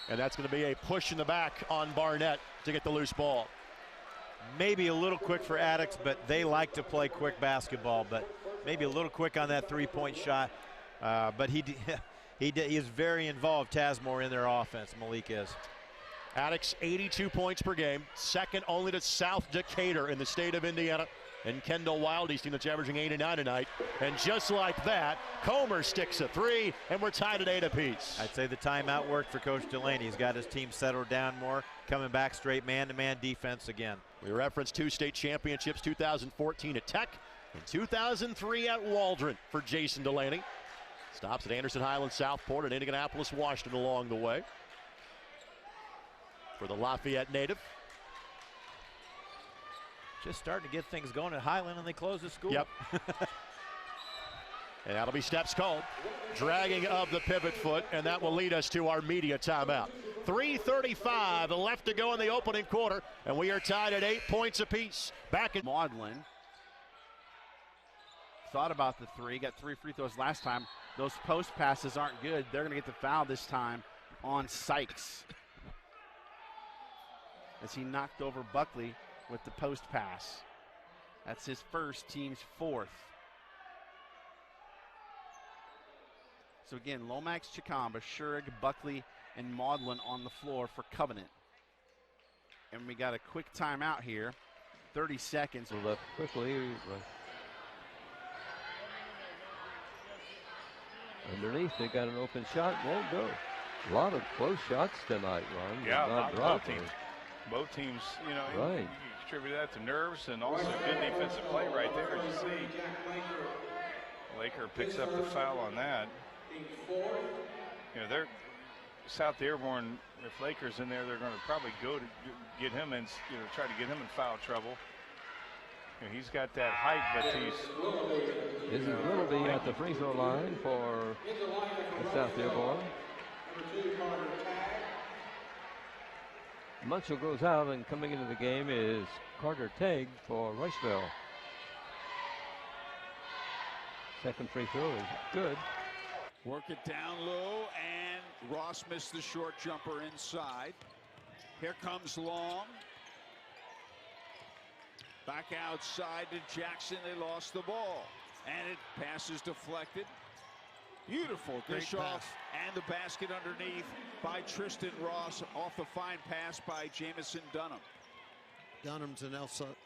And that's going to be a push in the back on Barnett to get the loose ball. Maybe a little quick for Addicts, but they like to play quick basketball, but maybe a little quick on that three-point shot. But he is very involved, Tasmore, in their offense. Malik is. Addicts 82 points per game, second only to South Decatur in the state of Indiana. And Kendall Wildey's team that's averaging 8 and 9 tonight. And just like that, Comer sticks a three, and we're tied at 8 apiece. I'd say the timeout worked for Coach Delaney. He's got his team settled down more, coming back straight man-to-man defense again. We referenced 2 state championships, 2014 at Tech and 2003 at Waldron for Jason Delaney. Stops at Anderson Highland, Southport, and Indianapolis, Washington along the way. For the Lafayette native. Just starting to get things going at Highland, and they close the school. Yep. And that'll be steps called. Dragging of the pivot foot, and that will lead us to our media timeout. 3:35 left to go in the opening quarter, and we are tied at 8 points apiece. Back in Maudlin thought about the three, got 3 free throws last time. Those post passes aren't good. They're going to get the foul this time on Sykes, as he knocked over Buckley with the post pass. That's his first, team's 4th. So again, Lomax, Chicamba, Shurig, Buckley, and Maudlin on the floor for Covenant. And we got a quick timeout here, 30 seconds. Left quickly. Underneath, they got an open shot, won't go. A lot of close shots tonight, Ron. Yeah, both teams, you know, right. You contribute that to nerves and also good defensive play right there, as you see. Laker picks up the foul on that. You know, they're South Dearborn, if Laker's in there, they're going to probably go to get him in, you know, try to get him in foul trouble. You know, he's got that height, but he's... This is Willoughby at the free throw line for South Dearborn. Munchell goes out, and coming into the game is Carter Tegg for Rushville. Second free throw is good. Work it down low, and Ross missed the short jumper inside. Here comes Long. Back outside to Jackson. They lost the ball, and it passes deflected. Beautiful dish off, and the basket underneath by Tristan Ross off the fine pass by Jamison Dunham. Dunham's an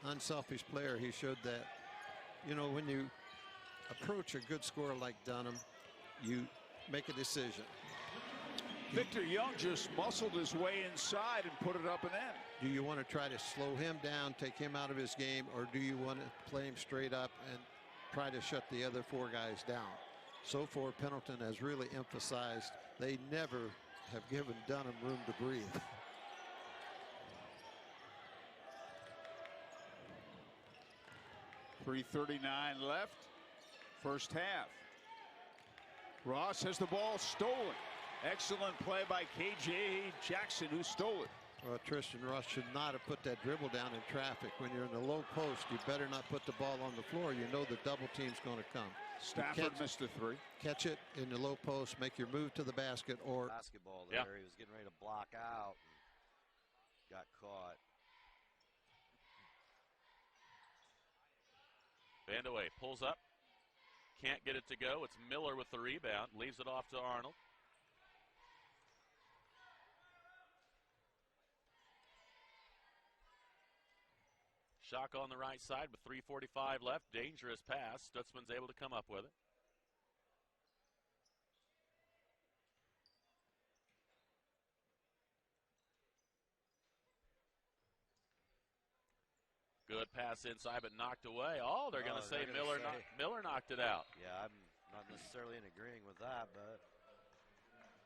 unselfish player. He showed that. You know, when you approach a good scorer like Dunham, you make a decision. Victor Young just muscled his way inside and put it up and in. Do you want to try to slow him down, take him out of his game, or do you want to play him straight up and try to shut the other 4 guys down? So far, Pendleton has really emphasized they never have given Dunham room to breathe. .339 left, first half. Ross has the ball stolen. Excellent play by KJ Jackson, who stole it. Well, Tristan Ross should not have put that dribble down in traffic. When you're in the low post, you better not put the ball on the floor. You know the double team's going to come. Stafford missed a 3. Catch it in the low post, make your move to the basket, or basketball there. He was getting ready to block out and got caught. Vandaway pulls up, can't get it to go. It's Miller with the rebound, leaves it off to Arnold. Shock on the right side with 3:45 left. Dangerous pass. Stutzman's able to come up with it. Good pass inside, but knocked away. Oh, they're going to say Miller knocked it out. Yeah, I'm not necessarily in agreeing with that, but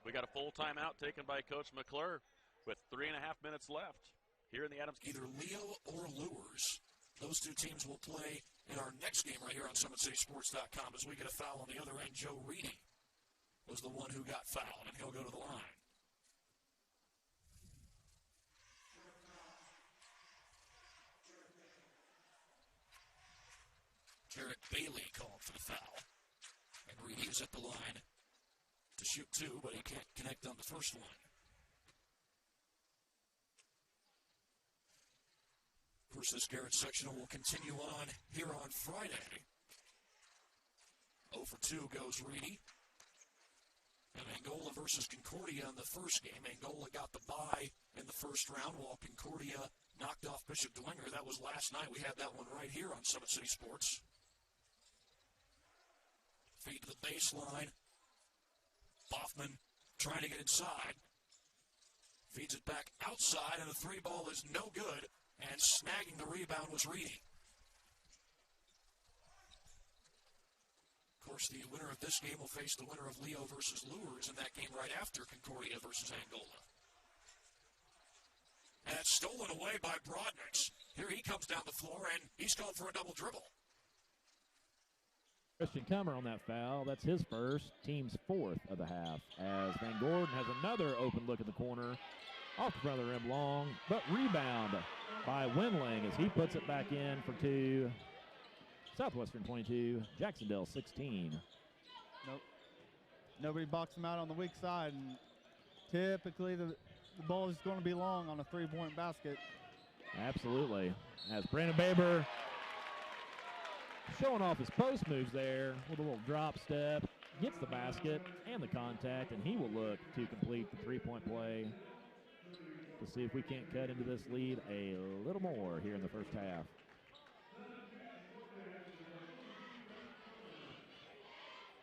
we got a full timeout taken by Coach McClure with 3.5 minutes left here in the Adams. Either Leo or Lures. Those two teams will play in our next game right here on SummitCitySports.com as we get a foul on the other end. Joe Reedy was the one who got fouled, and he'll go to the line. Jarrett Bailey called for the foul, and Reedy is at the line to shoot 2, but he can't connect on the first one. course, this Garrett sectional will continue on here on Friday. 0 for 2 goes Reedy. And Angola versus Concordia in the first game. Angola got the bye in the first round, while Concordia knocked off Bishop Dwenger. That was last night. We had that one right here on Summit City Sports. Feed to the baseline. Boffman trying to get inside. Feeds it back outside, and the 3 ball is no good. And snagging the rebound was Reedy. Of course, the winner of this game will face the winner of Leo versus Lures in that game right after Concordia versus Angola. And it's stolen away by Brodnix. Here he comes down the floor, and he's called for a double dribble. Christian Kummer on that foul. That's his first, team's 4th of the half. As Van Gordon has another open look at the corner. Off the front of the rim long, but rebound by Windling as he puts it back in for 2. Southwestern 22, Jacksonville 16. Nope. Nobody boxed him out on the weak side, and typically the ball is going to be long on a 3-point basket. Absolutely. As Brandon Baber showing off his post moves there with a little drop step, gets the basket and the contact, and he will look to complete the 3-point play to see if we can't cut into this lead a little more here in the first half.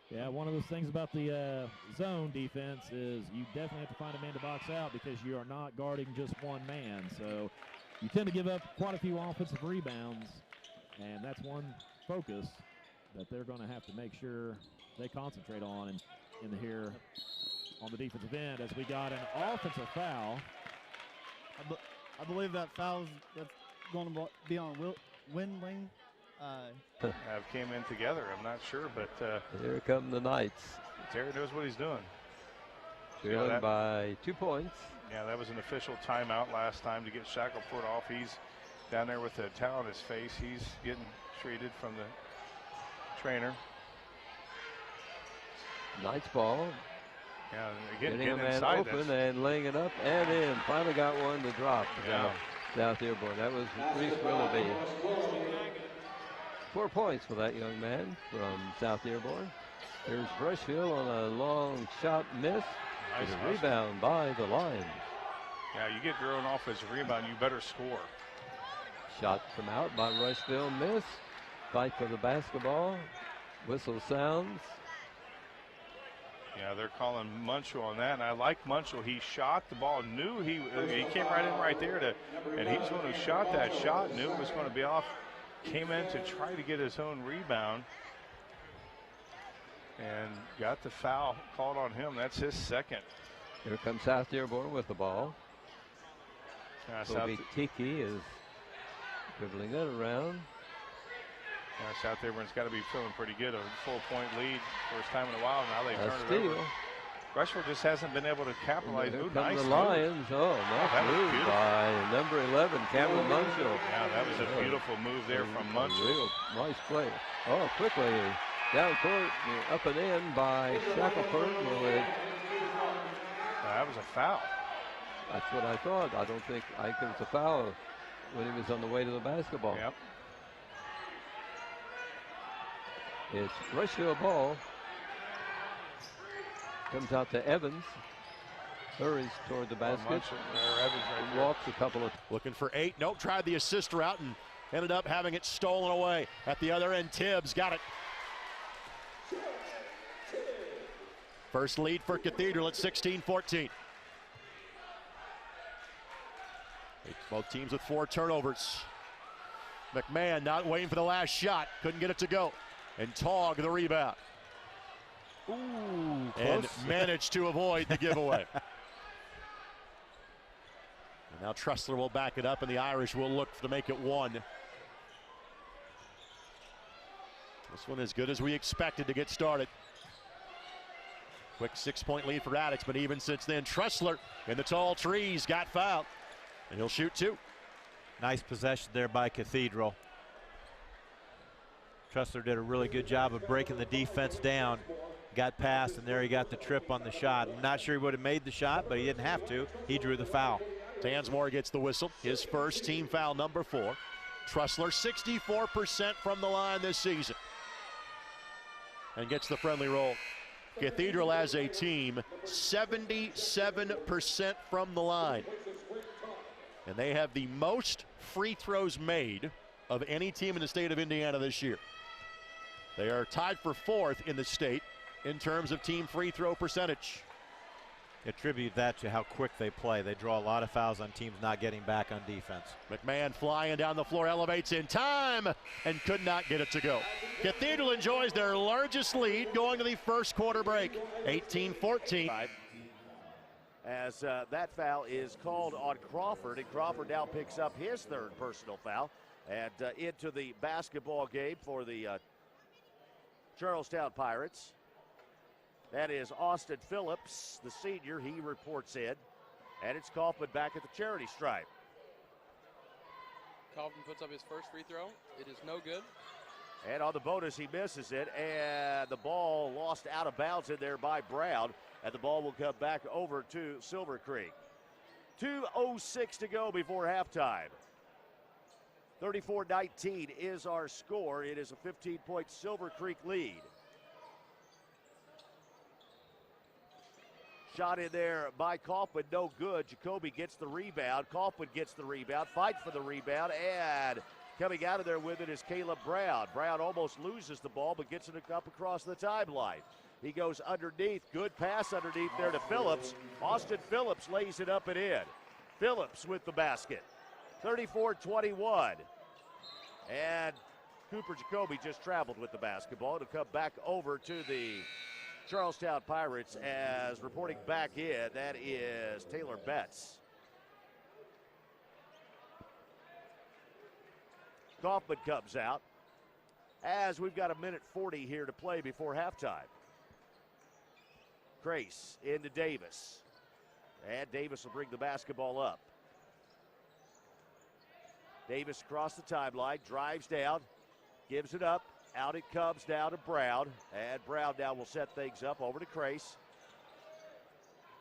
Yeah, one of those things about the zone defense is you definitely have to find a man to box out because you are not guarding just one man. So you tend to give up quite a few offensive rebounds, and that's one focus that they're going to have to make sure they concentrate on in here on the defensive end, as we got an offensive foul. I believe that foul that's going to be on Windling. Have came in together. I'm not sure, but here come the Knights. Terry knows what he's doing. Trailing by 2 points. Yeah, that was an official timeout last time to get Shackelford off. He's down there with a towel on his face. He's getting treated from the trainer. Knights ball. Yeah, again, getting a man inside open and laying it up and in. Finally got one to drop. Yeah. South Dearborn. That was Reese Willoughby. 4 points for that young man from South Dearborn. Here's Brushfield on a long shot miss. Nice a rebound by the Lions. Yeah, you get your own offensive rebound, you better score. Shot from out by Rushville, miss. Fight for the basketball. Whistle sounds. Yeah, they're calling Munchell on that, and I like Munchell. He shot the ball, knew he came right in right there, and he's the one who shot that shot, knew it was going to be off. Came in to try to get his own rebound and got the foul called on him. That's his second. Here comes South Dearborn with the ball. Kobe Tiki is dribbling it around. South Dearborn's got to be feeling pretty good. A full-point lead, first time in a while. Now they turn it over. Rushville just hasn't been able to capitalize. Here Ooh, come nice the move. Lions. Oh, nice move by number 11, Cameron Munchell. Yeah, that was a beautiful move there from Munchell. Real nice play. Oh, quickly down court, up and in by Shackelford. That was a foul. That's what I thought. I don't think it was a foul when he was on the way to the basketball. Yep. It's Rushville ball. Comes out to Evans. Hurries toward the basket. Walks a couple of. Looking for 8. Nope, tried the assist route and ended up having it stolen away. At the other end, Tibbs got it. First lead for Cathedral at 16-14. Both teams with 4 turnovers. McMahon not waiting for the last shot. Couldn't get it to go. And Togg the rebound. Ooh, and managed to avoid the giveaway. And now Tressler will back it up, and the Irish will look to make it 1. This one as good as we expected to get started. Quick 6-point lead for Addicts, but even since then, Tressler in the tall trees got fouled, and he'll shoot 2. Nice possession there by Cathedral. Tressler did a really good job of breaking the defense down. Got past, and there he got the trip on the shot. I'm not sure he would have made the shot, but he didn't have to. He drew the foul. Tansmore gets the whistle. His first, team foul number 4. Trussler, 64% from the line this season. And gets the friendly roll. Cathedral as a team, 77% from the line. And they have the most free throws made of any team in the state of Indiana this year. They are tied for 4th in the state in terms of team free throw percentage. Attribute that to how quick they play. They draw a lot of fouls on teams not getting back on defense. McMahon flying down the floor, elevates in time, and could not get it to go. Cathedral enjoys their largest lead going to the first quarter break, 18-14. As that foul is called on Crawford, and Crawford now picks up his 3rd personal foul. And into the basketball game for the Charlestown Pirates. That is Austin Phillips, the senior. He reports in. And it's Kaufman back at the charity stripe. Kaufman puts up his first free throw. It is no good. And on the bonus, he misses it. And the ball lost out of bounds in there by Brown. And the ball will come back over to Silver Creek. 2:06 to go before halftime. 34-19 is our score. It is a 15-point Silver Creek lead. Shot in there by Kaufman, no good. Jacoby gets the rebound. Kaufman gets the rebound, fight for the rebound, and coming out of there with it is Caleb Brown. Brown almost loses the ball, but gets it up across the timeline. He goes underneath. Good pass underneath there to Phillips. Austin Phillips lays it up and in. Phillips with the basket. 34-21. And Cooper Jacoby just traveled with the basketball. It'll come back over to the Charlestown Pirates as reporting back in, that is Taylor Betts. Kaufman comes out as we've got 1:40 here to play before halftime. Grace into Davis. And Davis will bring the basketball up. Davis across the timeline, drives down, gives it up. Out it comes now to Brown. And Brown now will set things up over to Crace.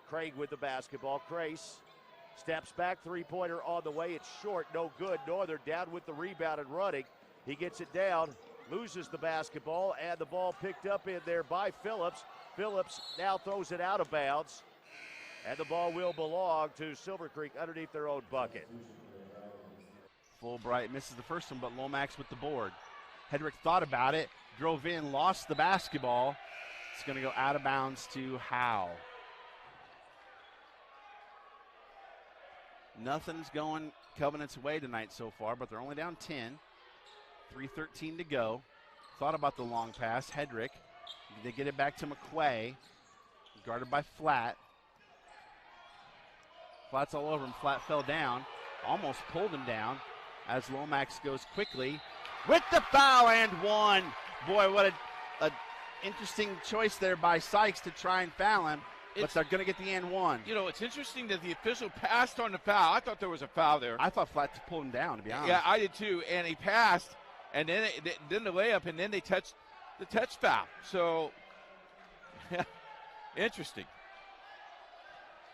Craig with the basketball. Crace steps back, three-pointer on the way. It's short, no good. Northern down with the rebound and running. He gets it down, loses the basketball, and the ball picked up in there by Phillips. Phillips now throws it out of bounds, and the ball will belong to Silver Creek underneath their own bucket. Fulbright misses the first one, but Lomax with the board. Hedrick thought about it, drove in, lost the basketball. It's going to go out of bounds to Howe. Nothing's going Covenant's way tonight so far, but they're only down 10. 3:13 to go. Thought about the long pass. Hedrick. They get it back to McQuay. Guarded by Flatt. Flatt's all over him. Flatt fell down. Almost pulled him down as Lomax goes quickly with the foul and one. Boy, what a interesting choice there by Sykes to try and foul him. But they're going to get the and one. You know, it's interesting that the official passed on the foul. I thought there was a foul there. I thought Flatt pulled him down, to be honest. Yeah, I did too. And he passed, and then the layup, and then they touched the touch foul. So, interesting.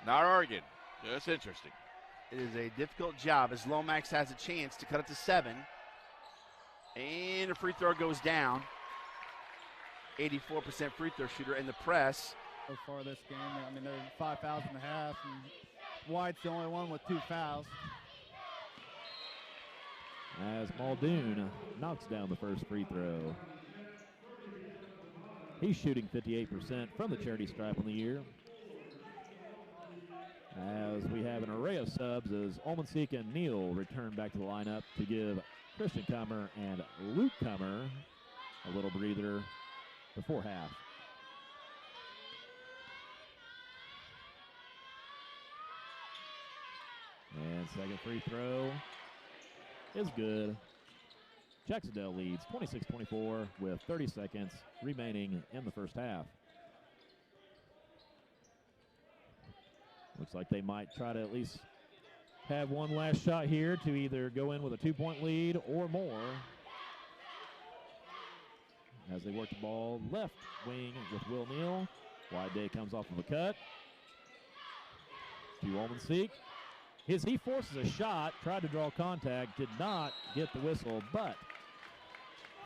Not arguing. Just interesting. It is a difficult job as Lomax has a chance to cut it to 7. And a free throw goes down. 84% free throw shooter in the press. So far this game, I mean, they're 5 fouls and a half, and White's the only one with 2 fouls. As Muldoon knocks down the first free throw. He's shooting 58% from the charity stripe on the year. As we have an array of subs as Olmensik and Neal return back to the lineup to give Christian Comer and Luke Comer a little breather before half. And second free throw is good. Jacksonville leads 26-24 with 30 seconds remaining in the first half. Looks like they might try to at least have one last shot here to either go in with a 2-point lead or more. As they work the ball left wing with Will Neal. Wide Day comes off of a cut. To Olmensik. he forces a shot, tried to draw contact, did not get the whistle, but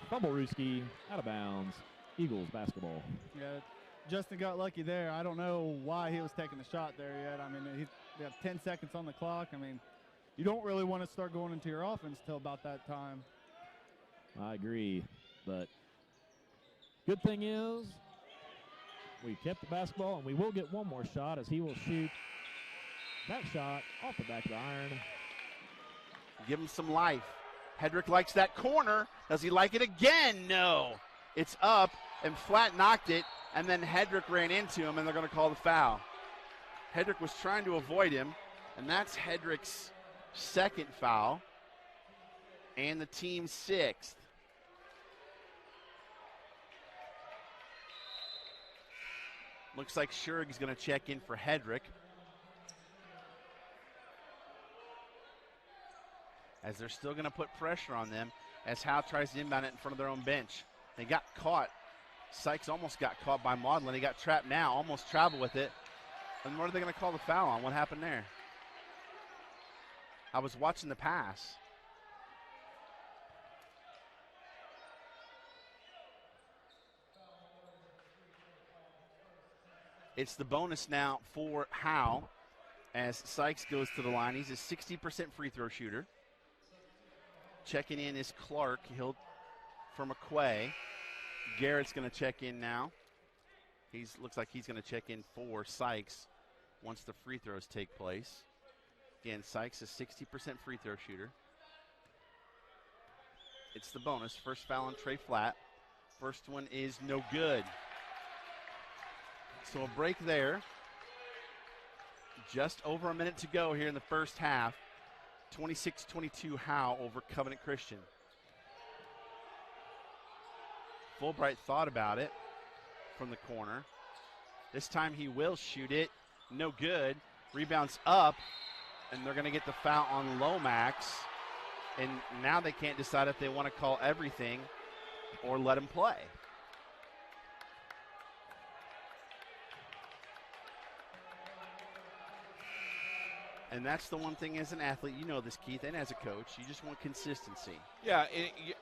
fumble Ruski, out of bounds. Eagles basketball. Yeah, Justin got lucky there. I don't know why he was taking the shot there yet. I mean, he got 10 seconds on the clock. I mean, you don't really want to start going into your offense till about that time. I agree, but good thing is we kept the basketball, and we will get one more shot as he will shoot that shot off the back of the iron. Give him some life. Hedrick likes that corner. Does he like it again? No. It's up, and Flat knocked it, and then Hedrick ran into him, and they're going to call the foul. Hedrick was trying to avoid him, and that's Hedrick's second foul, and the team's sixth. Looks like Schurig is going to check in for Hedrick. As they're still going to put pressure on them as Howe tries to inbound it in front of their own bench. They got caught. Sykes almost got caught by Maudlin. He got trapped now, almost traveled with it. And what are they going to call the foul on? What happened there? I was watching the pass. It's the bonus now for Howe as Sykes goes to the line. He's a 60% free throw shooter. Checking in is Clark. He'll for McQuay. Garrett's going to check in now. Looks like he's going to check in for Sykes once the free throws take place. Again, Sykes is 60% free throw shooter. It's the bonus. First foul on Trey Flat. First one is no good. So a break there. Just over a minute to go here in the first half. 26-22 Howe over Covenant Christian. Fulbright thought about it from the corner. This time he will shoot it. No good. Rebounds up, and they're going to get the foul on Lomax. And now they can't decide if they want to call everything or let him play. And that's the one thing as an athlete, you know this, Keith, and as a coach, you just want consistency. Yeah,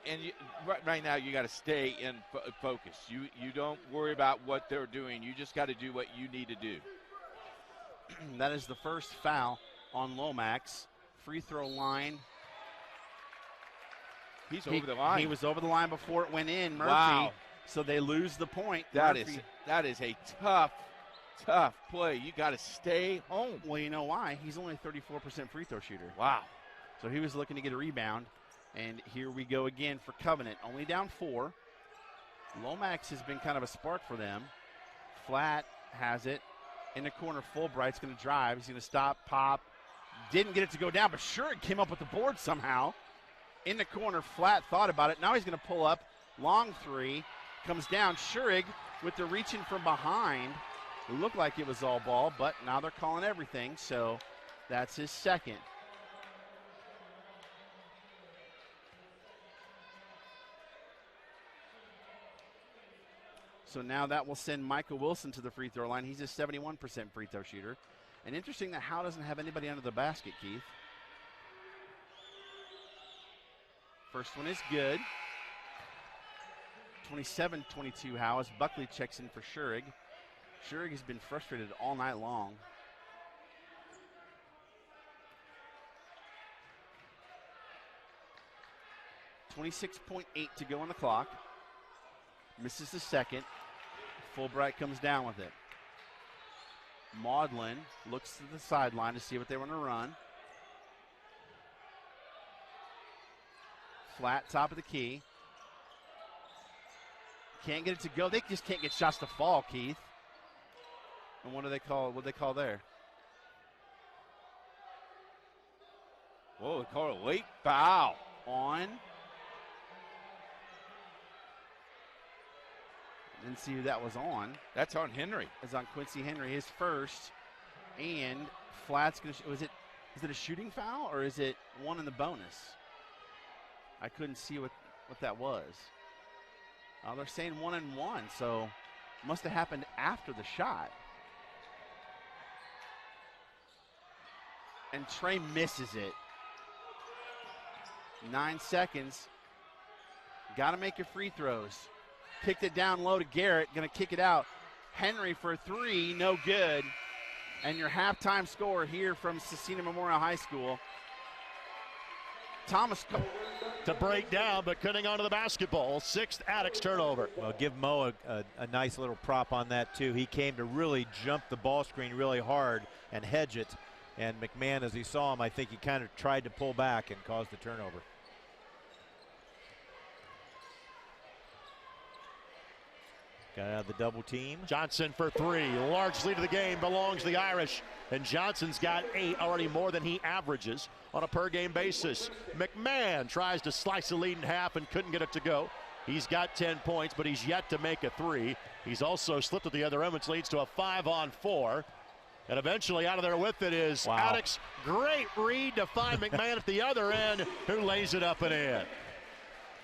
and right now you got to stay in focus. You don't worry about what they're doing. You just got to do what you need to do. That is the first foul on Lomax. Free throw line. He's over the line. He was over the line before it went in, Murphy. Wow. So they lose the point. That is a tough play. You got to stay home. Well, you know why? He's only a 34% free throw shooter. Wow. So he was looking to get a rebound. And here we go again for Covenant. Only down 4. Lomax has been kind of a spark for them. Flat has it. In the corner, Fulbright's going to drive. He's going to stop, pop. Didn't get it to go down, but sure it came up with the board somehow. In the corner, Flat thought about it. Now he's going to pull up. Long three. Comes down. Schurig with the reaching from behind. It looked like it was all ball, but now they're calling everything, so that's his second. So now that will send Micah Wilson to the free throw line. He's a 71% free throw shooter. And interesting that Howe doesn't have anybody under the basket, Keith. First one is good. 27-22 Howe as Buckley checks in for Schurig. Schurig has been frustrated all night long. .8 to go on the clock. Misses the second. Fulbright comes down with it. Maudlin looks to the sideline to see what they want to run. Flat, top of the key. Can't get it to go. They just can't get shots to fall, Keith. And what do they call? What do they call there? Whoa, they call it a late foul on. Didn't see who that was on. That's on Henry. It's on Quincy Henry, his first. And Flat's gonna. Is it a shooting foul or is it one in the bonus? I couldn't see what that was. They're saying 1 and 1, so must have happened after the shot. and Trey misses it. 9 seconds. Got to make your free throws. Kicked it down low to Garrett. Going to kick it out. Henry for 3, no good. And your halftime score here from Cecina Memorial High School. Thomas to break down, but cutting onto the basketball. 6th Attucks turnover. Well, give Mo a nice little prop on that too. He came to really jump the ball screen really hard and hedge it. And McMahon, as he saw him, I think he kind of tried to pull back and caused the turnover. Got out of the double team. Johnson for 3. Large lead of the game belongs to the Irish. And Johnson's got 8, already more than he averages on a per-game basis. McMahon tries to slice the lead in half and couldn't get it to go. He's got 10 points, but he's yet to make a 3. He's also slipped at the other end, which leads to a 5-on-4. And eventually out of there with it is Attucks. Great read to find McMahon at the other end, who lays it up and in.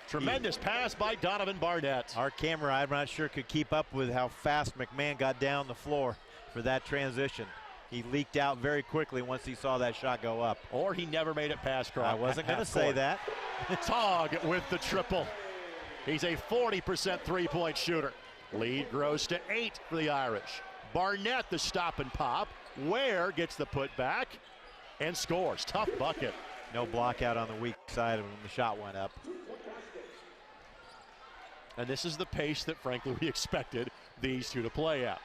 Tremendous pass by Donovan Barnett. Our camera, I'm not sure, could keep up with how fast McMahon got down the floor for that transition. He leaked out very quickly once he saw that shot go up. Or he never made it past Cross. I wasn't going to say that. Tog with the triple. He's a 40% three-point shooter. Lead grows to 8 for the Irish. Barnett the stop and pop. Ware gets the putback and scores. Tough bucket. No block out on the weak side when the shot went up. And this is the pace that, frankly, we expected these two to play at.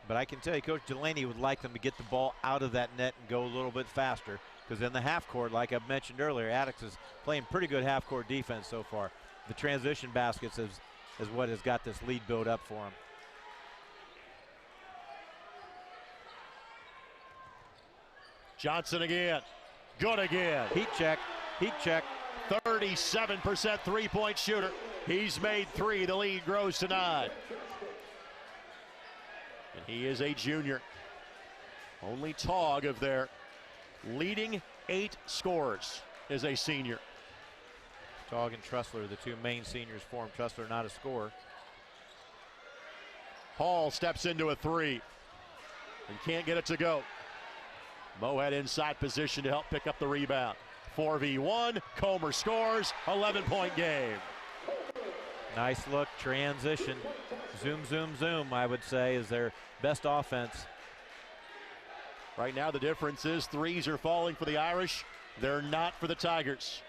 But I can tell you, Coach Delaney would like them to get the ball out of that net and go a little bit faster, because in the half court, like I've mentioned earlier, Attucks is playing pretty good half court defense so far. The transition baskets is what has got this lead built up for them. Johnson again. Good again. Heat check. Heat check. 37% three-point shooter. He's made 3. The lead grows to 9. And he is a junior. Only Tog of their leading 8 scorers is a senior. Tog and Trussler, the 2 main seniors for him. Trussler not a scorer. Hall steps into a 3 and can't get it to go. Mohead inside position to help pick up the rebound. 4v1, Comer scores, 11-point game. Nice look, transition. Zoom, zoom, zoom, I would say, is their best offense. Right now the difference is 3s are falling for the Irish. They're not for the Tigers.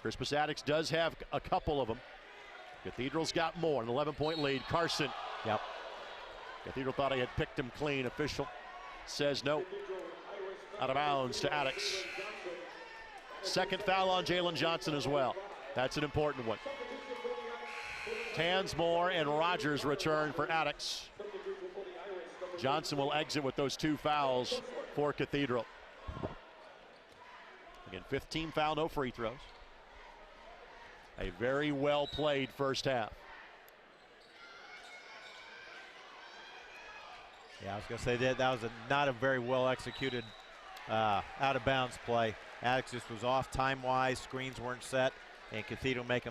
Crispus Attucks does have a couple of them. Cathedral's got more, an 11-point lead. Carson. Yep. Cathedral thought he had picked him clean. Official says no. Out of bounds to Attucks. Second foul on Jalen Johnson as well. That's an important one. Tansmore and Rogers return for Attucks. Johnson will exit with those 2 fouls for Cathedral. Again, 15 foul, no free throws. A very well played first half. Yeah, I was going to say that was not a very well executed out of bounds play. Attucks just was off time-wise, screens weren't set, and Cathedral made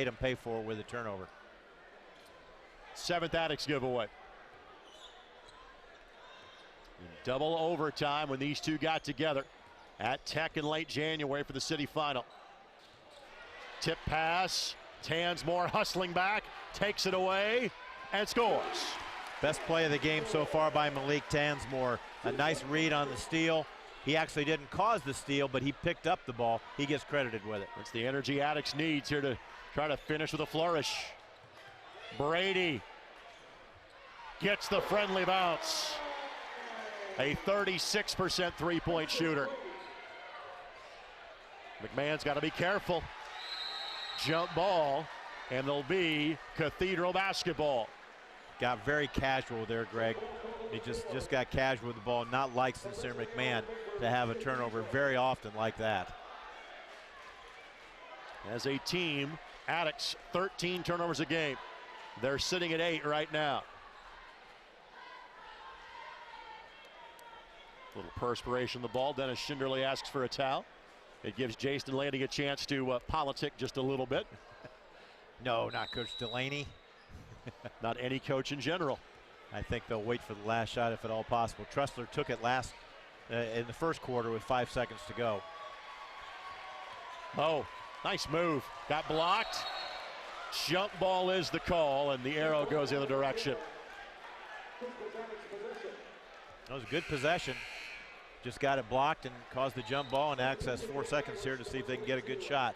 them pay for it with a turnover. 7th Attucks giveaway. In double overtime when these two got together at Tech in late January for the city final. Tip pass, Tansmore hustling back, takes it away, and scores. Best play of the game so far by Malik Tansmore. A nice read on the steal. He actually didn't cause the steal, but he picked up the ball. He gets credited with it. It's the energy Attucks needs here to try to finish with a flourish. Brady gets the friendly bounce. A 36% three-point shooter. McMahon's got to be careful. Jump ball, and it'll be Cathedral basketball. Got very casual there, Greg. He just got casual with the ball, not like Sincere McMahon to have a turnover very often like that. As a team, Attucks 13 turnovers a game. They're sitting at 8 right now. A little perspiration on the ball. Dennis Schinderly asks for a towel. It gives Jason Lanning a chance to politic just a little bit. No, not Coach Delaney. Not any coach in general. I think they'll wait for the last shot if at all possible. Trussler took it last in the first quarter with 5 seconds to go. Oh, nice move. Got blocked. Jump ball is the call, and the arrow goes the other direction. That was a good possession. Just got it blocked and caused the jump ball, and access 4 seconds here to see if they can get a good shot.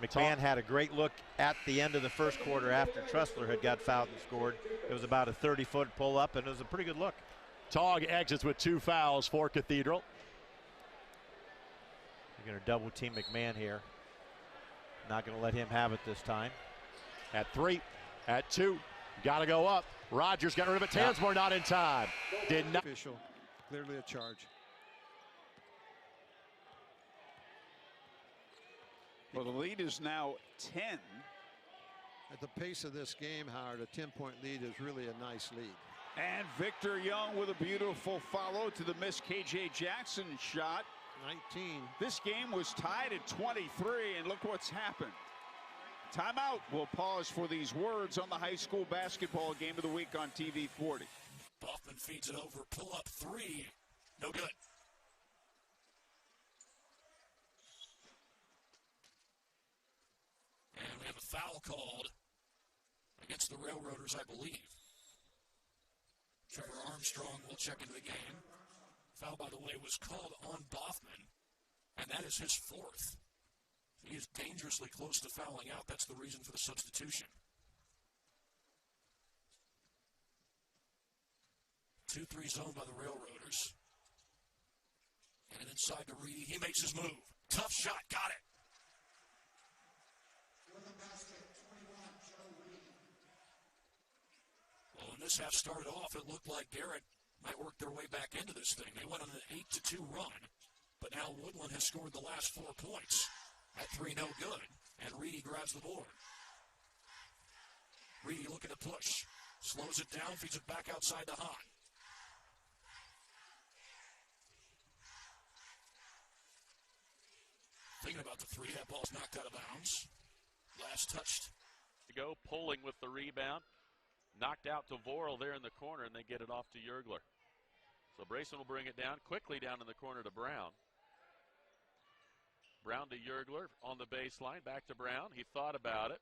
McMahon had a great look at the end of the first quarter after Tressler had got fouled and scored. It was about a 30-foot pull-up, and it was a pretty good look. Togg exits with 2 fouls for Cathedral. They're going to double team McMahon here. Not going to let him have it this time. At 3, at 2, got to go up. Rogers got rid of it. Tansmore not in time. Did not. Official, clearly a charge. Well, the lead is now 10. At the pace of this game, Howard, a 10-point lead is really a nice lead. And Victor Young with a beautiful follow to the missed KJ Jackson shot. 19. This game was tied at 23, and look what's happened. Timeout. We'll pause for these words on the high school basketball game of the week on TV 40. Boffman feeds it over. Pull up 3. No good. And we have a foul called against the Railroaders, I believe. Trevor Armstrong will check into the game. Foul, by the way, was called on Boffman, and that is his 4th. He is dangerously close to fouling out. That's the reason for the substitution. 2-3 zone by the Railroaders. And inside to Reedy. He makes his move. Tough shot. Got it. Well, when this half started off, it looked like Garrett might work their way back into this thing. They went on an 8-2 run, but now Woodland has scored the last 4 points. At 3, no good, and Reedy grabs the board. Reedy looking to push. Slows it down, feeds it back outside to Hahn. Thinking about the 3, that ball's knocked out of bounds. Last touched. To go, Poling with the rebound. Knocked out to Vorel there in the corner, and they get it off to Yergler. So Brayson will bring it down, quickly down in the corner to Brown. Brown to Yergler on the baseline, back to Brown. He thought about it.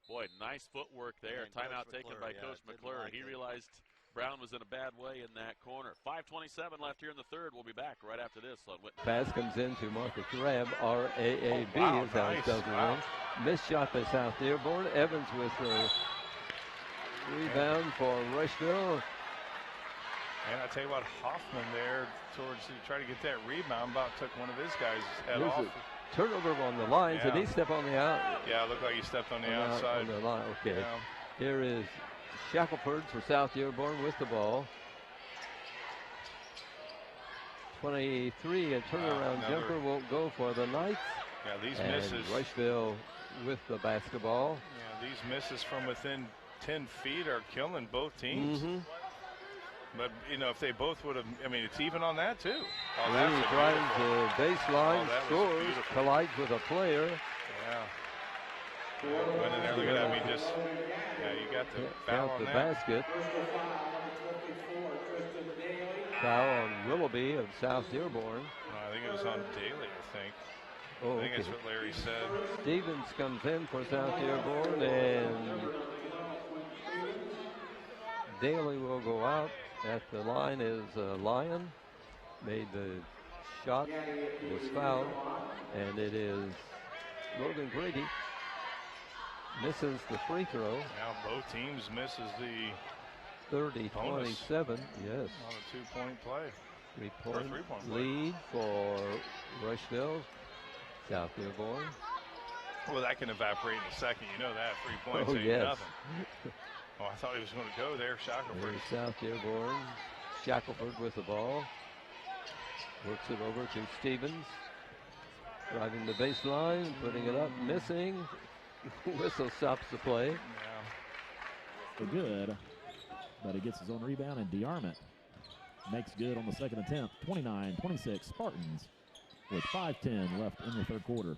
Boy, nice footwork there. Timeout taken by Coach McClure. He realized Brown was in a bad way in that corner. 5:27 left here in the third. We'll be back right after this on Whitman. Pass comes into Marcus Rabb, R-A-A-B is how it does win. Missed shot by South Dearborn. Evans with the rebound for Rushville. And I tell you what, Hoffman there towards to try to get that rebound, about took one of his guys' head There's off. a turnover on the line. Did he step on the out? Yeah, it looked like he stepped on the outside. On the line. Okay. Yeah. Here is Shackelford for South Dearborn with the ball. 23, a turnaround jumper won't go for the Knights. Yeah, these and misses. Rushville with the basketball. Yeah, these misses from within 10 feet are killing both teams. But, you know, if they both would have, I mean, it's even on that, too. Oh, He drives the baseline, scores, collides with a player. Yeah. Went in there, look at that. I mean, just, yeah, you got the foul on the that. basket. Foul on Willoughby of South Dearborn. I think it was on Daly, I think. Oh, I think that's what Larry said. Stevens comes in for South Dearborn, and Daly will go out. At the line is Lyon. Made the shot, was fouled, and it is Logan Grady. Misses the free throw. Now both teams misses the 30-27, yes. On a two-point play. 3-point three-point play. lead for Rushville. South Dearborn. Well, that can evaporate in a second. You know that. 3 points ain't nothing. Oh, I thought he was going to go there. Shackelford. There's South Dearborn. Shackelford with the ball. Works it over to Stevens. Driving the baseline, putting it up, missing. Whistle stops the play. For good, but he gets his own rebound, and DeArmond makes good on the second attempt. 29-26 Spartans with 5:10 left in the third quarter.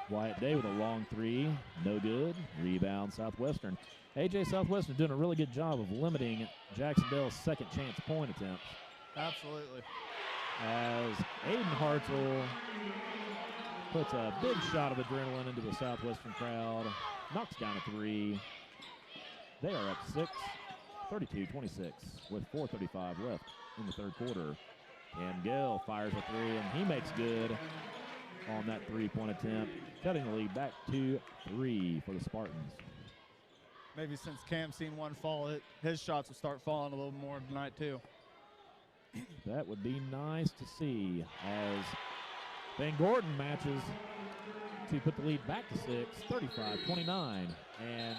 Wyatt Day with a long three. No good. Rebound, Southwestern. A.J. Southwestern doing a really good job of limiting Jacksonville's second chance point attempts. Absolutely. As Aiden Hartzell puts a big shot of adrenaline into the Southwestern crowd. Knocks down a three. They are up 6, 32-26 with 4:35 left in the third quarter. Cam Gill fires a three, and he makes good on that three-point attempt, cutting the lead back to 3 for the Spartans. Maybe since Cam's seen one fall, his shots will start falling a little more tonight too. That would be nice to see as Van Gordon matches to put the lead back to 6, 35-29. And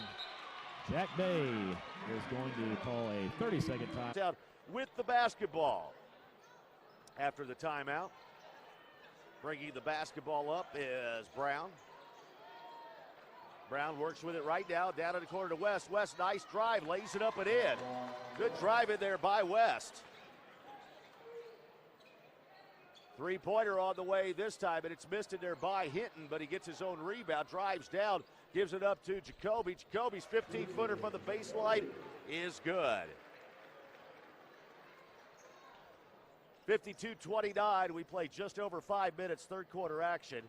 Jack Day is going to call a 30-second time. Down with the basketball. After the timeout, bringing the basketball up is Brown. Brown works with it right now, down in the corner to West. West, nice drive, lays it up and in. Good drive in there by West. Three-pointer on the way this time, and it's missed in there by Hinton, but he gets his own rebound, drives down, gives it up to Jacoby. Jacoby's 15-footer from the baseline is good. 52-29, we play just over 5 minutes, third quarter action.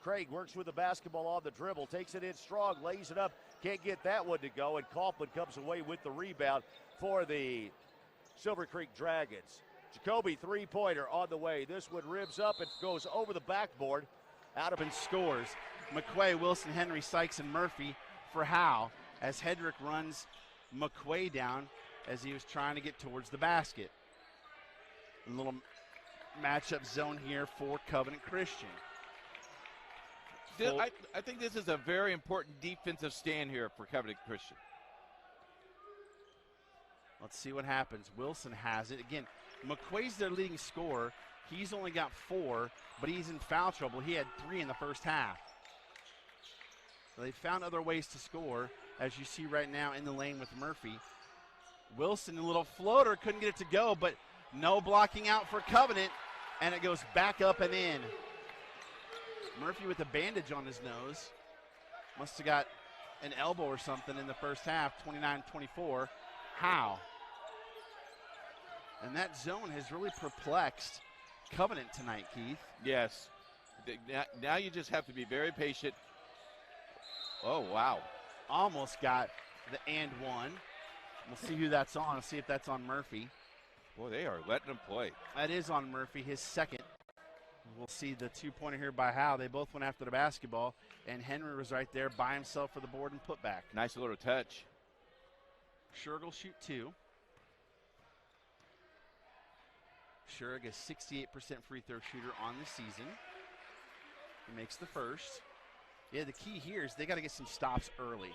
Craig works with the basketball on the dribble, takes it in strong, lays it up, can't get that one to go, and Kaufman comes away with the rebound for the Silver Creek Dragons. Jacoby, three-pointer on the way. This one ribs up and goes over the backboard. Out of and scores. McQuay, Wilson, Henry, Sykes, and Murphy for Howe as Hedrick runs McQuay down as he was trying to get towards the basket. A little matchup zone here for Covenant Christian. I think this is a very important defensive stand here for Covenant Christian. Let's see what happens. Wilson has it. Again, McQuay's their leading scorer. He's only got 4, but he's in foul trouble. He had 3 in the first half. So they found other ways to score, as you see right now in the lane with Murphy. Wilson, a little floater, couldn't get it to go, but no blocking out for Covenant, and it goes back up and in. Murphy with a bandage on his nose. Must have got an elbow or something in the first half, 29-24. How? And that zone has really perplexed Covenant tonight, Keith. Yes. Now you just have to be very patient. Oh, wow. Almost got the and one. We'll see who that's on. We'll see if that's on Murphy. Boy, they are letting him play. That is on Murphy, his second. We'll see the two-pointer here by Howe. They both went after the basketball, and Henry was right there by himself for the board and put back. Nice little touch. Schurig will shoot 2. Schurig, a 68% free throw shooter on the season. He makes the first. Yeah, the key here is they got to get some stops early,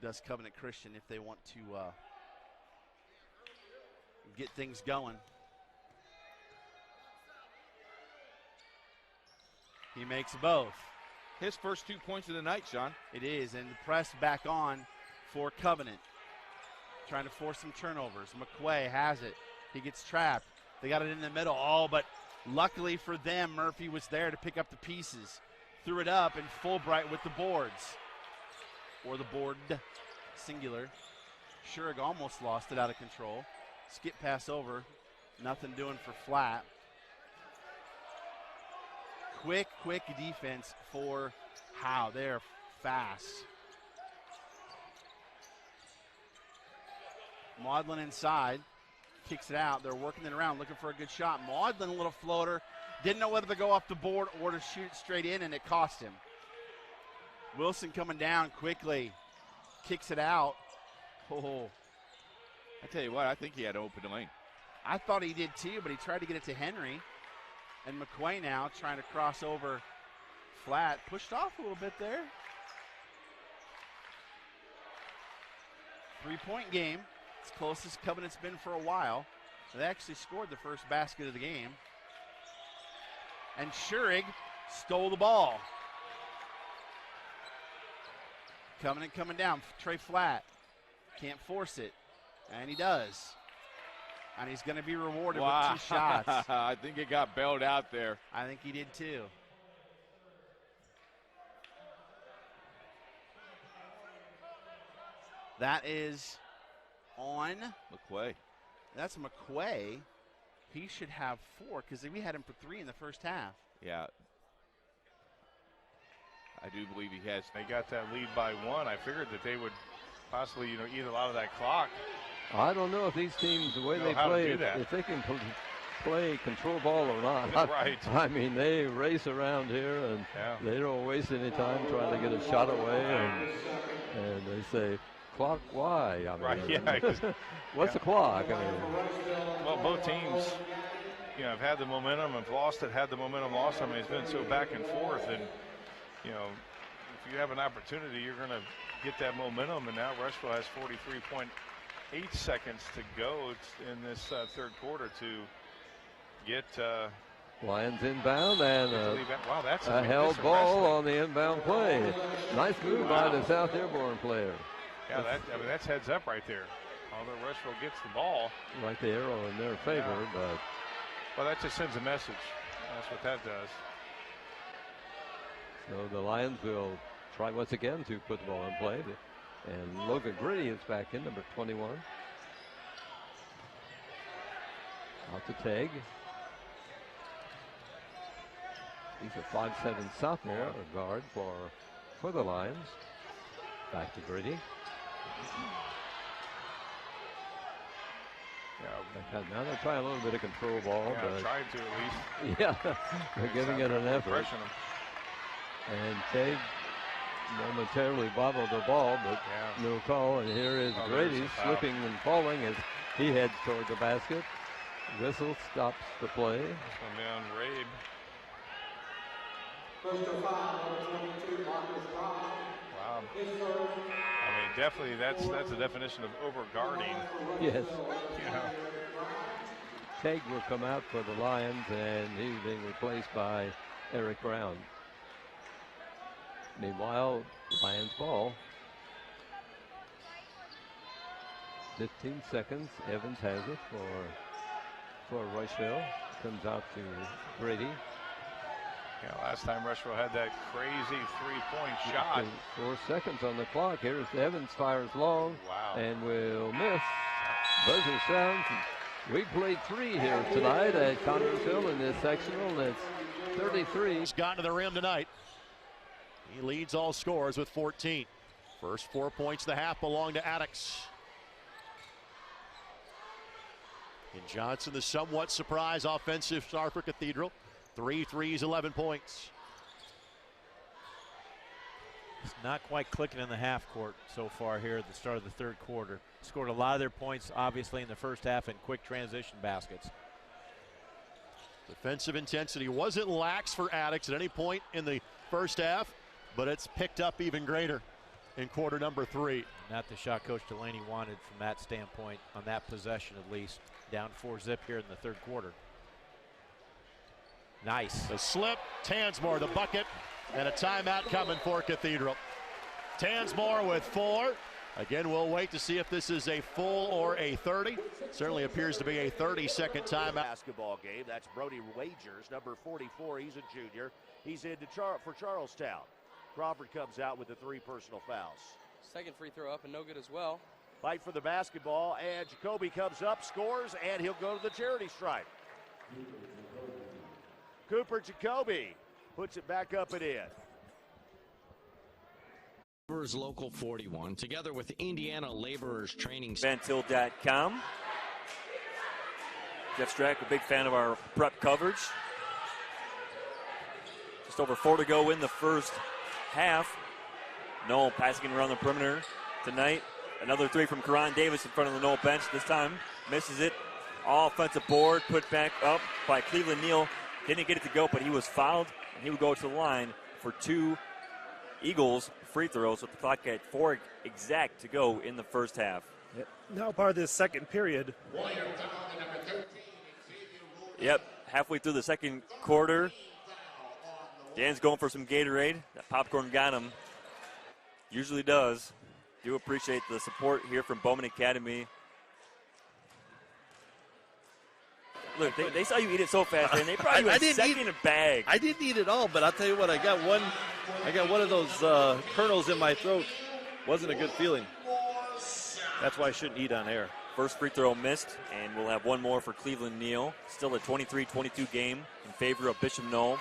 does Covenant Christian, if they want to get things going. He makes both. His first 2 points of the night, Sean. It is, and the press back on for Covenant. Trying to force some turnovers. McQuay has it. He gets trapped. They got it in the middle. Oh, but luckily for them, Murphy was there to pick up the pieces. Threw it up, and Fulbright with the boards. Or the board, singular. Schurig almost lost it out of control. Skip pass over. Nothing doing for Flat. Quick defense for Howe. They're fast. Maudlin inside. Kicks it out. They're working it around, looking for a good shot. Maudlin, a little floater. Didn't know whether to go off the board or to shoot it straight in, and it cost him. Wilson coming down quickly. Kicks it out. Oh. I tell you what, I think he had an open lane. I thought he did too, but he tried to get it to Henry. And McQuay now trying to cross over Flat. Pushed off a little bit there. 3-point game. It's closest Covenant's been for a while. They actually scored the first basket of the game. And Schurig stole the ball. Covenant coming down. Trey Flat. Can't force it. And he does. And he's going to be rewarded with 2 shots. I think it got bailed out there. I think he did too. That is on McQuay. That's McQuay. He should have 4 because we had him for 3 in the first half. Yeah. I do believe he has. They got that lead by 1. I figured that they would possibly, eat a lot of that clock. I don't know if these teams, the way they play, if they can play control ball or not. Right. I mean, they race around here, and they don't waste any time trying to get a shot away, and they say, clock why? I mean, right, yeah. What's the clock? I mean, well, both teams, have had the momentum, have lost it, had the momentum, lost. I mean, it's been so back and forth, and, if you have an opportunity, you're going to get that momentum, and now Rushville has 43.8 seconds to go in this third quarter to get Lions inbound, and wow, that's a held ball on the inbound play. Nice move by the South Dearborn player. Yeah, that's heads up right there. Although Rushville gets the ball. Right, the arrow in their favor, but. Well, that just sends a message. That's what that does. So the Lions will try once again to put the ball in play. And Logan Gritty is back in, number 21. Out to Teg. He's a 5'7" sophomore, a guard for the Lions. Back to Gritty. Yeah, now they're trying a little bit of control ball. Yeah, but trying to at least. Yeah, they're giving it an effort. Pressure them. And Teg momentarily bobbled the ball, but no call. And here is Grady slipping and falling as he heads toward the basket. Whistle stops the play. This one down, Rabe. Wow. I mean, definitely that's the definition of over-guarding. Yes. Teg will come out for the Lions, and he's being replaced by Eric Brown. Meanwhile, Lions ball. 15 seconds. Evans has it for Rushville. Comes out to Brady. Yeah, last time Rushville had that crazy three-point shot. 4 seconds on the clock. Here's Evans, fires long. Wow. And will miss. Buzzer sounds. We played 3 here tonight at Connersville in this sectional. That's 33. He's gotten to the rim tonight. He leads all scorers with 14. First 4 points of the half belong to Addix. And Johnson, the somewhat surprise offensive star for Cathedral. 3 threes, 11 points. It's not quite clicking in the half court so far here at the start of the third quarter. Scored a lot of their points, obviously, in the first half in quick transition baskets. Defensive intensity wasn't lax for Addix at any point in the first half, but it's picked up even greater in quarter number 3. Not the shot Coach Delaney wanted from that standpoint on that possession, at least. Down 4-zip here in the third quarter. Nice. The slip, Tansmore the bucket, and a timeout coming for Cathedral. Tansmore with 4. Again, we'll wait to see if this is a full or a 30. Certainly appears to be a 30-second timeout. Basketball game. That's Brody Wagers, number 44. He's a junior. He's in for Charlestown. Crawford comes out with the 3 personal fouls. Second free throw up and no good as well. Fight for the basketball, and Jacoby comes up, scores, and he'll go to the charity stripe. Cooper Jacoby puts it back up and in. Laborers Local 41, together with Indiana Laborers Training. Vantil.com. Jeff Strack, a big fan of our prep coverage. Just over 4 to go in the first half. Noel passing around the perimeter tonight. Another 3 from Karan Davis in front of the Noel bench. This time misses it. All offensive board put back up by Cleveland Neal. Didn't get it to go, but he was fouled, and he would go to the line for 2 Eagles free throws with the clock at 4 exact to go in the first half. Yep. Now part of this second period. Yep, halfway through the second quarter. Dan's going for some Gatorade. That popcorn got him. Usually does. Do appreciate the support here from Bowman Academy. Look, they saw you eat it so fast, and they probably went second a bag. I didn't eat it all, but I'll tell you what, I got one of those kernels in my throat. Wasn't a good feeling. That's why I shouldn't eat on air. First free throw missed, and we'll have one more for Cleveland Neal. Still a 23-22 game in favor of Bishop Knoll.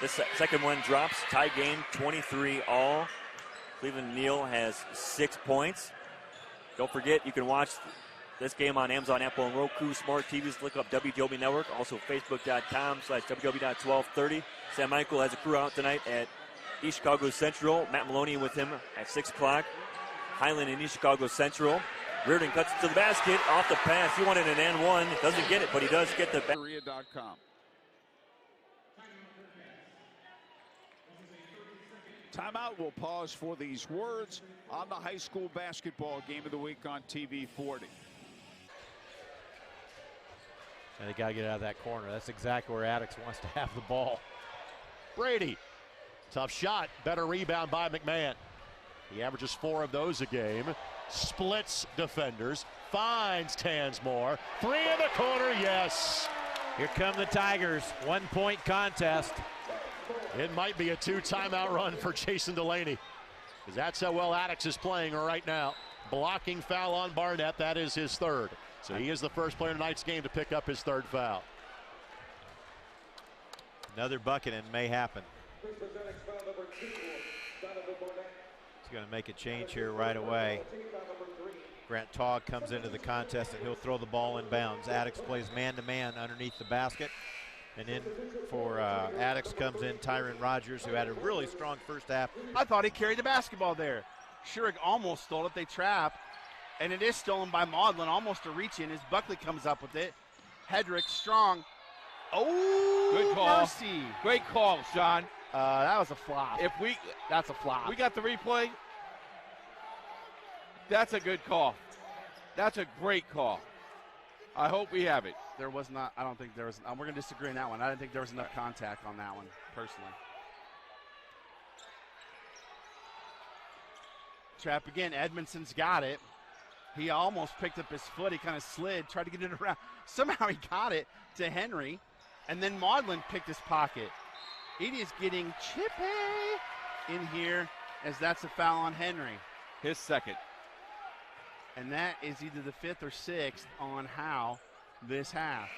This second one drops, tie game, 23-all. Cleveland Neal has 6 points. Don't forget, you can watch this game on Amazon, Apple, and Roku Smart TVs. Look up WDOB Network. Also, Facebook.com/WDOB1230. Sam Michael has a crew out tonight at East Chicago Central. Matt Maloney with him at 6 o'clock. Highland and East Chicago Central. Reardon cuts it to the basket, off the pass. He wanted an and one. Doesn't get it, but he does get the back. Timeout. We'll pause for these words on the high school basketball game of the week on TV 40. And they got to get out of that corner. That's exactly where Addix wants to have the ball. Brady. Tough shot. Better rebound by McMahon. He averages 4 of those a game. Splits defenders. Finds Tansmore. 3 in the corner. Yes. Here come the Tigers. 1-point contest. It might be a 2-timeout run for Jason Delaney, because that's how well Addix is playing right now. Blocking foul on Barnett. That is his 3rd. So he is the first player in tonight's game to pick up his 3rd foul. Another bucket and may happen. He's going to make a change here right away. Grant Togg comes into the contest and he'll throw the ball in bounds. Addix plays man-to-man underneath the basket. And in for Addix comes in Tyron Rogers, who had a really strong first half. I thought he carried the basketball there. Schurig almost stole it. They trap. And it is stolen by Maudlin. Almost a reach in as Buckley comes up with it. Hedrick strong. Oh, good call. Mercy. Great call, Sean. That was a flop. That's a flop. We got the replay. That's a good call. That's a great call. I hope we have it. There was not, I don't think there was, we're going to disagree on that one. I didn't think there was enough contact on that one, personally. Trap again. Edmondson's got it. He almost picked up his foot. He kind of slid, tried to get it around. Somehow he got it to Henry, and then Maudlin picked his pocket. It is getting chippy in here, as that's a foul on Henry. His 2nd. And that is either the 5th or 6th on Howe this half.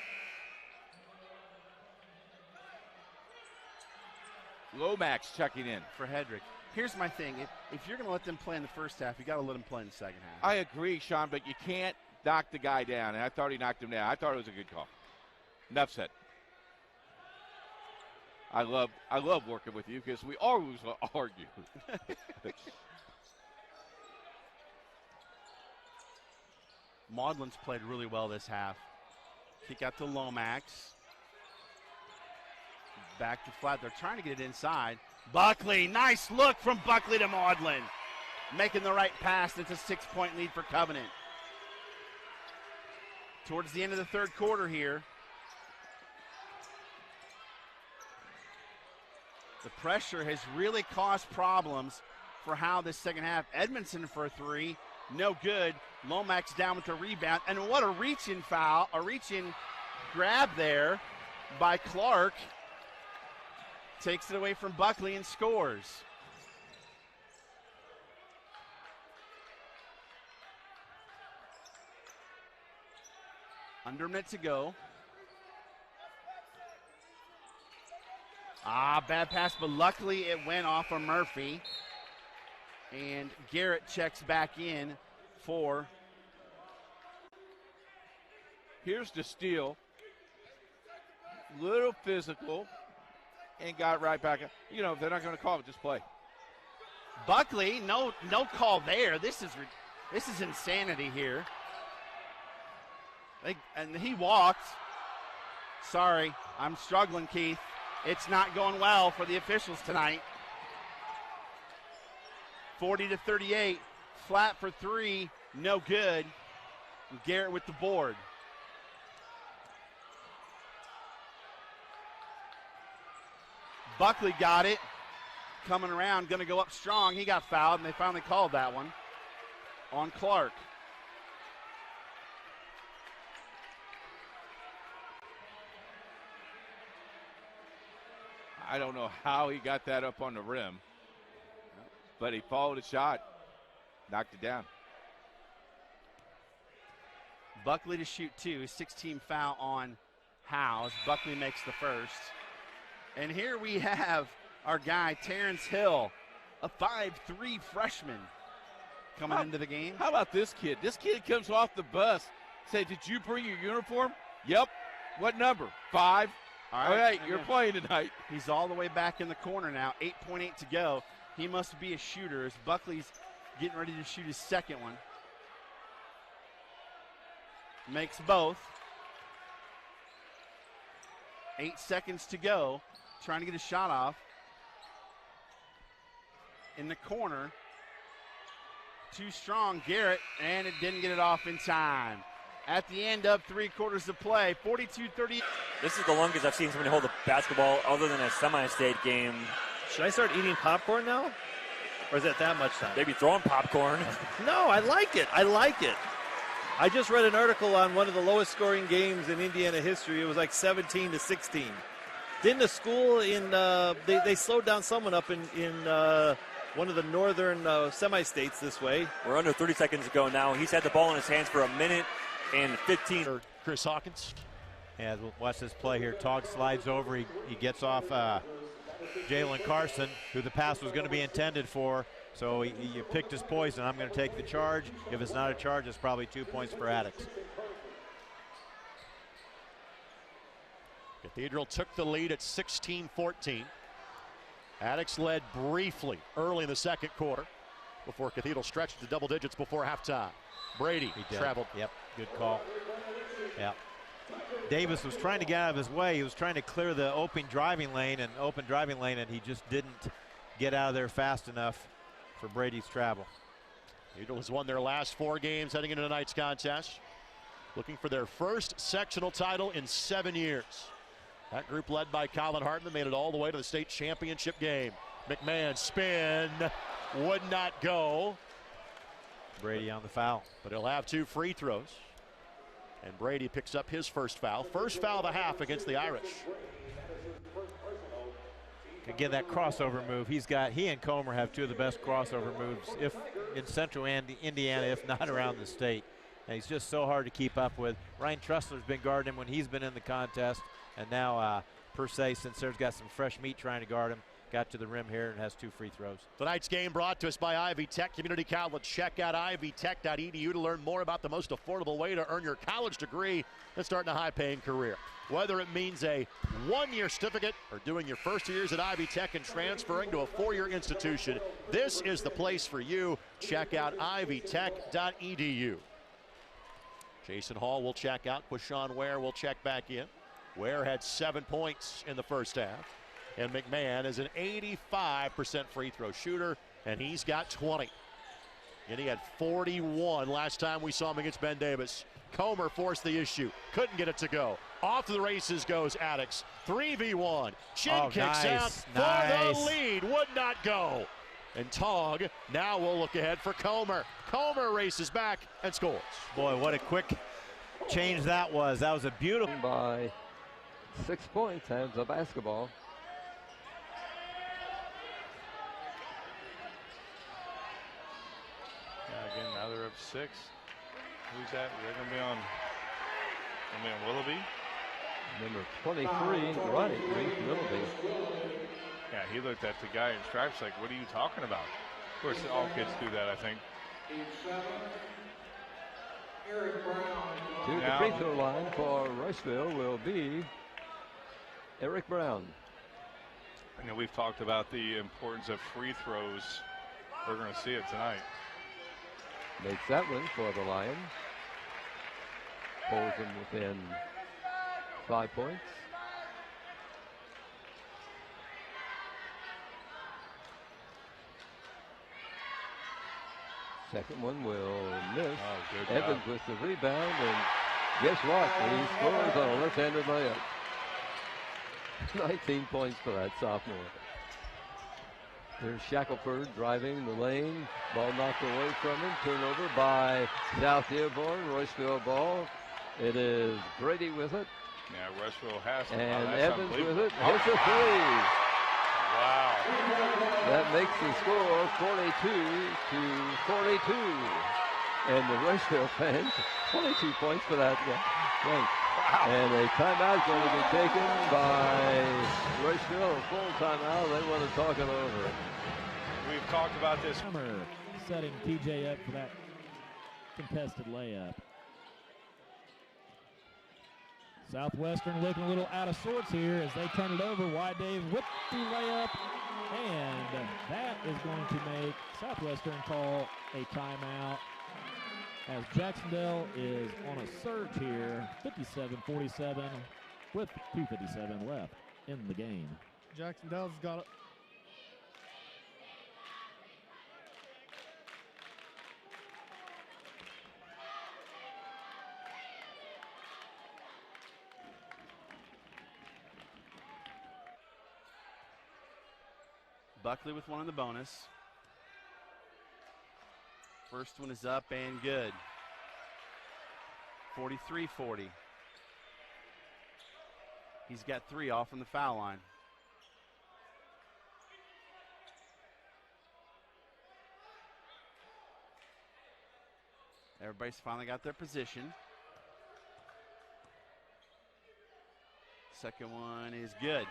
Lomax checking in for Hedrick. Here's my thing. If you're going to let them play in the first half, you got to let them play in the second half. I agree, Sean, but you can't knock the guy down. And I thought he knocked him down. I thought it was a good call. Enough said. I love working with you because we always argue. Maudlin's played really well this half. Kick out to Lomax. Back to flat. They're trying to get it inside. Buckley, nice look from Buckley to Maudlin. Making the right pass. It's a 6-point lead for Covenant. Towards the end of the 3rd quarter here. The pressure has really caused problems for Howe this second half. Edmondson for a 3. No good. Lomax down with the rebound. And what a reach-in foul, a reach-in grab there by Clark. Takes it away from Buckley and scores. Under a minute to go. Bad pass, but luckily it went off of Murphy. And Garrett checks back in for. Here's the steal. Little physical. And got right back. You know, if they're not going to call it, just play. Buckley, no call there. This is insanity here. And he walked. Sorry, I'm struggling, Keith. It's not going well for the officials tonight. 40-38, flat for 3, no good. Garrett with the board. Buckley got it. Coming around, going to go up strong. He got fouled, and they finally called that one on Clark. I don't know how he got that up on the rim, but he followed a shot, knocked it down. Buckley to shoot 2. 16 foul on Howes. Buckley makes the first. And here we have our guy, Terrence Hill, a 5'3" freshman coming into the game. How about this kid? This kid comes off the bus. Say, did you bring your uniform? Yep. What number? 5. All right, you're playing tonight. He's all the way back in the corner now. 8.8 to go. He must be a shooter as Buckley's getting ready to shoot his second one. Makes both. 8 seconds to go. Trying to get a shot off. In the corner. Too strong, Garrett, and it didn't get it off in time. At the end of 3 quarters of play, 42-30. This is the longest I've seen somebody hold a basketball other than a semi-state game. Should I start eating popcorn now? Or is it that much time? Maybe throwing popcorn. No, I like it. I like it. I just read an article on one of the lowest scoring games in Indiana history. It was like 17-16. Didn't the school in they slowed down someone up in one of the northern semi-states this way. We're under 30 seconds to go now. He's had the ball in his hands for a minute and 15. Chris Hawkins. Yeah, watch this play here. Togg slides over. He gets off Jalen Carson, who the pass was going to be intended for. So he picked his poison. I'm going to take the charge. If it's not a charge, it's probably 2 points for Addicts. Cathedral took the lead at 16-14. Addicts led briefly early in the second quarter before Cathedral stretched to double digits before halftime. Brady traveled. Yep, good call. Yeah. Davis was trying to get out of his way. He was trying to clear the open driving lane, and he just didn't get out of there fast enough for Brady's travel. Cathedral has won their last 4 games heading into tonight's contest, looking for their first sectional title in 7 years. That group led by Colin Hartman made it all the way to the state championship game. McMahon spin, would not go. Brady on the foul. But he'll have 2 free throws. And Brady picks up his first foul. First foul of the half against the Irish. Again, that crossover move. He and Comer have 2 of the best crossover moves in central Indiana, if not around the state. And he's just so hard to keep up with. Ryan Trussler's been guarding him when he's been in the contest. And now, per se, since there's got some fresh meat trying to guard him, got to the rim here and has 2 free throws. Tonight's game brought to us by Ivy Tech Community College. Check out ivytech.edu to learn more about the most affordable way to earn your college degree and start in a high-paying career. Whether it means a 1-year certificate or doing your first years at Ivy Tech and transferring to a 4-year institution, this is the place for you. Check out ivytech.edu. Jason Hall will check out. Quashawn Ware will check back in. Ware had 7 points in the first half. And McMahon is an 85% free throw shooter, and he's got 20. And he had 41 last time we saw him against Ben Davis. Comer forced the issue, couldn't get it to go. Off to the races goes Addicts. 3v1. Chin kicks out for the lead. Would not go. And Togg now will look ahead for Comer. Comer races back and scores. Boy, what a quick change that was. That was a beautiful. By 6 points, has the basketball. Again, now they're up 6. Who's that? They're going to be on Willoughby. Number 23, right, Reese Willoughby. Yeah, he looked at the guy in stripes like, what are you talking about? Of course, all kids do that, I think. To the free throw line for Rushville will be Eric Brown. You know, we've talked about the importance of free throws. We're going to see it tonight. Makes that one for the Lions. Pulls them within 5 points. Second one will miss. Evans with the rebound, and guess what? He scores on a left-handed layup. 19 points for that sophomore. There's Shackelford driving the lane. Ball knocked away from him. Turnover by South Dearborn. Royceville ball. It is Brady with it. Yeah, Rushville has to. And Evans with it. Hits a 3. Wow. That makes the score 42-42. And the Rushville fans, 22 points for that game. Wow. And a timeout going to be taken by Rushville, a full timeout. They want to talk it over. We've talked about this. Summer setting TJ up for that contested layup. Southwestern looking a little out of sorts here as they turn it over. Wide Dave with the layup, and that is going to make Southwestern call a timeout as Jacksonville is on a surge here, 57-47 with 2:57 left in the game. Jacksonville's got it. Buckley with one on the bonus. First one is up and good. 43-40. He's got 3 off from the foul line. Everybody's finally got their position. Second one is good.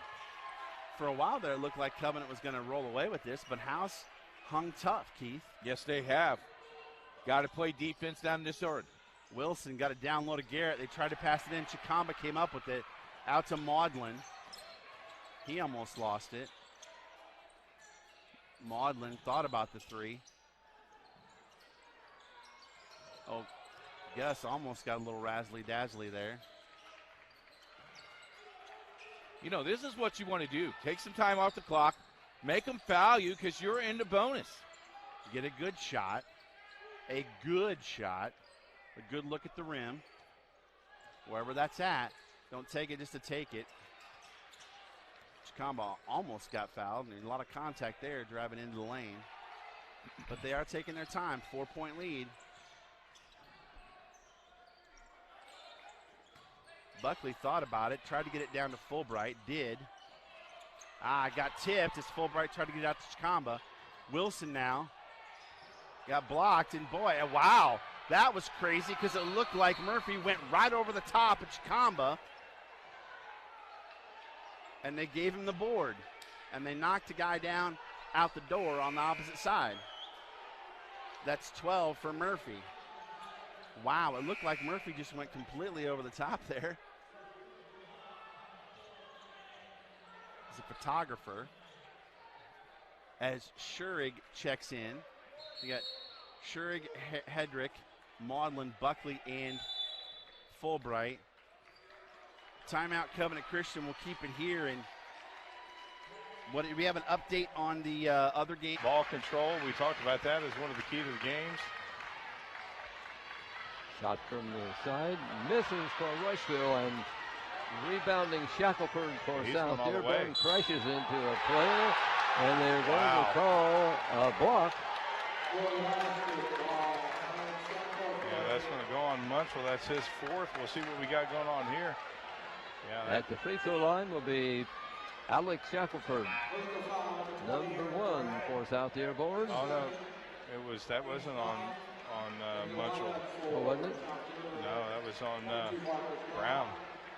For a while there, it looked like Covenant was going to roll away with this, but House hung tough, Keith. Yes, they have. Got to play defense down this order. Wilson got it down low to Garrett. They tried to pass it in. Chikamba came up with it. Out to Maudlin. He almost lost it. Maudlin thought about the 3. Oh, Gus almost got a little razzly-dazzly there. You know, this is what you want to do. Take some time off the clock. Make them foul you because you're in the bonus. Get a good shot. A good shot. A good look at the rim. Wherever that's at. Don't take it just to take it. Chikamba almost got fouled. And a lot of contact there driving into the lane. But they are taking their time. 4-point lead. Buckley thought about it, tried to get it down to Fulbright, did. Got tipped as Fulbright tried to get it out to Chikamba. Wilson now got blocked, and boy, wow, that was crazy because it looked like Murphy went right over the top of Chikamba, and they gave him the board, and they knocked the guy down out the door on the opposite side. That's 12 for Murphy. Wow, it looked like Murphy just went completely over the top there. He's a photographer. As Schurig checks in, you got Schurig, Hedrick, Maudlin, Buckley, and Fulbright. Timeout, Covenant Christian will keep it here. And what we have an update on the other game. Ball control, we talked about that as one of the key to the games. Shot from the side, misses for Rushville, and rebounding Shackelford for South Dearborn crashes into a player, and they're going to call a block. Yeah, that's going to go on Munchell. That's his 4th. We'll see what we got going on here. Yeah, at the free throw line will be Alex Shackelford, number 1 for South Dearborn. Oh no, that wasn't on Munchell. Oh, wasn't it? No, that was on Brown.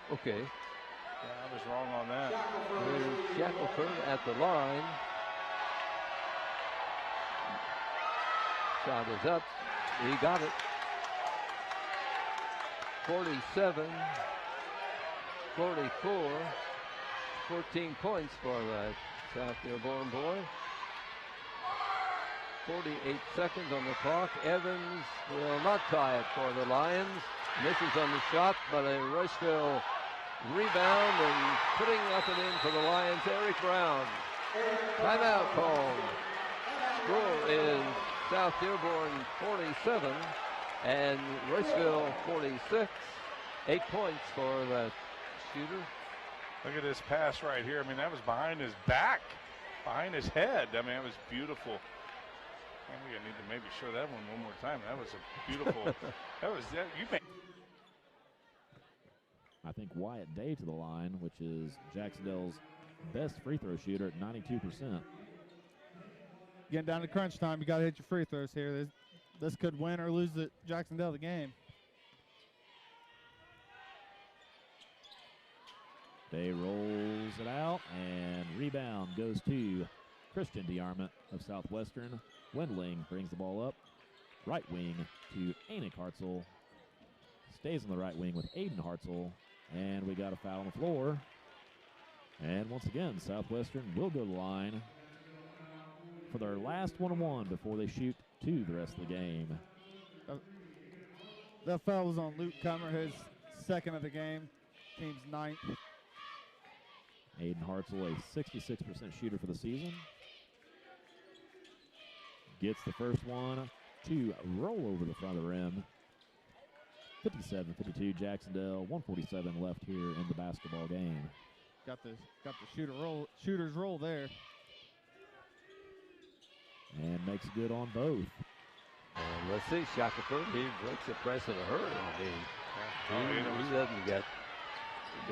Okay. Yeah, I was wrong on that. Here's Shackelford at the line. Shot is up. He got it. 47, 44, 14 points for that South Dearborn boy. 48 seconds on the clock. Evans will not tie it for the Lions. Misses on the shot, but a Rushville rebound and putting up and in for the Lions, Eric Brown. Timeout called. Score is South Dearborn 47 and Rushville 46. 8 points for the shooter. Look at this pass right here. I mean, that was behind his back, behind his head. I mean, it was beautiful. We need to maybe show that one more time. That was a beautiful. I think Wyatt Day to the line, which is Jacksonville's best free throw shooter at 92%. Getting down to crunch time, you got to hit your free throws here. this could win or lose Jacksonville the game. Day rolls it out, and rebound goes to Christian DeArmond of Southwestern. Wendling brings the ball up. Right wing to Anik Hartzell. Stays on the right wing with Aiden Hartzell. And we got a foul on the floor. And once again, Southwestern will go to the line for their last one-on-one before they shoot 2 the rest of the game. That foul was on Luke Cummer, his second of the game, team's 9th. Aiden Hartzell, a 66% shooter for the season. Gets the first one to roll over the front of the rim. 57-52 Jacksonville, 147 left here in the basketball game. Got the shooter's roll there. And makes it good on both. And let's see, Shackelford, he breaks the press in a hurry. I mean, it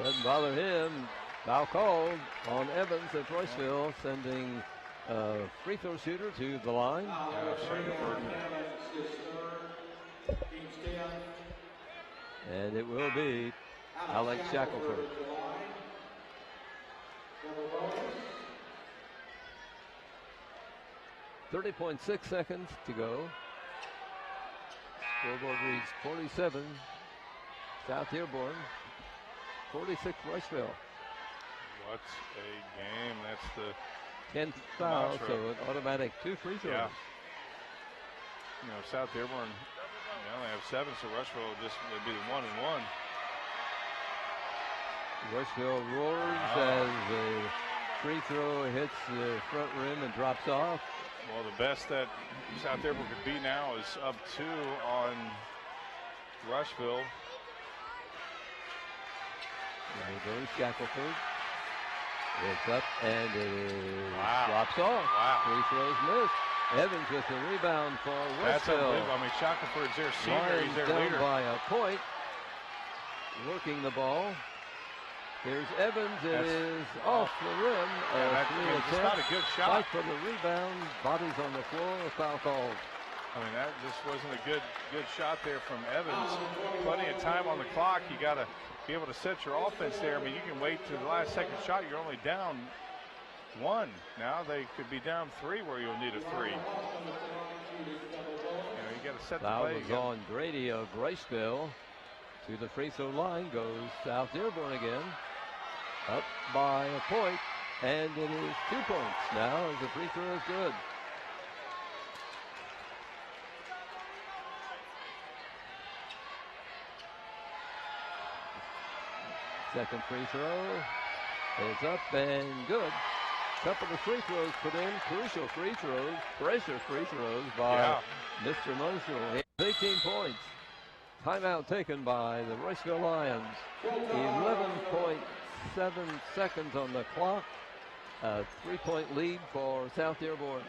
doesn't bother him. Foul called on Evans at Royceville, sending a free throw shooter to the line. And it will be Alex Shackelford. .6 seconds to go. Scoreboard reads 47, South Dearborn, 46 Rushville. What a game. That's the 10th foul, so an automatic 2 free throws. Yeah. You know, South Dearborn, they only have 7, so Rushville would be the 1 and 1. Rushville roars as the free throw hits the front rim and drops off. Well, the best that South Dearborn could be now is up 2 on Rushville. There goes Shackelford. It's up and it is drops off. Wow. Free throws missed. Evans with the rebound for That's Westville. unbelievable. I mean, Shackelford's their senior. Lions He's their down leader. by a point. Working the ball. Here's Evans. It is off the rim. It's not a good shot. Fight for the rebound. Bodies on the floor. A foul called. I mean, that just wasn't a good shot there from Evans. Plenty of time on the clock. You got to be able to set your offense there. I mean, you can wait to the last second shot. You're only down 1. Now they could be down 3 where you'll need a 3. You know, you got to set the Foul play. was on Grady of Braceville. To the free throw line goes South Dearborn again. Up by a point, and it is 2 points now as the free throw is good. Second free throw is up and good. Couple of free throws put in, crucial free throws, pressure free throws by Mr. Marshall. 18 points. Timeout taken by the Royceville Lions. 11.7 seconds on the clock. A 3-point lead for South Dearborn.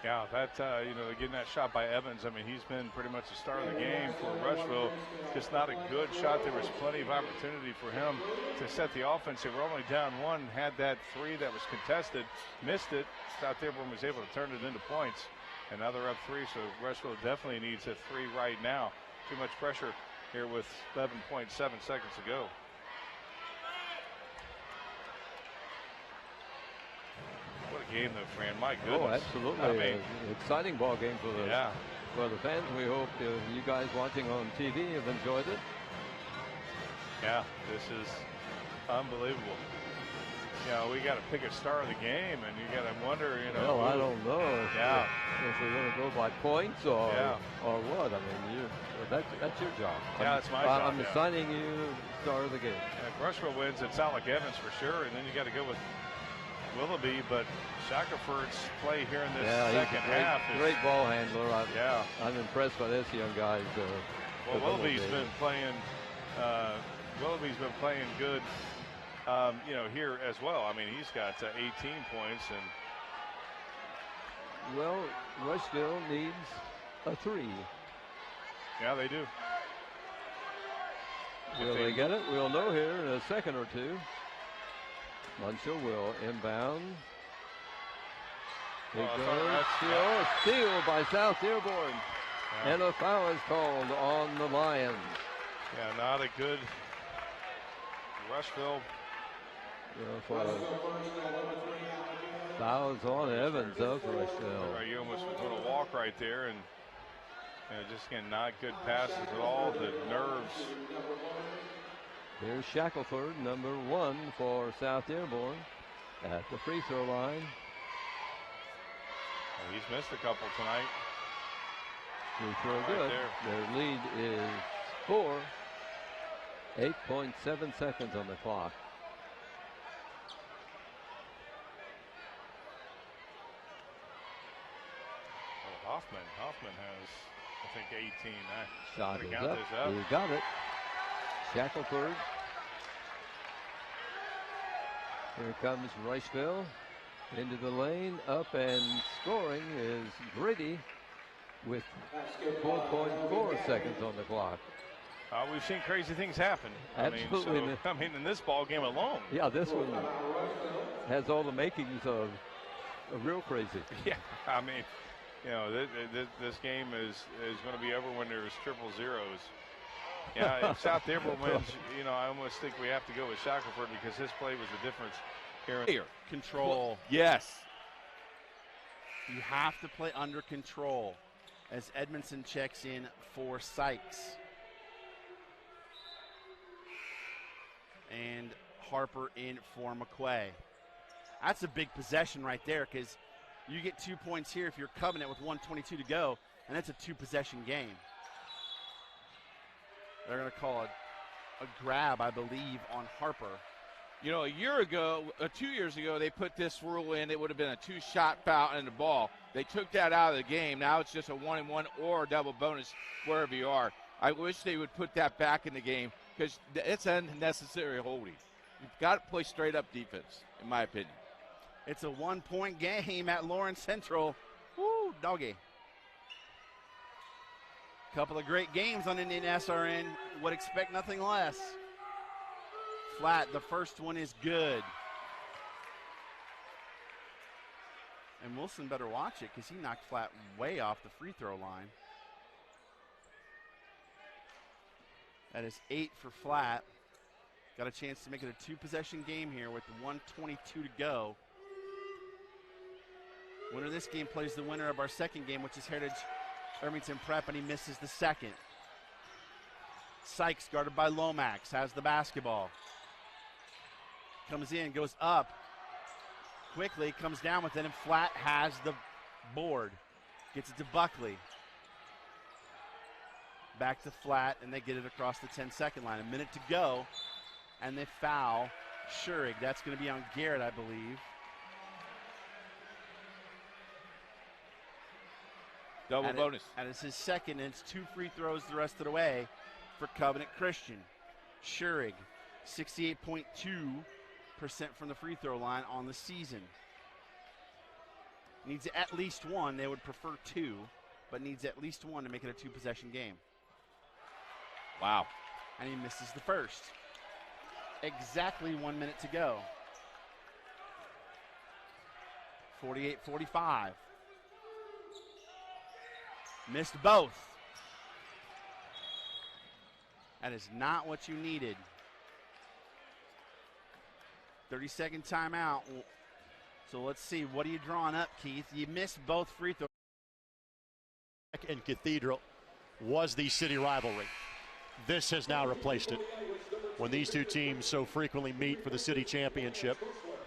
Yeah, that, you know, getting that shot by Evans, I mean, he's been pretty much the star of the game for Rushville. Just not a good shot. There was plenty of opportunity for him to set the offense. They were only down 1, had that 3 that was contested, missed it. South Dearborn was able to turn it into points. And now they're up 3, so Rushville definitely needs a 3 right now. Too much pressure here with 11.7 seconds to go. What a game, though, Fran. My goodness. Oh, absolutely. I mean, an exciting ball game for the fans. We hope you guys watching on TV have enjoyed it. Yeah, this is unbelievable. You know, we got to pick a star of the game, and you got to wonder, you know. Well, I don't know if we're going to go by points or what. I mean, that's your job. Yeah, that's my job. I'm assigning you star of the game. Yeah, if Rushville wins, it's Alec Evans for sure, and then you got to go with Willoughby, but Shackelford's play here in this second half is great ball handler. I'm impressed by this young guy. Well, Willoughby's been playing. Willoughby's been playing good. You know, here as well. I mean, he's got 18 points, and well, Rushville needs a 3. Yeah, they do. Will they get it? We'll know here in a second or two. Munchell will inbound. It goes to steal by South Dearborn. And a foul is called on the Lions. Yeah, not a good Rushville. Fouls on Evans of Rushville. You almost was going to walk right there, and just again, not good passes at all. The nerves. Here's Shackelford, number 1 for South Dearborn, at the free throw line. He's missed a couple tonight. Free throw good. Their lead is 4. 8.7 seconds on the clock. Hoffman has, I think, 18. Shot is up. He got it. Shackelford. Here comes Rushville into the lane. Up and scoring is Grady with 4.4 seconds on the clock. We've seen crazy things happen. Absolutely. I mean, in this ball game alone. Yeah, this one has all the makings of real crazy. Yeah, I mean, this game is going to be over when there's triple zeros. Yeah, if South Dearborn wins, I almost think we have to go with Shackelford because his play was the difference here. Control. Yes. You have to play under control as Edmondson checks in for Sykes. And Harper in for McQuay. That's a big possession right there because you get 2 points here if you're Covenant with 1:22 to go, and that's a 2-possession game. They're going to call a grab, I believe, on Harper. A year ago, 2 years ago, they put this rule in. It would have been a 2-shot foul and the ball. They took that out of the game. Now it's just a 1-and-1 or a double bonus wherever you are. I wish they would put that back in the game because it's unnecessary holding. You've got to play straight-up defense, in my opinion. It's a 1-point game at Lawrence Central. Woo, doggy. Couple of great games on Indian SRN. Would expect nothing less. Flat, the first one is good. And Wilson better watch it because he knocked Flat way off the free throw line. That is 8 for Flat. Got a chance to make it a 2-possession game here with 1:22 to go. Winner of this game plays the winner of our second game, which is Heritage Irvington Prep, and he misses the second. Sykes, guarded by Lomax, has the basketball. Comes in, goes up. Quickly, comes down with it, and Flat has the board. Gets it to Buckley. Back to Flat, and they get it across the 10-second line. A minute to go, and they foul Schurig. That's going to be on Garrett, I believe. Double bonus. And it's his second, and it's 2 free throws the rest of the way for Covenant Christian. Schurig, 68.2% from the free throw line on the season. Needs at least 1. They would prefer 2, but needs at least 1 to make it a 2-possession game. Wow. And he misses the first. Exactly 1 minute to go. 48-45. Missed both. That is not what you needed. 30-second timeout. So let's see. What are you drawing up, Keith? You missed both free throws. And Cathedral was the city rivalry. This has now replaced it. When these two teams so frequently meet for the city championship,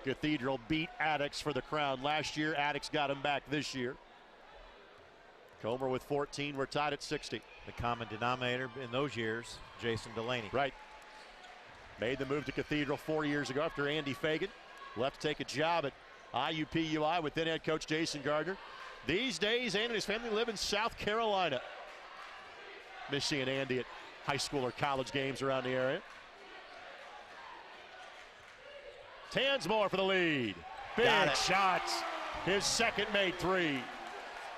Cathedral beat Addicts for the crown last year. Addicts got him back this year. Comer with 14. We're tied at 60. The common denominator in those years, Jason Delaney. Right. Made the move to Cathedral 4 years ago after Andy Fagan left to take a job at IUPUI with then head coach Jason Gardner. These days, Andy and his family live in South Carolina. Miss seeing Andy at high school or college games around the area. Tansmore for the lead. Big shots. His second made 3.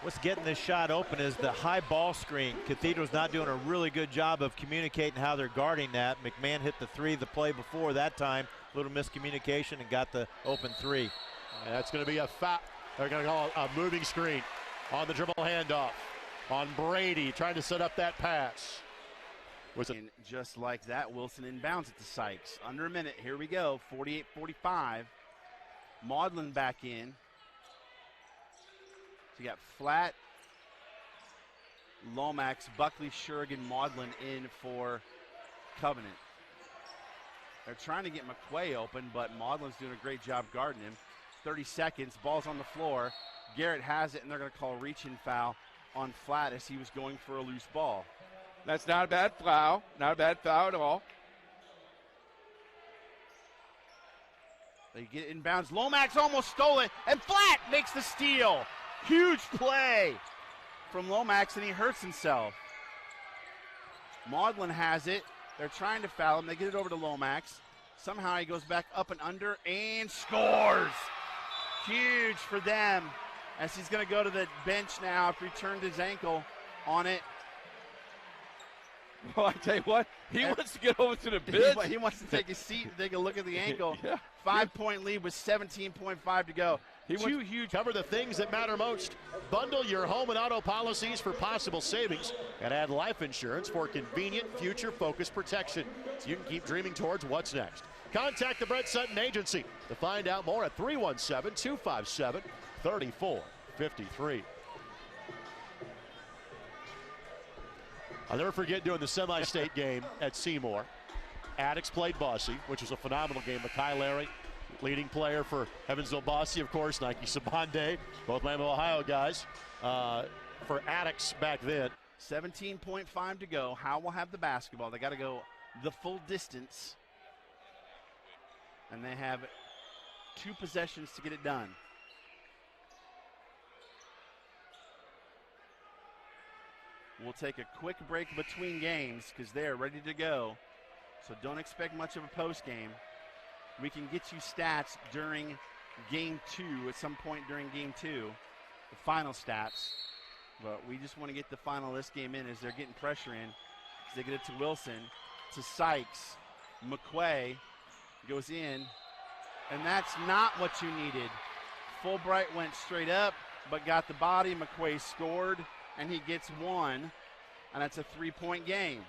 What's getting this shot open is the high ball screen. Cathedral's not doing a really good job of communicating how they're guarding that. McMahon hit the 3 the play before that time. A little miscommunication and got the open 3. And that's going to be a foul. They're going to call a moving screen on the dribble handoff on Brady trying to set up that pass. And just like that, Wilson inbounds it to Sykes. Under a minute. Here we go. 48-45. Maudlin back in. So you got Flat, Lomax, Buckley, Shurigan, Maudlin in for Covenant. They're trying to get McQuay open, but Maudlin's doing a great job guarding him. 30 seconds, ball's on the floor. Garrett has it, and they're going to call a reach-in foul on Flat as he was going for a loose ball. That's not a bad foul. Not a bad foul at all. They get it inbounds. Lomax almost stole it, and Flat makes the steal. Huge play from Lomax, and he hurts himself. Maudlin has it. They're trying to foul him. They get it over to Lomax. Somehow he goes back up and under and scores. Huge for them as he's going to go to the bench now after he turned his ankle on it. Well, I tell you what, he wants to get over to the bench. He wants to take a seat and take a look at the ankle. Yeah. 5-point lead with 17.5 to go. Two huge. Cover the things that matter most. Bundle your home and auto policies for possible savings and add life insurance for convenient future-focused protection so you can keep dreaming towards what's next. Contact the Brett Sutton Agency to find out more at 317-257-3453. I'll never forget doing the semi-state game at Seymour. Addicts played Bosse, which was a phenomenal game. Makai Larry, leading player for Evansville Bosse, of course. Nike Sabande, both Miami, Ohio guys. For Addicts back then. 17.5 to go. Howe will have the basketball. They got to go the full distance. And they have 2 possessions to get it done. We'll take a quick break between games because they're ready to go. So don't expect much of a post game. We can get you stats during game 2 at some point during game 2, the final stats. But we just want to get the final of this game in as they're getting pressure in. As they get it to Wilson, to Sykes. McQuay goes in, and that's not what you needed. Fulbright went straight up, but got the body. McQuay scored, and he gets 1, and that's a 3-point game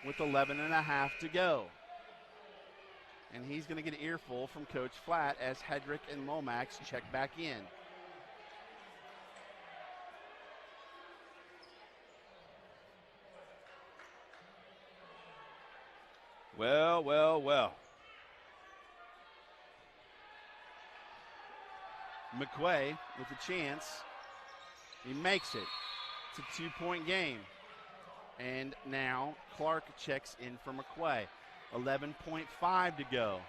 with 11.5 to go. And he's going to get an earful from Coach Flat as Hedrick and Lomax check back in. Well, well, well. McQuay with a chance. He makes it. It's a 2-point game. And now Clark checks in for McQuay. 11.5 to go.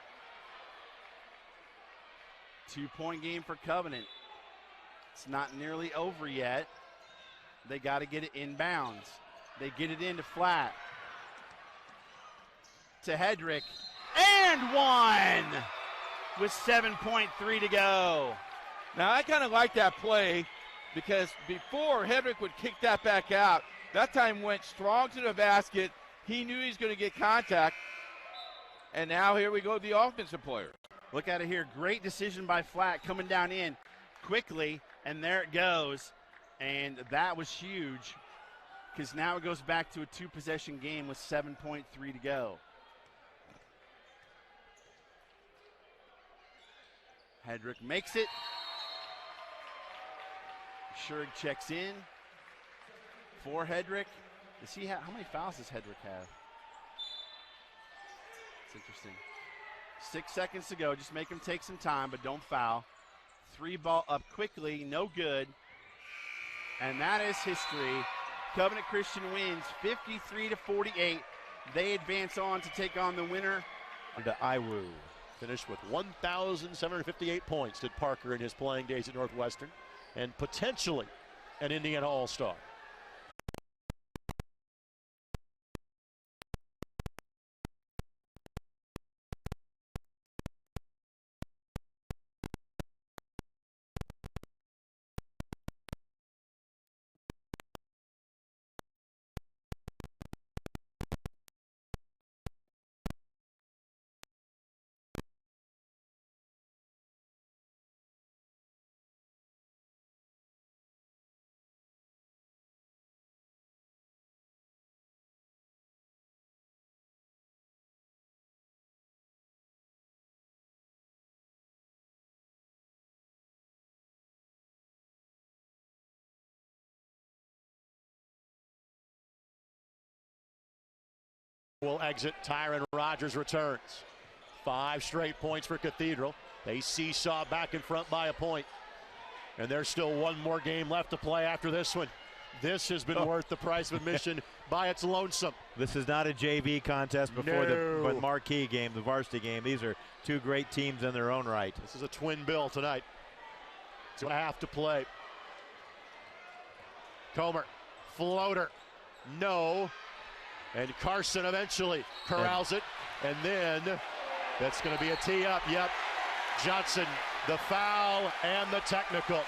2-point game for Covenant. It's not nearly over yet. They got to get it inbounds. They get it into Flat. To Hedrick. And 1 with 7.3 to go. Now, I kind of like that play because before Hedrick would kick that back out, that time went strong to the basket. He knew he was going to get contact. And now here we go, the offensive player. Look at it here. Great decision by Flat coming down in quickly, and there it goes. And that was huge because now it goes back to a 2-possession game with 7.3 to go. Hedrick makes it. Shurg checks in for Hedrick. Does he have, how many fouls does Hedrick have? It's interesting. 6 seconds to go. Just make him take some time, but don't foul. 3 ball up quickly, no good. And that is history. Covenant Christian wins 53-48. They advance on to take on the winner. To Iwu. Finished with 1,758 points, did Parker in his playing days at Northwestern, and potentially an Indiana All-Star. will exit. Tyron Rogers returns. 5 straight points for Cathedral. They seesaw back in front by a point. And there's still one more game left to play after this one. This has been worth the price of admission by its lonesome. This is not a JV contest before the marquee game, the varsity game. These are two great teams in their own right. This is a twin bill tonight. 2.5 to play. Comer, floater, no. And Carson eventually corrals it. And then that's going to be a tee up. Yep. Johnson, the foul and the technical.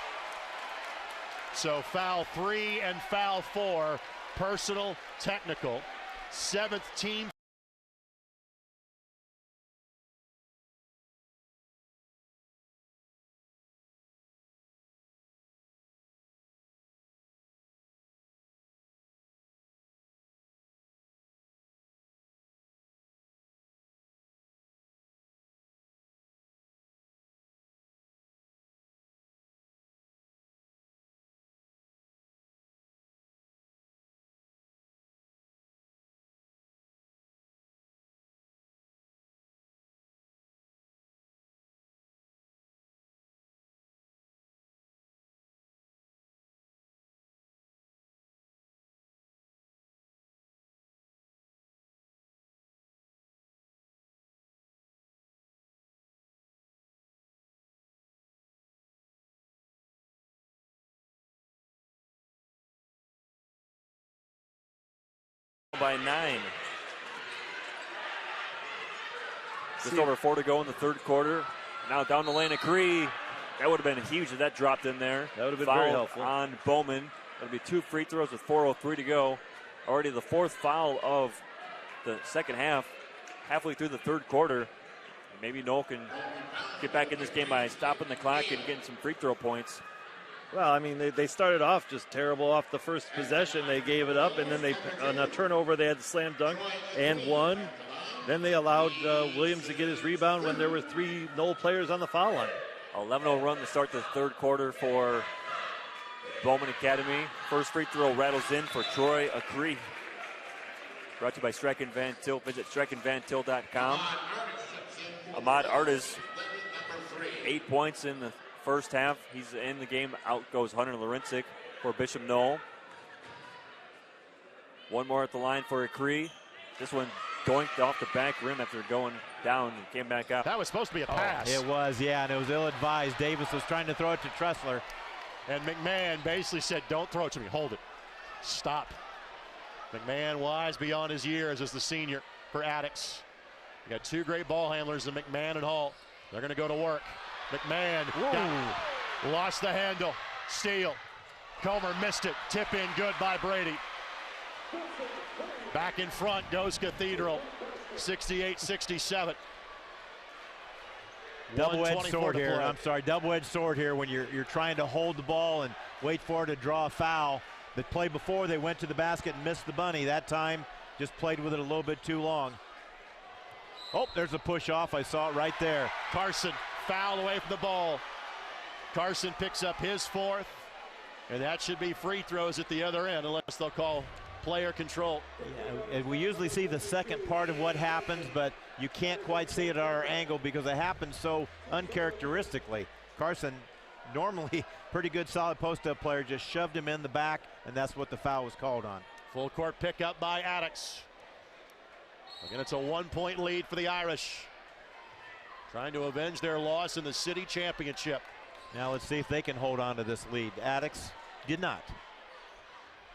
So foul 3 and foul 4, personal, technical. 7th team. By 9. Just over 4 to go in the third quarter. Now down the lane of Cree. That would have been huge if that dropped in there. That would have been Foul very helpful. On Bowman. That'll be 2 free throws with 4:03 to go. Already the 4th foul of the second half. Halfway through the third quarter. Maybe Noel can get back in this game by stopping the clock and getting some free throw points. Well, I mean, they started off just terrible off the first possession. They gave it up, and then on a turnover, they had the slam dunk and won. Then they allowed Williams to get his rebound when there were 3 Knoll players on the foul line. 11-0 run to start the third quarter for Bowman Academy. First free throw rattles in for Troy Acree. Brought to you by Streck & Van Til. Visit streckandvantil.com. Ahmad Artis, 8 points in the first half. He's in the game. Out goes Hunter Lorincic for Bishop Knoll. One more at the line for Acree. This one doinked off the back rim after going down and came back up. That was supposed to be a pass. It was, yeah, and it was ill-advised. Davis was trying to throw it to Tressler. And McMahon basically said, don't throw it to me, hold it. Stop. McMahon wise beyond his years as the senior for Attucks. You got 2 great ball handlers in McMahon and Hall. They're going to go to work. McMahon lost the handle. Steal. Comer missed it. Tip in good by Brady. Back in front goes Cathedral. 68-67. Double-edged sword here. I'm sorry, double-edged sword here when you're trying to hold the ball and wait for it to draw a foul. The play before, they went to the basket and missed the bunny. That time, just played with it a little bit too long. Oh, there's a push off. I saw it right there. Carson foul away from the ball. Carson picks up his 4th, and that should be free throws at the other end unless they'll call player control. Yeah, and we usually see the second part of what happens, but you can't quite see it at our angle because it happens so uncharacteristically. Carson, normally pretty good solid post-up player, just shoved him in the back, and that's what the foul was called on. Full court pickup by Attucks. Again, it's a 1-point lead for the Irish. Trying to avenge their loss in the city championship. Now let's see if they can hold on to this lead. Attucks did not.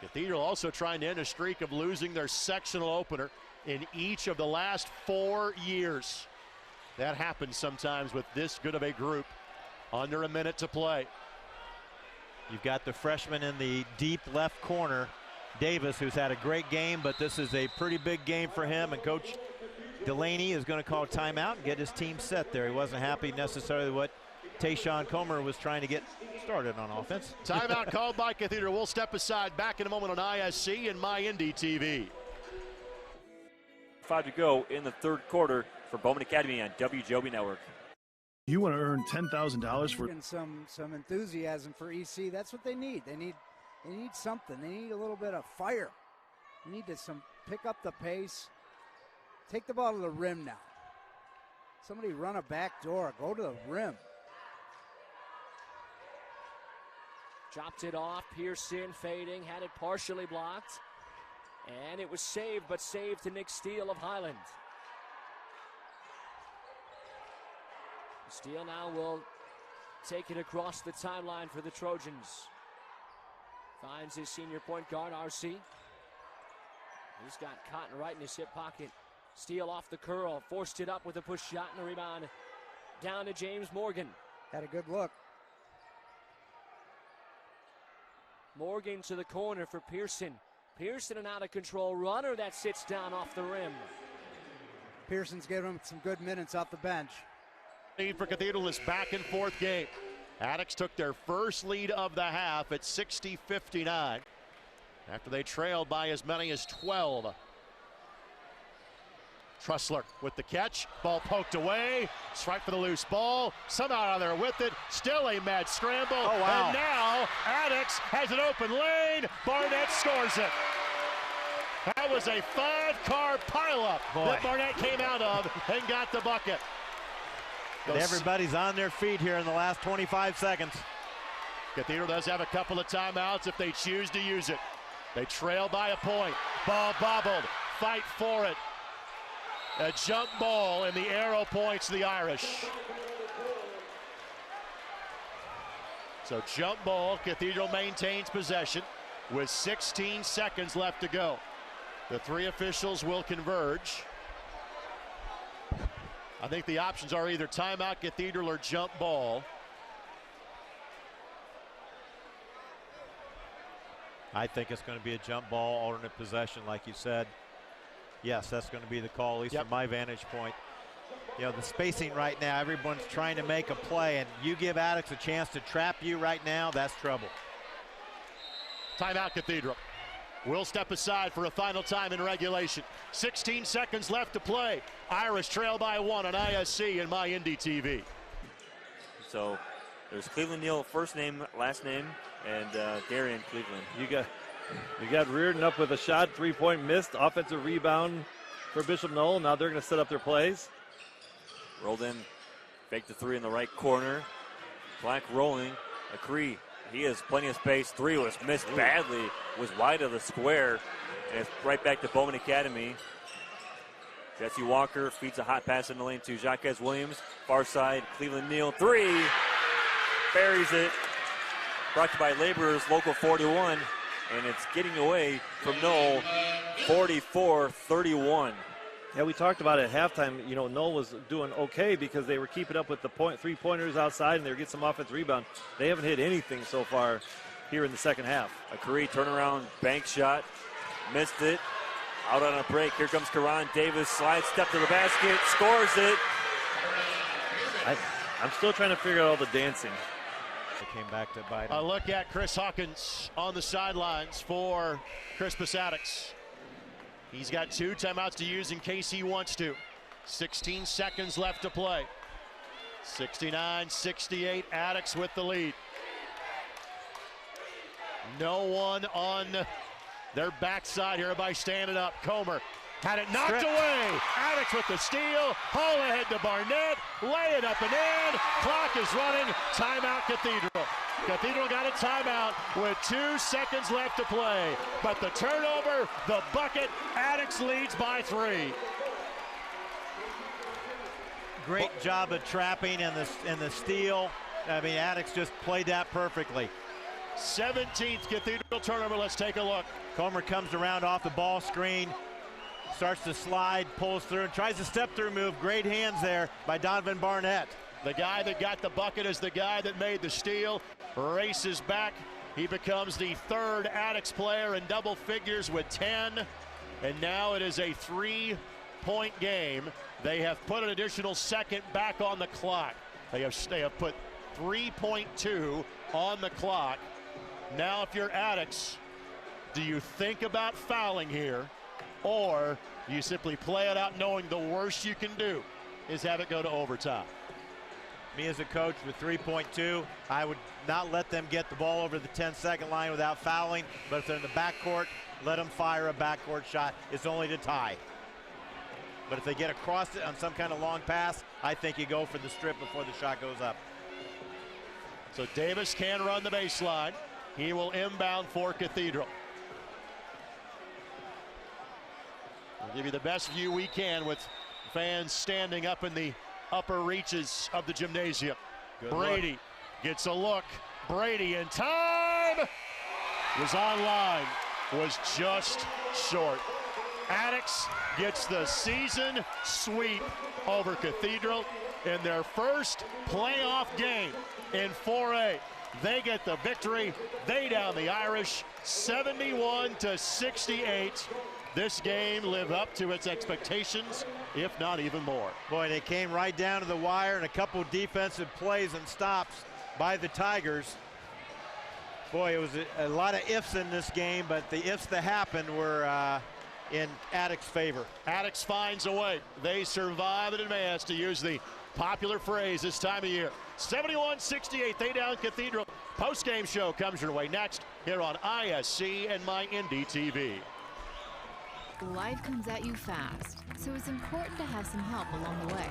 Cathedral also trying to end a streak of losing their sectional opener in each of the last 4 years. That happens sometimes with this good of a group. Under a minute to play. You've got the freshman in the deep left corner, Davis, who's had a great game, but this is a pretty big game for him, and Coach Delaney is going to call timeout and get his team set there. He wasn't happy necessarily what Tayshawn Comer was trying to get started on offense. Timeout called by Cathedral. We'll step aside. Back in a moment on ISC and MyIndy.TV. 5 to go in the third quarter for Bowman Academy on WJOB Network. You want to earn $10,000 for some enthusiasm for EC. That's what they need. They need something. They need a little bit of fire. They need to pick up the pace. Take the ball to the rim now. Somebody run a back door. Go to the rim. Dropped it off. Pearson fading. Had it partially blocked. And it was saved, but saved to Nick Steele of Highland. Steele now will take it across the timeline for the Trojans. Finds his senior point guard, RC. He's got Cotton right in his hip pocket. Steele off the curl, forced it up with a push shot and a rebound down to James Morgan. Had a good look. Morgan to the corner for Pearson. Pearson, an out-of-control runner that sits down off the rim. Pearson's giving him some good minutes off the bench. Lead for Cathedral this back and forth game. Attucks took their first lead of the half at 60-59 after they trailed by as many as 12. Trussler with the catch. Ball poked away. Strike for the loose ball. Somehow out of there with it. Still a mad scramble. Oh, wow. And now Attucks has an open lane. Barnett scores it. That was a 5-car pileup that Barnett came out of and got the bucket. And everybody's on their feet here in the last 25 seconds. Cathedral does have a couple of timeouts if they choose to use it. They trail by a point. Ball bobbled. Fight for it. A jump ball, and the arrow points to the Irish. So jump ball, Cathedral maintains possession with 16 seconds left to go. The three officials will converge. I think the options are either timeout Cathedral or jump ball. I think it's going to be a jump ball, alternate possession, like you said. Yes, that's going to be the call, at least from my vantage point. You know, the spacing right now, everyone's trying to make a play, and you give Attucks a chance to trap you right now, that's trouble. Timeout Cathedral. We'll step aside for a final time in regulation. 16 seconds left to play. Irish trail by 1 on ISC and My Indy TV. So there's Cleveland Neal, first name, last name, and Darian Cleveland. You got Reardon up with a shot, 3-point missed, offensive rebound for Bishop Knoll. Now they're going to set up their plays. Rolled in, faked the three in the right corner. Black rolling, Acree. He has plenty of space. Three was missed badly, was wide of the square, and it's right back to Bowman Academy. Jesse Walker feeds a hot pass in the lane to Jacques Williams. Far side, Cleveland Neal, three. Buries it. Brought to you by Laborers, Local 41. And it's getting away from Knoll, 44-31. Yeah, we talked about it at halftime. You know, Knoll was doing okay because they were keeping up with the three-pointers outside, and they were getting some offensive rebound. They haven't hit anything so far here in the second half. A Curry turnaround bank shot, missed it. Out on a break. Here comes Karan Davis. Slide step to the basket, scores it. I'm still trying to figure out all the dancing. They came back to bite him. A look at Chris Hawkins on the sidelines for Crispus Attucks. He's got 2 timeouts to use in case he wants to. 16 seconds left to play. 69-68, Attucks with the lead. No one on their backside here by standing up. Comer had it knocked away. Attucks with the steal. Hall ahead to Barnett. Lay it up and in. Clock is running. Timeout Cathedral. Cathedral got a timeout with 2 seconds left to play. But the turnover, the bucket, Attucks leads by 3. Great job of trapping and the steal. I mean, Attucks just played that perfectly. 17th Cathedral turnover. Let's take a look. Comer comes around off the ball screen, starts to slide, pulls through, and tries to step through move. Great hands there by Donovan Barnett. The guy that got the bucket is the guy that made the steal. Races back. He becomes the 3rd Attucks player in double figures with 10. And now it is a 3-point game. They have put an additional second back on the clock. They have put 3.2 on the clock. Now if you're Attucks, do you think about fouling here, or you simply play it out knowing the worst you can do is have it go to overtime? Me as a coach with 3.2, I would not let them get the ball over the 10-second line without fouling, but if they're in the backcourt, let them fire a backcourt shot. It's only to tie. But if they get across it on some kind of long pass, I think you go for the strip before the shot goes up. So Davis can run the baseline. He will inbound for Cathedral. We'll give you the best view we can with fans standing up in the upper reaches of the gymnasium. Good Brady look. gets a look. Brady in time. Was online. Was just short. Attucks gets the season sweep over Cathedral in their first playoff game in 4A. They get the victory. They down the Irish 71-68. This game lived up to its expectations, if not even more. Boy, they came right down to the wire, and a couple defensive plays and stops by the Tigers. Boy, it was a lot of ifs in this game, but the ifs that happened were in Attucks' favor. Attucks finds a way. They survive and advance, to use the popular phrase this time of year. 71-68, they down Cathedral. Post-game show comes your way next here on ISC and My Indy TV. Life comes at you fast, so it's important to have some help along the way.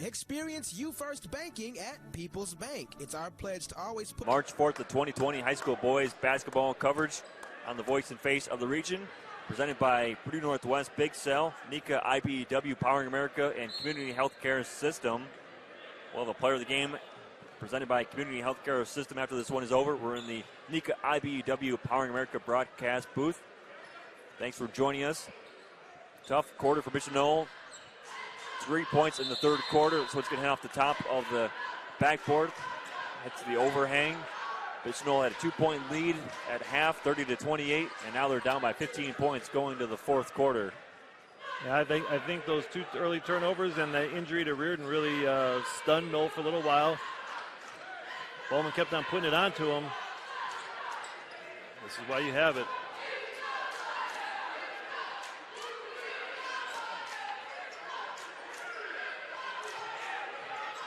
Experience You First banking at People's Bank. It's our pledge to always put March 4th, the 2020 high school boys basketball coverage on the voice and face of the region. Presented by Purdue Northwest, Big Cell, NECA IBEW Powering America, and Community Healthcare System. Well, the player of the game presented by Community Healthcare System. After this one is over, we're in the NECA IBEW Powering America broadcast booth. Thanks for joining us. Tough quarter for Bishop Knoll. 3 points in the third quarter. So it's going to head off the top of the backboard. Head to the overhang. Bishop Knoll had a 2-point lead at half, 30-28, and now they're down by 15 points going to the fourth quarter. Yeah, I think those two early turnovers and the injury to Reardon really stunned Knoll for a little while. Bowman kept on putting it onto him. This is why you have it.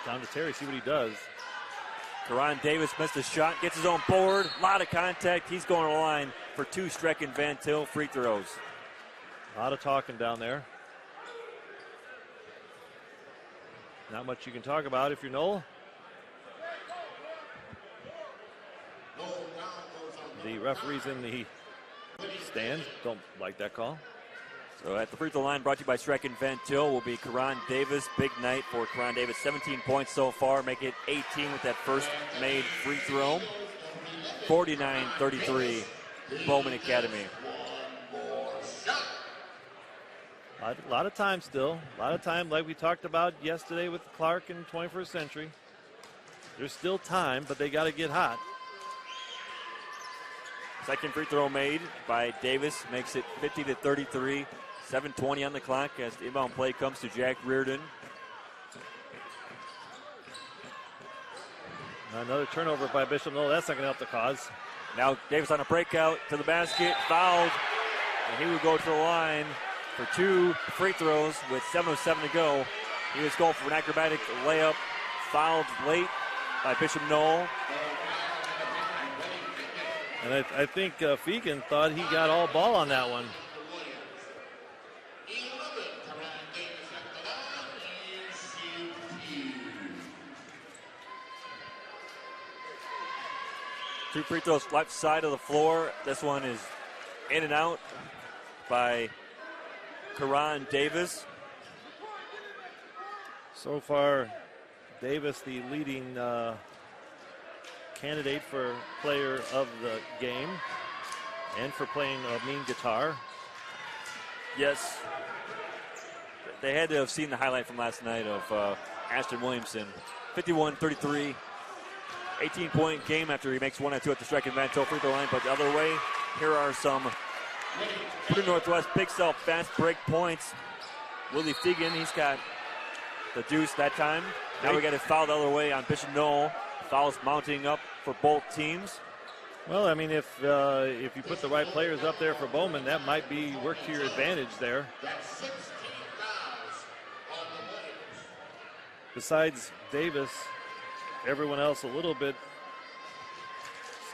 Down to Terry, see what he does. Karan Davis missed a shot, gets his own board, a lot of contact. He's going to the line for 2 Strecken Van Til free throws. A lot of talking down there. Not much you can talk about if you're Knoll. The referees in the stands don't like that call. So at the free throw line, brought to you by Strecken Van Til, will be Karan Davis. Big night for Karan Davis. 17 points so far, make it 18 with that first made free throw. 49-33, Bowman Academy. A lot of time still. A lot of time, like we talked about yesterday with Clark in 21st Century. There's still time, but they got to get hot. Second free throw made by Davis, makes it 50-33. 7:20 on the clock as the inbound play comes to Jack Reardon. Another turnover by Bishop Knoll. That's not going to help the cause. Now Davis on a breakout to the basket, fouled, and he would go to the line for 2 free throws with 7:07 to go. He was going for an acrobatic layup, fouled late by Bishop Knoll. And I think Fegan thought he got all ball on that one. Two free throws left side of the floor. This one is in and out by Karan Davis. So far, Davis, the leading candidate for player of the game and for playing mean guitar. Yes. They had to have seen the highlight from last night of Ashton Williamson. 51-33. 18-point game after he makes 1 and 2 at the Strecken Van Til free throw line. But the other way, here are some Purdue Northwest Big Cell fast break points. Willie Fegan, he's got the deuce that time. Now we got it fouled the other way on Bishop Knoll. Fouls mounting up for both teams. Well, I mean, if you put the right players up there for Bowman, that might be work to your advantage there. Besides Davis, everyone else a little bit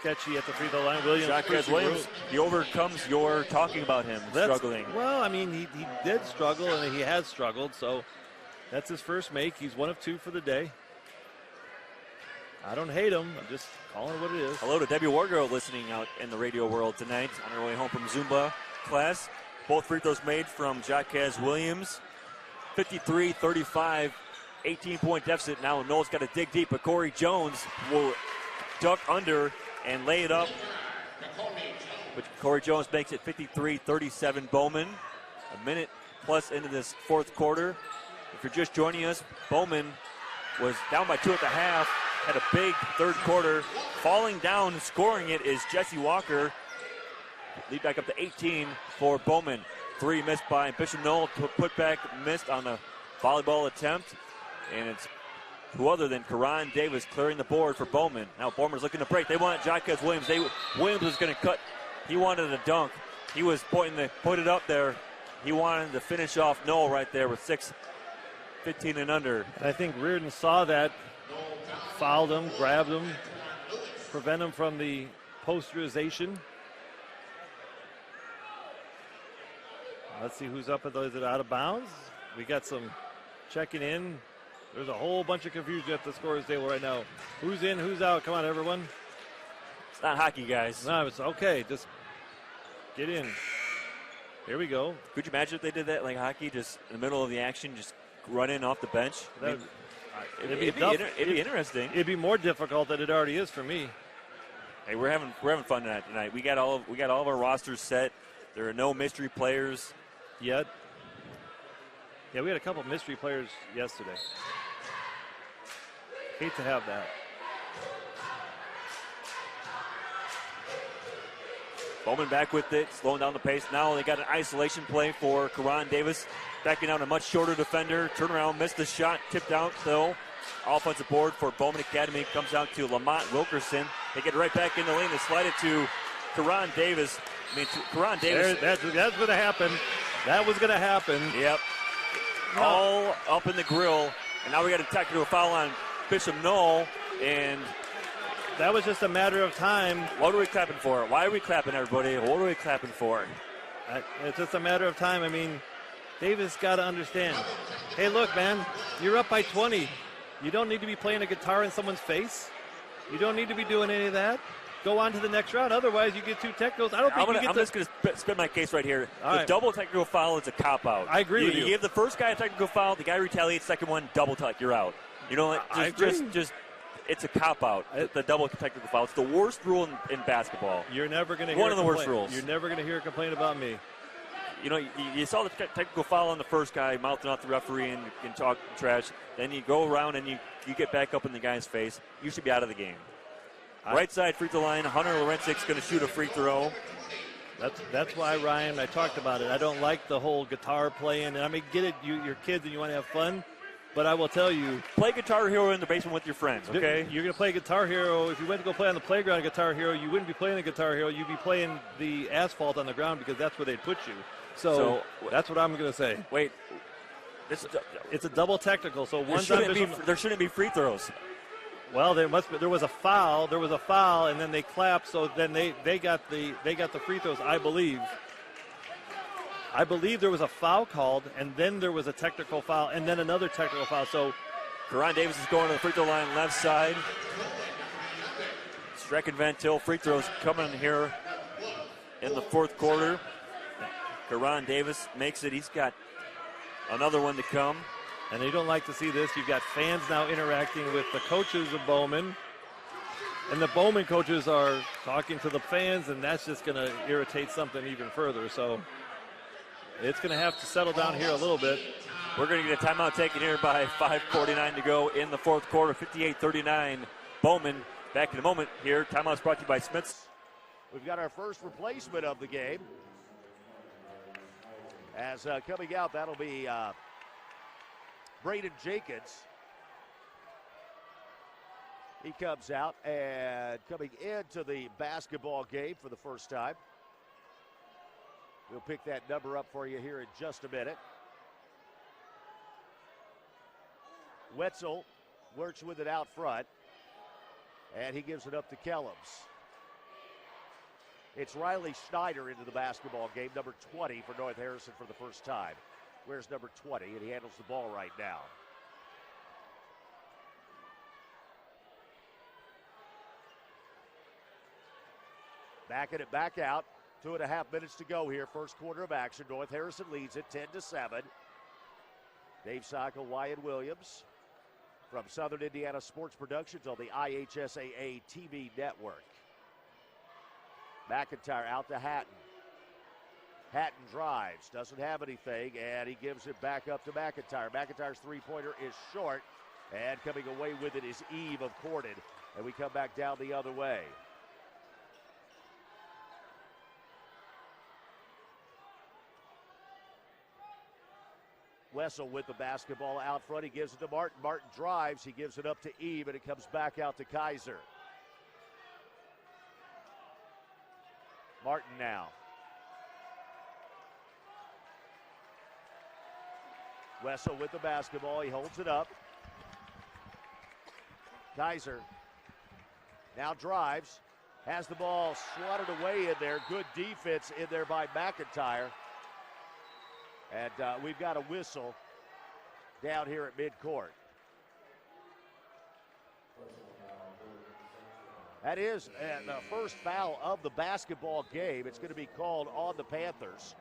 sketchy at the free throw line. Williams, Williams, he overcomes your talking about him struggling. Well, I mean, he did struggle, and he has struggled, so that's his first make. He's 1 of 2 for the day. I don't hate him. I'm just calling it what it is. Hello to Debbie Wargo listening out in the radio world tonight on her way home from Zumba class. Both free throws made from Jacquez Williams. 53-35, 18-point deficit. Now Noel's got to dig deep, but Corey Jones will duck under and lay it up. But Corey Jones makes it 53-37 Bowman. A minute plus into this fourth quarter. If you're just joining us, Bowman was down by 2 at the half. Had a big third quarter. Falling down, scoring it is Jesse Walker. Lead back up to 18 for Bowman. 3 missed by Bishop Knoll. Put back missed on a volleyball attempt. And it's who other than Karan Davis clearing the board for Bowman. Now Bowman's looking to break. They want Jacquez Williams. Williams was going to cut. He wanted a dunk. He was put it up there. He wanted to finish off Knoll right there with 6:15 and under. I think Reardon saw that, fouled him, grabbed him, prevent him from the posterization. Let's see who's up at those. Is it out of bounds? We got some checking in. There's a whole bunch of confusion at the scorer's table right now. Who's in, who's out? Come on, everyone. It's not hockey, guys. No, it's okay. Just get in. Here we go. Could you imagine if they did that like hockey, just in the middle of the action, just run in off the bench? It'd be interesting. It'd be more difficult than it already is for me. Hey, we're having fun tonight. We got all of our rosters set. There are no mystery players yet. Yeah, we had a couple of mystery players yesterday. Hate to have that. Bowman back with it, slowing down the pace. Now they got an isolation play for Karan Davis. Backing out a much shorter defender. Turnaround, missed the shot, tipped out though. Offensive board for Bowman Academy comes out to Lamont Wilkerson. They get right back in the lane and slide it to Karan Davis. Karan Davis. That's going to happen. That was going to happen. Yep. No. All up in the grill. And now we got a technical foul on Bishop Knoll. And that was just a matter of time. What are we clapping for? Why are we clapping, everybody? What are we clapping for? It's just a matter of time. I mean, Davis got to understand. Hey, look, man, you're up by 20. You don't need to be playing a guitar in someone's face. You don't need to be doing any of that. Go on to the next round. Otherwise, you get 2 technicals. I'm just going to spin my case right here. All right. Double technical foul is a cop-out. I agree with you. You give the first guy a technical foul, the guy retaliates, second one, double tech, you're out. You know, just it's a cop-out, the double technical foul. It's the worst rule in basketball. You're never going to hear one of the worst rules. You're never going to hear a complaint about me. You know, you saw the technical foul on the first guy, mouthing off the referee and talk trash. Then you go around and you get back up in the guy's face. You should be out of the game. Right side free throw line, Hunter Lorencic's going to shoot a free throw. That's why, Ryan, I talked about it. I don't like the whole guitar playing. And I mean, get it, you're kids and you want to have fun. But I will tell you. Play Guitar Hero in the basement with your friends, okay? You're going to play Guitar Hero. If you went to go play on the playground Guitar Hero, you wouldn't be playing the Guitar Hero. You'd be playing the asphalt on the ground because that's where they'd put you. So that's what I'm going to say. Wait. It's a double technical. So there shouldn't be free throws. Well, there was a foul. There was a foul, and then they clapped. So then they got the free throws. I believe there was a foul called, and then there was a technical foul, and then another technical foul. So Karan Davis is going to the free throw line left side. Streck and Van Til free throws coming here in the fourth quarter. Karan Davis makes it. He's got another one to come. And you don't like to see this. You've got fans now interacting with the coaches of Bowman. And the Bowman coaches are talking to the fans, and that's just going to irritate something even further. So it's going to have to settle down here a little bit. We're going to get a timeout taken here by 5:49 to go in the fourth quarter. 58-39 Bowman. Back in a moment here. Timeout's brought to you by Smith's. We've got our first replacement of the game. As coming out, that'll be Braden Jenkins. He comes out and coming into the basketball game for the first time. We'll pick that number up for you here in just a minute. Wetzel works with it out front, and he gives it up to Kellums. It's Riley Schneider into the basketball game, number 20 for North Harrison for the first time. Where's number 20? And he handles the ball right now. Backing it back out. 2.5 minutes to go here. First quarter of action. North Harrison leads it 10-7. Dave Sockel, Wyatt Williams from Southern Indiana Sports Productions on the IHSAA TV network. McIntyre out to Hatton. Hatton drives, doesn't have anything, and he gives it back up to McIntyre. McIntyre's three-pointer is short, and coming away with it is Eve of Corden. And we come back down the other way. Wessel with the basketball out front. He gives it to Martin. Martin drives. He gives it up to Eve, and it comes back out to Kaiser. Martin now. Wessel with the basketball. He holds it up. Kaiser now drives. Has the ball swatted away in there. Good defense in there by McIntyre. And we've got a whistle down here at midcourt. That is the first foul of the basketball game. It's going to be called on the Panthers.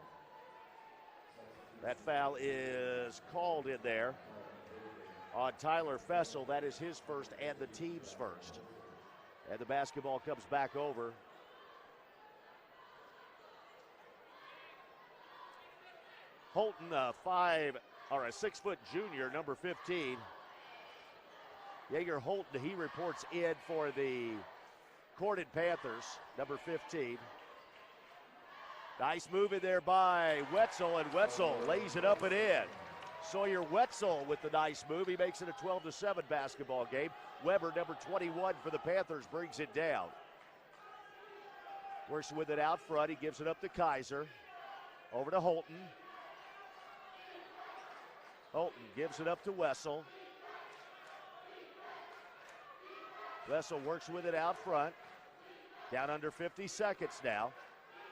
That foul is called in there on Tyler Fessel. That is his first and the team's first. And the basketball comes back over. Holton, a 6-foot junior, number 15. Jaeger Holton, he reports in for the Corden Panthers, number 15. Nice move in there by Wetzel, and Wetzel lays it up and in. Sawyer Wetzel with the nice move. He makes it a 12-7 basketball game. Weber, number 21 for the Panthers, brings it down. Works with it out front. He gives it up to Kaiser. Over to Holton. Holton gives it up to Wessel. Wessel works with it out front. Down under 50 seconds now.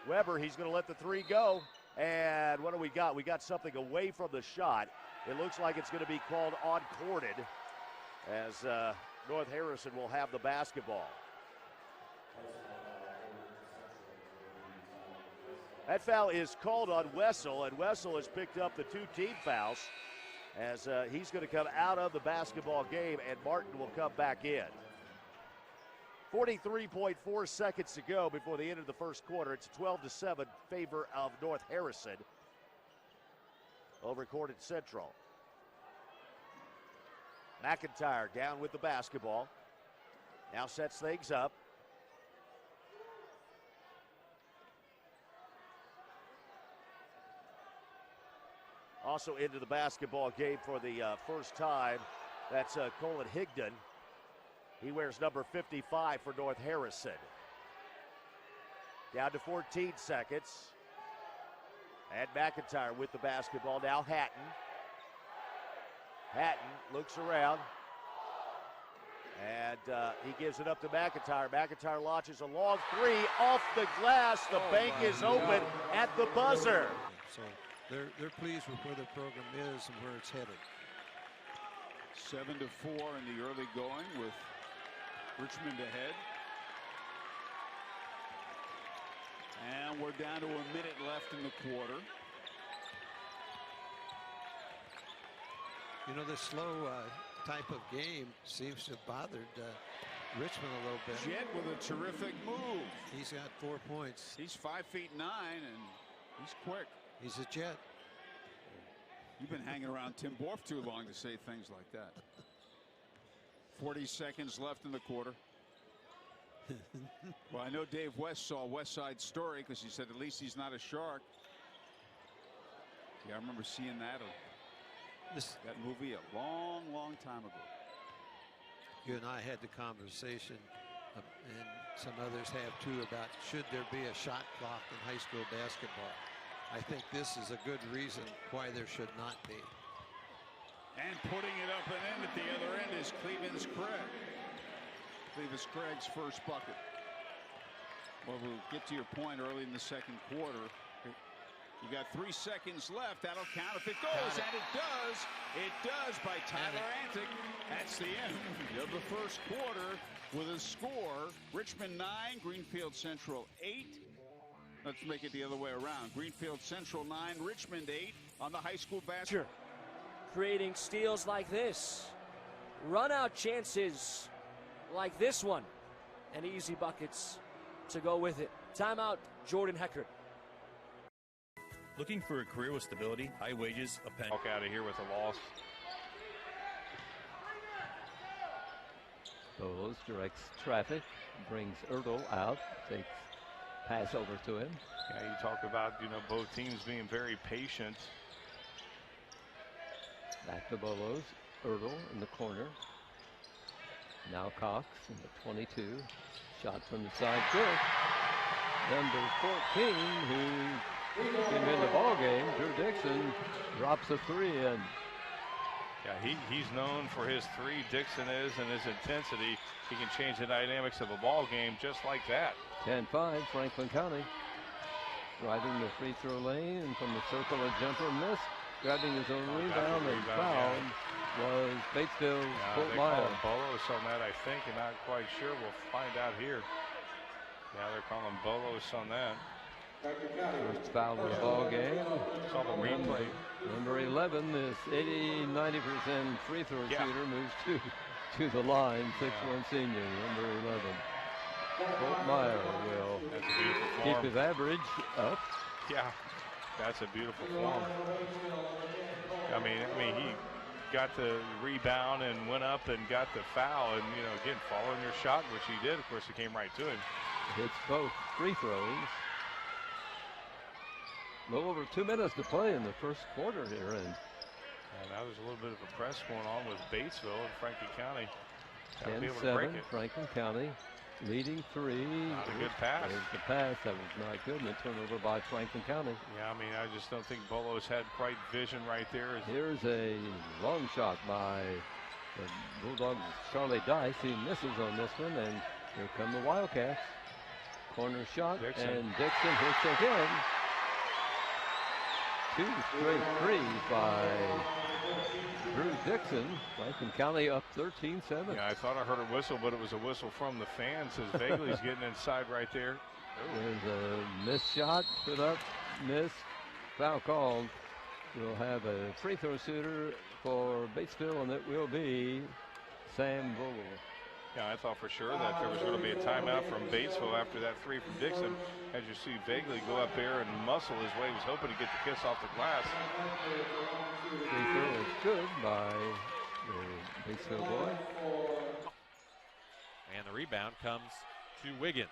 Weber, he's going to let the three go. And what do we got? We got something away from the shot. It looks like it's going to be called on Corden as North Harrison will have the basketball. That foul is called on Wessel, and Wessel has picked up the 2 team fouls as he's going to come out of the basketball game, and Martin will come back in. 43.4 seconds to go before the end of the first quarter. It's 12-7 favor of North Harrison over Corden Central. McIntyre down with the basketball. Now sets things up. Also into the basketball game for the first time, that's Colin Higdon. He wears number 55 for North Harrison. Down to 14 seconds. And McIntyre with the basketball. Now Hatton. Hatton looks around. And he gives it up to McIntyre. McIntyre launches a long three off the glass. The bank is open at the buzzer. So they're pleased with where the program is and where it's headed. 7-4 in the early going with Richmond ahead. And we're down to a minute left in the quarter. You know, the slow type of game seems to have bothered Richmond a little bit. Jet with a terrific move. He's got 4 points. He's 5'9" and he's quick. He's a Jet. You've been hanging around Tim Borf too long to say things like that. 40 seconds left in the quarter. Well, I know Dave West saw West Side Story because he said at least he's not a shark. Yeah, I remember seeing that movie a long, long time ago. You and I had the conversation, and some others have too, about should there be a shot clock in high school basketball. I think this is a good reason why there should not be. And putting it up and in at the other end is Cleveland's Craig. Cleveland's Craig's first bucket. Well, we'll get to your point early in the second quarter. You got 3 seconds left. That'll count if it goes, and it does. It does by Tyler Antic. That's the end of the first quarter with a score. Richmond 9, Greenfield Central 8. Let's make it the other way around. Greenfield Central 9, Richmond 8 on the high school basketball. Creating steals like this. Run out chances like this one. And easy buckets to go with it. Timeout, Jordan Heckert. Looking for a career with stability, high wages, a pension. Walk out of here with a loss. Bolos directs traffic, brings Ertl out, takes pass over to him. Yeah, you talk about, both teams being very patient. Back to Bolos, Ertl in the corner. Now Cox in the 22. Shot from the side, good. Number 14, who can win the ball game, Drew Dixon, drops a 3 in. Yeah, he's known for his 3. Dixon is, and his intensity. He can change the dynamics of a ball game just like that. 10-5, Franklin County. Driving the free throw lane, and from the circle a jumper missed. Grabbing his own rebound and fouled was Batesville's Colt they Meyer. call him Bolos on that, I think, and not quite sure. We'll find out here. Yeah, they're calling Bolos on that. First foul of the ball game. Saw the replay. Number 11, this 80-90% free throw shooter, moves to the line. 6'1" senior, number 11. Colt Meyer will keep his average up. Yeah, that's a beautiful form. I mean, he got the rebound and went up and got the foul, and again, following your shot, which he did. Of course, it came right to him. Hits both free throws. A little over 2 minutes to play in the first quarter here, and now there's a little bit of a press going on with Batesville and Franklin County. Gotta be able to break 10-7, it. Franklin County leading 3. Not a good pass. There's the pass. That was not good, and a turnover by Franklin County. Yeah, I mean, I just don't think Bolos had quite vision right there. Here's a long shot by the Bulldogs, Charlie Dice. He misses on this one, and here come the Wildcats. Corner shot, Dixon. and Dixon hits again. 2 straight threes by Drew Dixon. Franklin County up 13-7. Yeah, I thought I heard a whistle, but it was a whistle from the fans as Bagley's getting inside right there. There's a missed shot, put up, missed, foul called. We'll have a free throw shooter for Batesville, and it will be Sam Vogel. Yeah, I thought for sure that there was going to be a timeout from Batesville after that 3 from Dixon. As you see Bagley go up there and muscle his way. He was hoping to get the kiss off the glass. Free throw is good by the Batesville boy. And the rebound comes to Wiggins.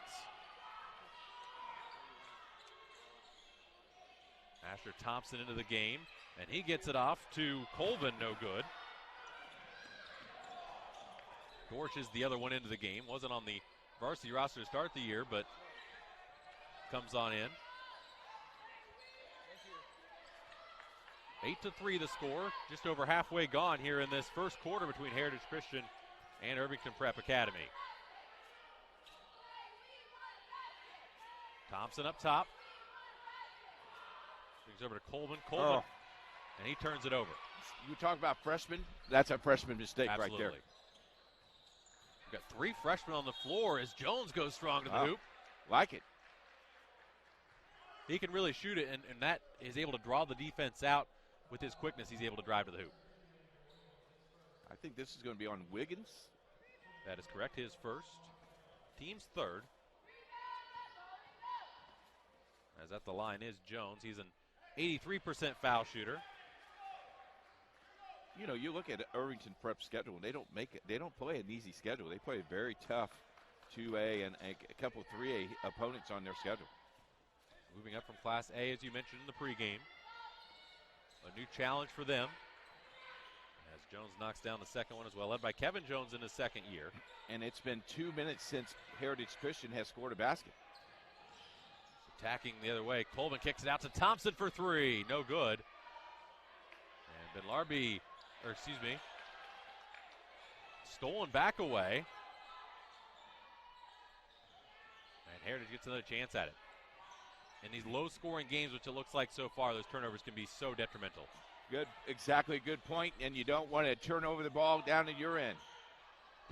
Asher Thompson into the game, and he gets it off to Colvin, no good. Dorsch is the other one into the game. Wasn't on the varsity roster to start the year, but comes on in. 8-3 the score. Just over halfway gone here in this first quarter between Heritage Christian and Irvington Prep Academy. Thompson up top. Brings over to Colvin. And he turns it over. You talk about freshmen, that's a freshman mistake Absolutely. right there. We've got 3 freshmen on the floor as Jones goes strong to the hoop. Like it. He can really shoot it, and that is able to draw the defense out with his quickness. He's able to drive to the hoop. I think this is going to be on Wiggins. That is correct. His first. Team's third. As at the line is Jones. He's an 83% foul shooter. You look at Irvington Prep schedule, and they don't play an easy schedule. They play a very tough 2A and a couple 3A opponents on their schedule. Moving up from Class A, as you mentioned in the pregame. A new challenge for them. As Jones knocks down the second one as well, led by Kevin Jones in his second year. And it's been 2 minutes since Heritage Christian has scored a basket. Attacking the other way, Colvin kicks it out to Thompson for 3. No good. And Benlarby, stolen back away. And Heritage gets another chance at it. In these low-scoring games, which it looks like so far, those turnovers can be so detrimental. Good, exactly, good point, and you don't want to turn over the ball down to your end.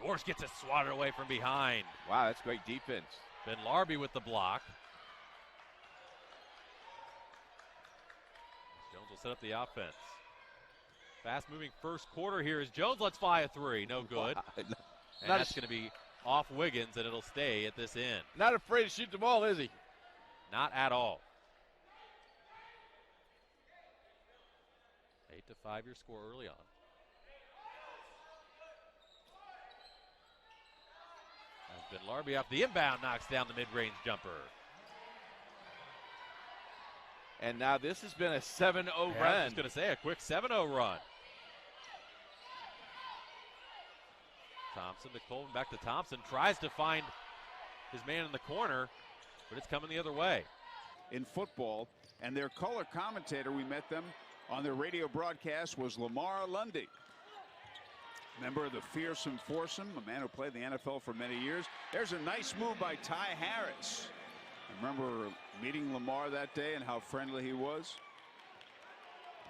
Dorsch gets it swatted away from behind. Wow, that's great defense. Ben Larby with the block. Jones will set up the offense. Fast-moving first quarter here as Jones lets fly a three. No good. And that's going to be off Wiggins, and it'll stay at this end. Not afraid to shoot the ball, is he? Not at all. 8-5 your score early on. As Ben Larby off the inbound knocks down the mid-range jumper. And now this has been a 7-0 run. I was going to say a quick 7-0 run. Thompson to Colvin, back to Thompson. Tries to find his man in the corner, but it's coming the other way. In football, and their color commentator, we met them on their radio broadcast, was Lamar Lundy. Member of the fearsome foursome, a man who played in the NFL for many years. There's a nice move by Ty Harris. I remember meeting Lamar that day and how friendly he was.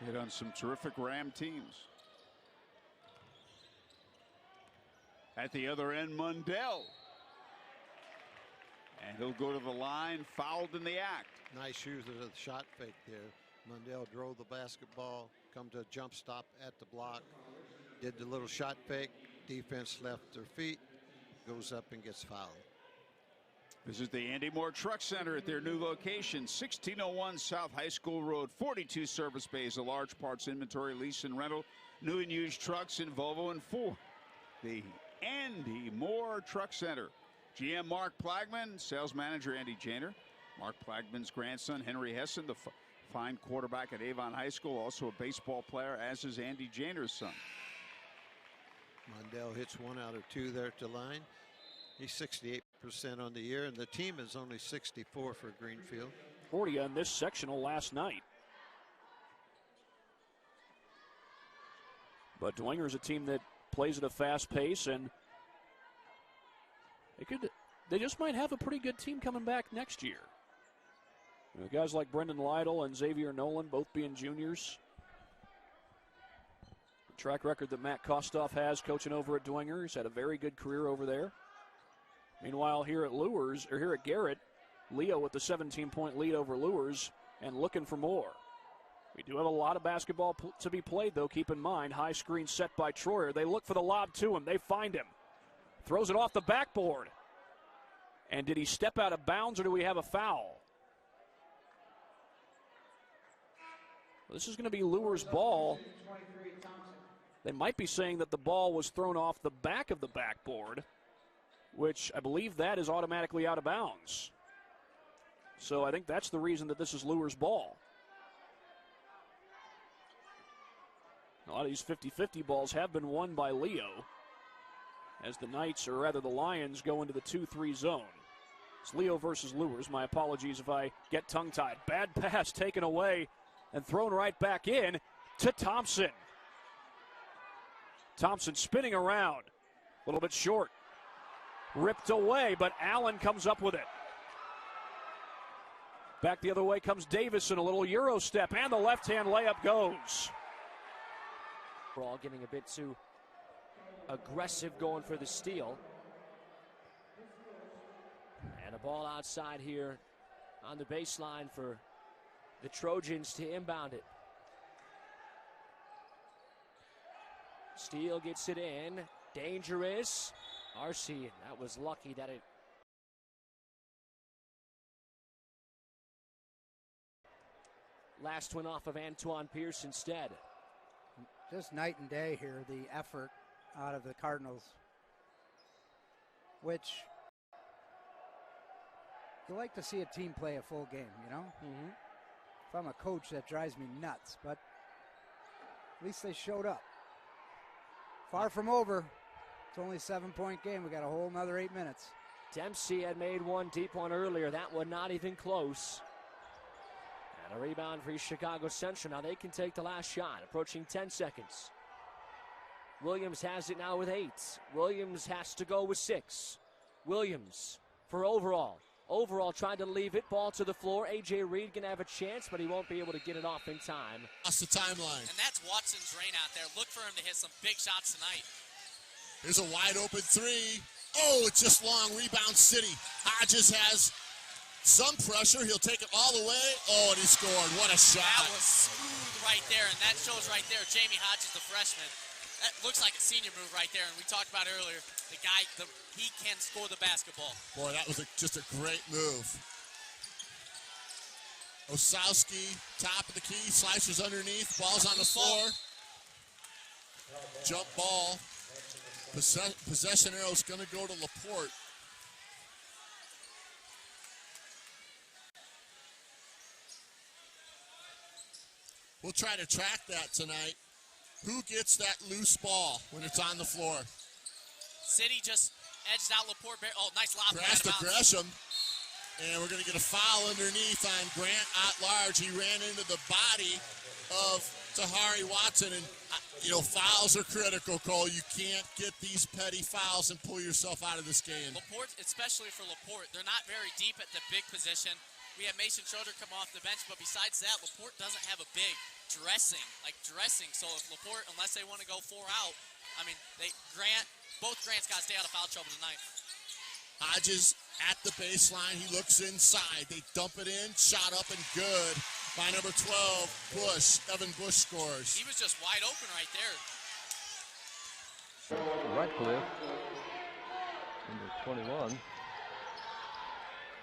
He hit on some terrific Ram teams. At the other end, Mundell. And he'll go to the line, fouled in the act. Nice use of the shot fake there. Mundell drove the basketball, come to a jump stop at the block, did the little shot fake, defense left their feet, goes up and gets fouled. This is the Andy Moore Truck Center at their new location, 1601 South High School Road, 42 service bays, a large parts inventory, lease and rental, new and used trucks in Volvo and Ford. The Andy Moore Truck Center. GM Mark Plagman, sales manager Andy Janer. Mark Plagman's grandson Henry Hessen, the fine quarterback at Avon High School, also a baseball player, as is Andy Janer's son. Mundell hits 1 out of 2 there at the line. He's 68% on the year, and the team is only 64 for Greenfield. 40 on this sectional last night. But Dwinger's a team that plays at a fast pace, and they just might have a pretty good team coming back next year. You know, guys like Brendan Lytle and Xavier Nolan, both being juniors. The track record that Matt Kostoff has coaching over at Dwenger. He's had a very good career over there. Meanwhile, here at Garrett, Leo with the 17-point lead over Lures and looking for more. We do have a lot of basketball to be played, though. Keep in mind, high screen set by Troyer. They look for the lob to him. They find him. Throws it off the backboard. And did he step out of bounds, or do we have a foul? Well, this is going to be Lures' ball. They might be saying that the ball was thrown off the back of the backboard, which I believe that is automatically out of bounds. So I think that's the reason that this is Lures' ball. A lot of these 50-50 balls have been won by Leo as the Knights, or rather the Lions, go into the 2-3 zone. It's Leo versus Lures. My apologies if I get tongue-tied. Bad pass taken away and thrown right back in to Thompson. Thompson spinning around. A little bit short. Ripped away, but Allen comes up with it. Back the other way comes Davison. A little Euro step, and the left-hand layup goes. We're all getting a bit too aggressive going for the steal. And a ball outside here on the baseline for the Trojans to inbound it. Steele gets it in. Dangerous. RC, that was lucky that it. Last one off of Antoine Pierce instead. Just night and day here, the effort out of the Cardinals, which you like to see a team play a full game, you know? Mm-hmm. If I'm a coach, that drives me nuts, but at least they showed up. Far from over. It's only a 7-point game. We got a whole another 8 minutes. Dempsey had made one deep one earlier. That one not even close. And a rebound for Chicago Central. Now they can take the last shot. Approaching 10 seconds. Williams has it now with 8. Williams has to go with 6. Williams for overall. Overall, trying to leave it. Ball to the floor. A.J. Reed going to have a chance, but he won't be able to get it off in time. That's the timeline. And that's Watson's rain out there. Look for him to hit some big shots tonight. Here's a wide open three. Oh, it's just long. Rebound City. Hodges has some pressure. He'll take it all the way. Oh, and he scored. What a shot. That was smooth right there, and that shows right there Jamie Hodges, the freshman. That looks like a senior move right there, and we talked about earlier, the guy, he can score the basketball. Boy, that was just a great move. Osowski, top of the key, slicers underneath, ball's on the floor. Jump ball. Possession arrow is going to go to Laporte. We'll try to track that tonight. Who gets that loose ball when it's on the floor? City just edged out Laporte. Oh, nice lob. Pass to Gresham. And we're going to get a foul underneath on Grant at large. He ran into the body of Tahari Watson. And, fouls are critical, Cole. You can't get these petty fouls and pull yourself out of this game. Laporte, especially for Laporte, they're not very deep at the big position. We have Mason Schroeder come off the bench, but besides that, Laporte doesn't have a big dressing. So if Laporte, unless they want to go 4 out, both Grants got to stay out of foul trouble tonight. Hodges at the baseline. He looks inside. They dump it in. Shot up and good by number 12, Bush. Evan Bush scores. He was just wide open right there. Ratcliffe, number 21.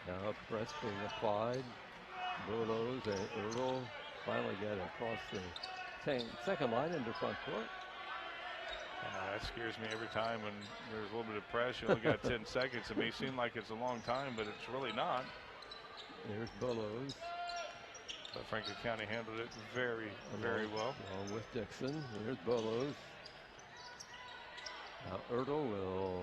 Now press being applied. Burlows and Earl finally get across the second line into front court. That scares me every time when there's a little bit of press. You only got 10 seconds. It may seem like it's a long time, but it's really not. There's Burlows. But Franklin County handled it very, very well. Along with Dixon. There's Burlows. Now Ertl will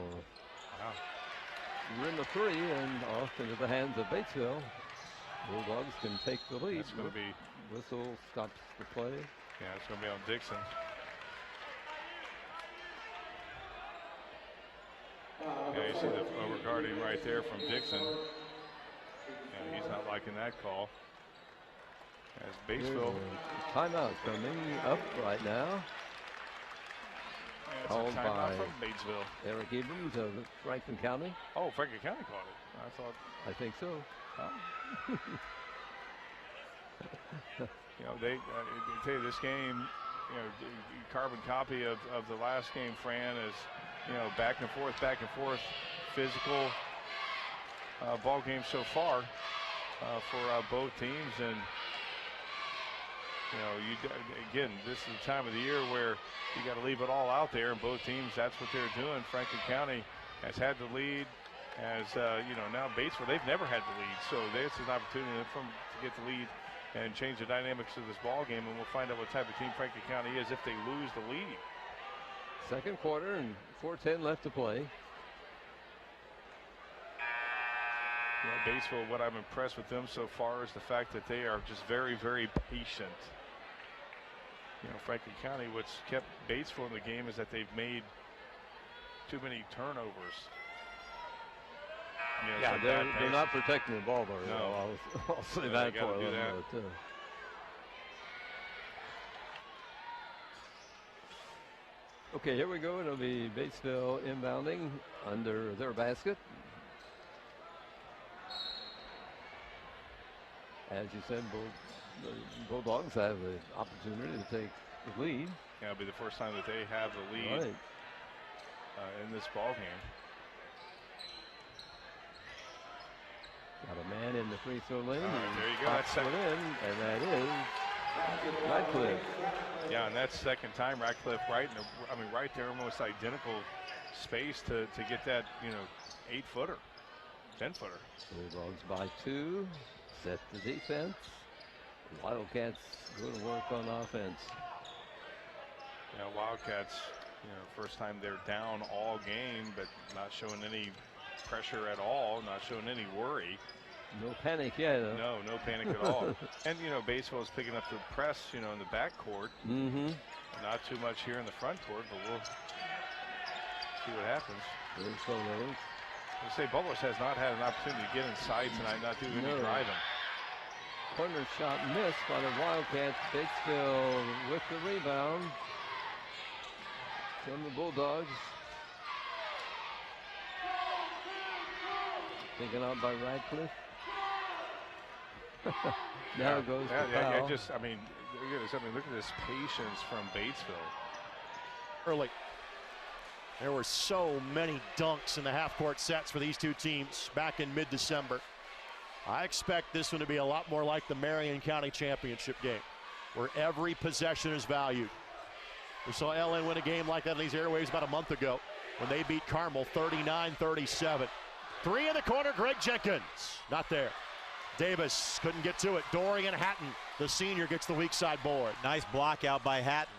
rim the three and off into the hands of Batesville. Bulldogs can take the lead. It's going to be. Whistle stops the play. Yeah, it's going to be on Dixon. Yeah, you see the overguarding right there from Dixon. Yeah, he's not liking that call. As Batesville. Timeout coming up right now. Yeah, called by from Batesville. Eric Abrams of Franklin County. Oh, Franklin County called it. I think so. Oh. They tell you this game, carbon copy of the last game, Fran, is, back and forth, physical ball game so far for both teams. And, again, this is the time of the year where you got to leave it all out there, and both teams, that's what they're doing. Franklin County has had the lead, now Batesville, they've never had the lead, so this is an opportunity for them to get the lead and change the dynamics of this ball game, and we'll find out what type of team Franklin County is if they lose the lead. Second quarter and 4:10 left to play. Batesville, what I'm impressed with them so far is the fact that they are just very, very patient. Franklin County, what's kept Batesville in the game is that they've made too many turnovers. Yeah, they're not protecting the ball very well. I'll say that for them. Okay, here we go. It'll be Batesville inbounding under their basket. As you said, the Bulldogs have the opportunity to take the lead. Yeah, it'll be the first time that they have the lead in this ball game. Got a man in the free throw lane. There you go. That's in, and that is Ratcliffe. Yeah, and that's second time Ratcliffe right there, almost identical space to get that 8-footer, 10-footer. Bulldogs by 2. Set the defense. The Wildcats go to work on offense. Yeah, Wildcats, first time they're down all game, but not showing any pressure at all, not showing any worry. No panic yet. No panic at all. And Batesville is picking up the press, in the backcourt. Mm-hmm. Not too much here in the front court, but we'll see what happens. There's Solos. I say Bubbles has not had an opportunity to get inside tonight, not do any driving. Corner shot missed by the Wildcats. Batesville with the rebound from the Bulldogs. Taken out by Radcliffe. Now goes to foul. Look at this patience from Batesville. Early. There were so many dunks in the half-court sets for these two teams back in mid-December. I expect this one to be a lot more like the Marion County Championship game, where every possession is valued. We saw LN win a game like that on these airwaves about a month ago when they beat Carmel 39-37. Three in the corner, Greg Jenkins. Not there. Davis couldn't get to it. Dorian Hatton, the senior, gets the weak side board. Nice block out by Hatton.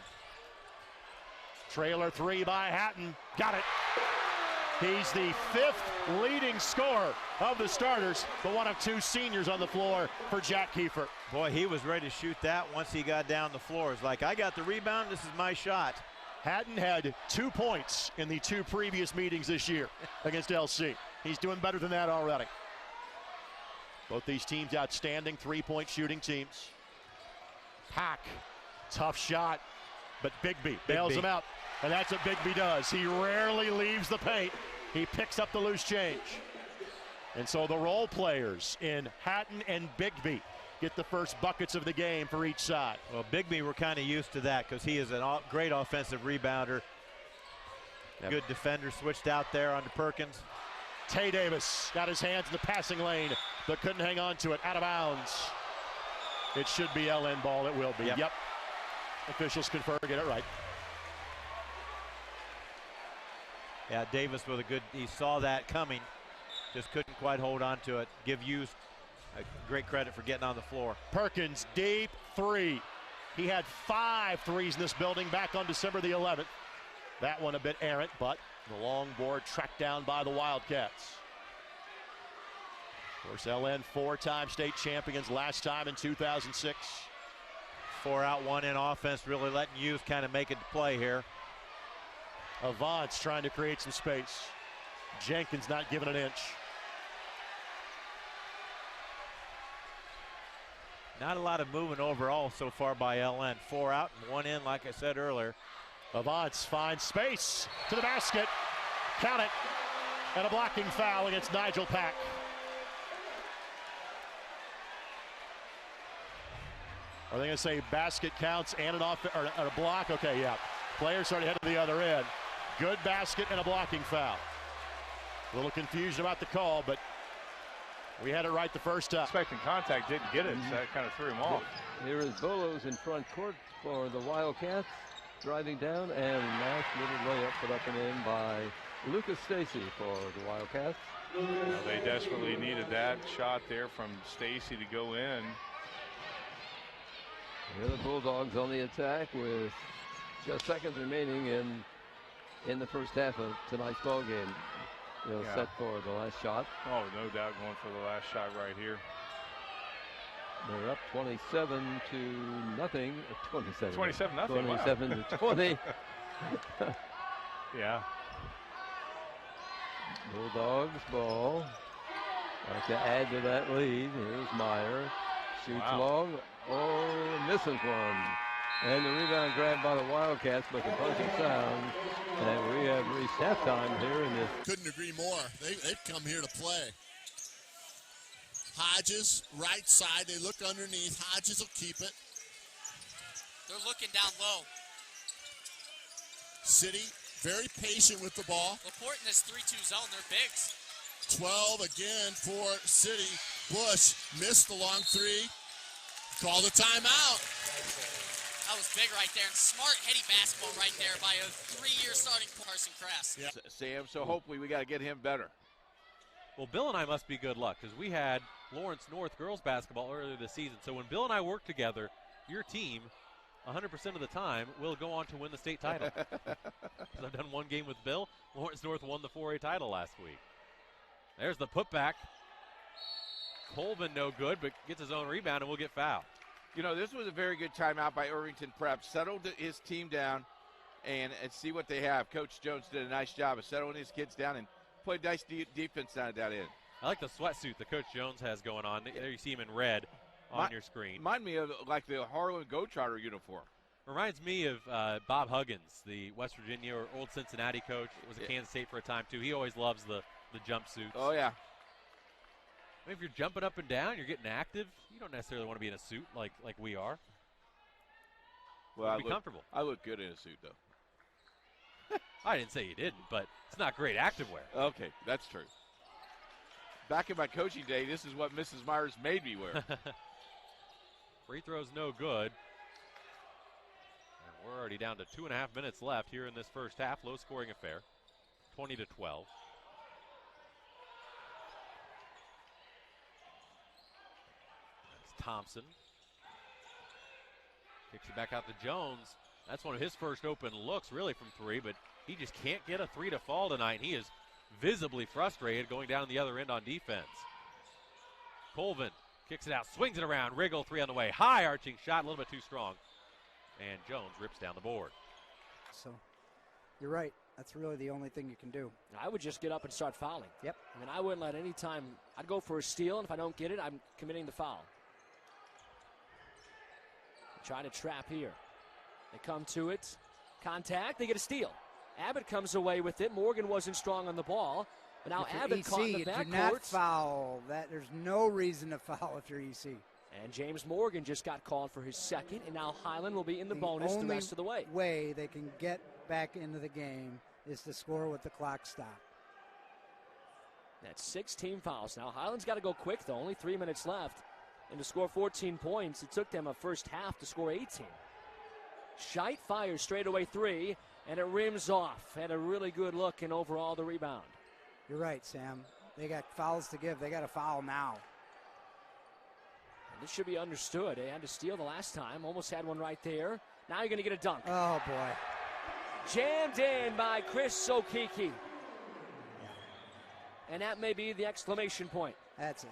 Trailer three by Hatton. Got it. He's the fifth leading scorer of the starters, but one of two seniors on the floor for Jack Kiefer. Boy, he was ready to shoot that once he got down the floor. It's like, I got the rebound, this is my shot. Hatton had 2 points in the 2 previous meetings this year against LC. He's doing better than that already. Both these teams outstanding three-point shooting teams. Pack, tough shot, but Bigby bails him out. And that's what Bigby does. He rarely leaves the paint. He picks up the loose change. And so the role players in Hatton and Bigby get the first buckets of the game for each side. Well, Bigby, we're kind of used to that because he is a great offensive rebounder. Yep. Good defender, switched out there onto Perkins. Tay Davis got his hands in the passing lane, but couldn't hang on to it. Out of bounds. It should be LN ball. It will be. Yep. Officials confirm, get it right. Yeah, Davis with a good, he saw that coming, just couldn't quite hold on to it. Give Hughes great credit for getting on the floor. Perkins, deep three. He had 5 threes in this building back on December the 11th. That one a bit errant, but the long board tracked down by the Wildcats. Of course, LN 4-time state champions, last time in 2006. 4 out, 1 in offense, really letting Hughes kind of make it to play here. Avance trying to create some space. Jenkins not giving an inch. Not a lot of movement overall so far by LN. 4 out and 1 in, like I said earlier. Avance finds space to the basket. Count it. And a blocking foul against Nigel Pack. Are they going to say basket counts and or a block? Okay, yeah. Players started heading to the other end. Good basket and a blocking foul. A little confusion about the call, but we had it right the first time. Expecting contact, didn't get it, so that kind of threw him off. Here is Bolos in front court for the Wildcats. Driving down, and nice little layup put up and in by Lucas Stacy for the Wildcats. Well, they desperately needed that shot there from Stacy to go in. Here the Bulldogs on the attack with just seconds remaining in the first half of tonight's ball game. Set for the last shot. Oh, no doubt going for the last shot right here. They're up 27-0. 27. 27-0. 27-20. Yeah. Bulldogs ball. Like to add to that lead. Here's Meyer. Shoots long. Oh, misses one. And the rebound grabbed by the Wildcats, but a bunch of sound. And we have reached halftime here in this. Couldn't agree more. They've come here to play. Hodges, right side. They look underneath. Hodges will keep it. They're looking down low. City, very patient with the ball. Laporte in this 3-2 zone, they're bigs. 12 again for City. Bush missed the long three. Called a timeout. That was big right there. And smart, heady basketball right there by a 3-year starting Carson Crass. Yeah. Sam, so hopefully we got to get him better. Well, Bill and I must be good luck because we had Lawrence North girls basketball earlier this season. So when Bill and I work together, your team, 100% of the time, will go on to win the state title. I've done one game with Bill. Lawrence North won the 4A title last week. There's the putback. Colvin no good, but gets his own rebound and will get fouled. You know, this was a very good timeout by Irvington Prep. Settled his team down and see what they have. Coach Jones did a nice job of settling his kids down and played nice defense down at that end. I like the sweatsuit that Coach Jones has going on. There you see him in red on your screen. Remind me of like the Harlan Globetrotter uniform. Reminds me of Bob Huggins, the West Virginia or old Cincinnati coach. Was at Kansas State for a time, too. He always loves the jumpsuits. Oh, yeah. I mean, if you're jumping up and down, you're getting active, you don't necessarily want to be in a suit like we are. Well, be comfortable. I look good in a suit, though. I didn't say you didn't, but it's not great active wear. Okay, that's true. Back in my coaching day, this is what Mrs. Myers made me wear. Free throw's no good. And we're already down to 2.5 minutes left here in this first half. Low-scoring affair, 20-12. That's Thompson. Kicks it back out to Jones. That's one of his first open looks, really, from three, but he just can't get a three to fall tonight. He is visibly frustrated going down the other end on defense. Colvin kicks it out, swings it around. Riggle, three on the way. High arching shot, a little bit too strong. And Jones rips down the board. So you're right. That's really the only thing you can do. I would just get up and start fouling. Yep. I mean, I wouldn't let any time. I'd go for a steal, and if I don't get it, I'm committing the foul. Trying to trap here. They come to it. Contact. They get a steal. Abbott comes away with it. Morgan wasn't strong on the ball. But now Abbott caught in the backcourt. Do not foul. There's no reason to foul if you're EC. And James Morgan just got called for his second, and now Highland will be in the bonus the rest of the way. The way they can get back into the game is to score with the clock stopped. That's 16 fouls. Now Highland's got to go quick, though. Only 3 minutes left. And to score 14 points, it took them a first half to score 18. Scheidt fires straightaway three, and it rims off. Had a really good look, and overall the rebound. You're right, Sam. They got fouls to give. They got a foul now. And this should be understood. They had to steal the last time. Almost had one right there. Now you're going to get a dunk. Oh, boy. Jammed in by Chris Okeke. And that may be the exclamation point. That's it.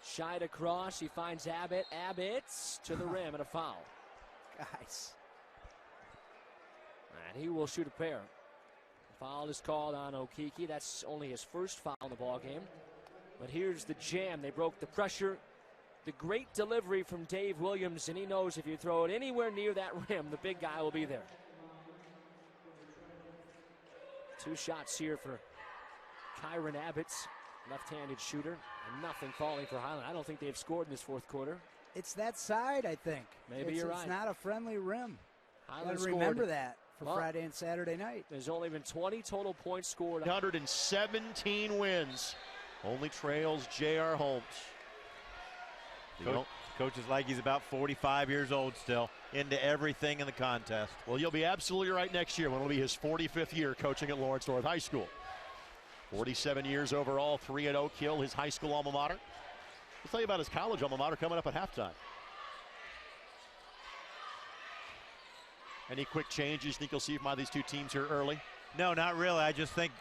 Scheidt across. He finds Abbott. Abbott to the rim and a foul. Guys. And he will shoot a pair. The foul is called on Okeke. That's only his first foul in the ball game. But here's the jam. They broke the pressure. The great delivery from Dave Williams, and he knows if you throw it anywhere near that rim, the big guy will be there. 2 shots here for Kyron Abbott's left-handed shooter, and nothing falling for Highland. I don't think they've scored in this fourth quarter. It's that side, I think. Maybe you're right. It's not a friendly rim. Highland remember that for Friday and Saturday night. There's only been 20 total points scored. 117 wins. Only trails J.R. Holmes. Coach is like he's about 45 years old still, into everything in the contest. Well, you'll be absolutely right next year when it'll be his 45th year coaching at Lawrence North High School. 47 years overall, 3 at Oak Hill, his high school alma mater. We'll tell you about his college alma mater coming up at halftime. Any quick changes you think you'll see from either these two teams here early? No, not really. I just think,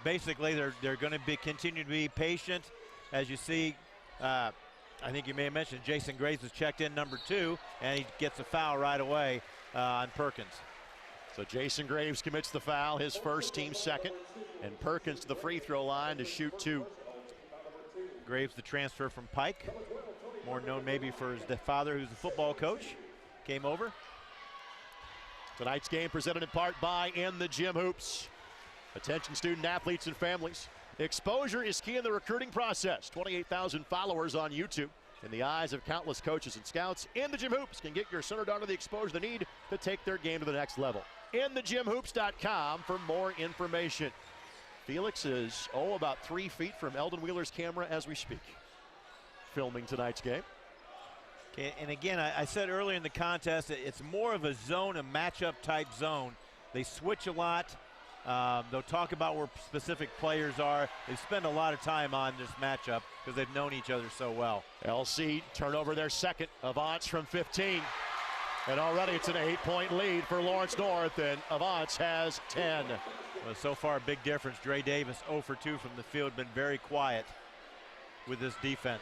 basically they're going to continue to be patient. As you see, I think you may have mentioned Jason Graves was checked in number 2, and he gets a foul right away on Perkins. So Jason Graves commits the foul, his first, team second, and Perkins to the free throw line to shoot 2. Graves, the transfer from Pike, more known maybe for his father, who's a football coach, came over. Tonight's game presented in part by In the Gym Hoops. Attention student athletes and families. Exposure is key in the recruiting process. 28,000 followers on YouTube. In the eyes of countless coaches and scouts, In the Gym Hoops can get your center down to the exposure they need to take their game to the next level. InTheGymHoops.com for more information. Felix is, about 3 feet from Eldon Wheeler's camera as we speak, filming tonight's game. Okay, and again, I said earlier in the contest, it's more of a zone, a matchup type zone. They switch a lot. They'll talk about where specific players are. They spend a lot of time on this matchup because they've known each other so well. LC turnover their second. Avance from 15. And already it's an 8-point lead for Lawrence North, and Avance has 10. Well, so far a big difference. Dre Davis 0 for 2 from the field, been very quiet with this defense.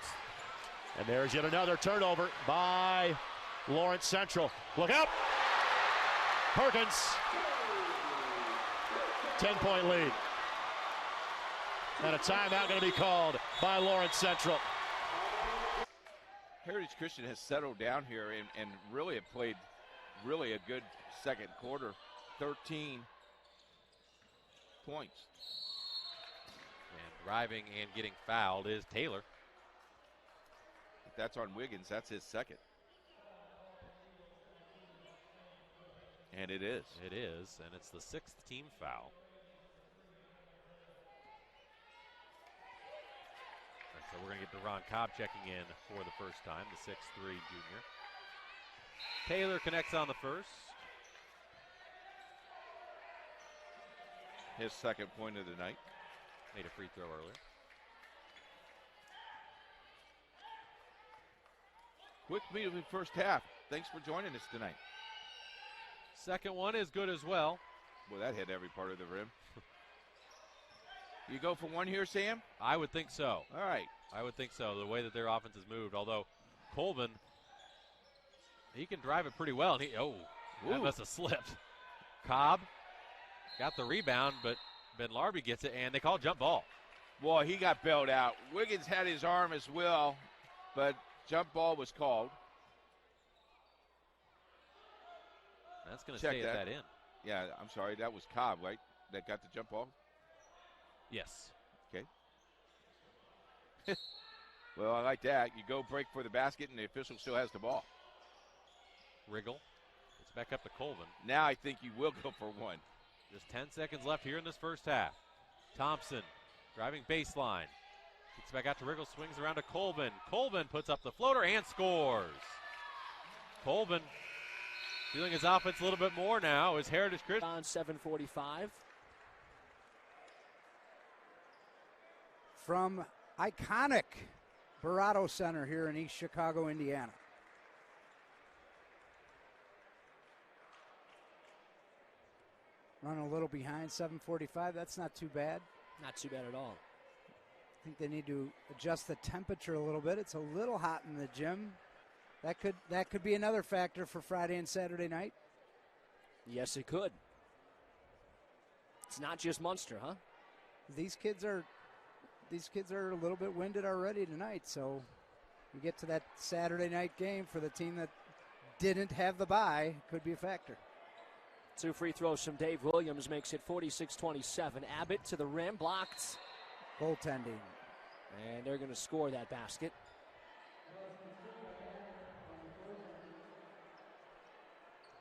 And there's yet another turnover by Lawrence Central. Look out! Perkins. 10-point lead. And a timeout going to be called by Lawrence Central. Heritage Christian has settled down here and really have played really a good second quarter. 13 points. And driving and getting fouled is Taylor. If that's on Wiggins, that's his second. And it is. It is, and it's the 6th team foul. And so we're going to get Deron Cobb checking in for the first time, the 6'3" junior. Taylor connects on the first. His second point of the night. Made a free throw earlier. Quick beat of the first half. Thanks for joining us tonight. Second one is good as well. Well, that hit every part of the rim. You go for one here, Sam? I would think so. All right. I would think so, the way that their offense has moved. Although Colvin, he can drive it pretty well. And that must have slipped. Cobb got the rebound, but Ben Larby gets it, and they call jump ball. Boy, he got bailed out. Wiggins had his arm as well, but jump ball was called. That's going to stay at that end. Yeah, I'm sorry. That was Cobb, right? That got the jump ball? Yes. Okay. Well, I like that. You go break for the basket, and the official still has the ball. Wriggle. It's back up to Colvin. Now I think you will go for one. Just 10 seconds left here in this first half. Thompson driving baseline. Kicks back out to Wriggle, swings around to Colvin. Colvin puts up the floater and scores. Colvin feeling his offense a little bit more now as Heritage Christian. On 7:45. From iconic Barato Center here in East Chicago, Indiana. Running a little behind, 7:45. That's not too bad. Not too bad at all. I think they need to adjust the temperature a little bit. It's a little hot in the gym. That could be another factor for Friday and Saturday night. Yes, it could. It's not just Munster, huh? These kids are a little bit winded already tonight, so we get to that Saturday night game for the team that didn't have the bye, could be a factor. 2 free throws from Dave Williams makes it 46-27. Abbott to the rim, blocked. Goaltending. And they're going to score that basket.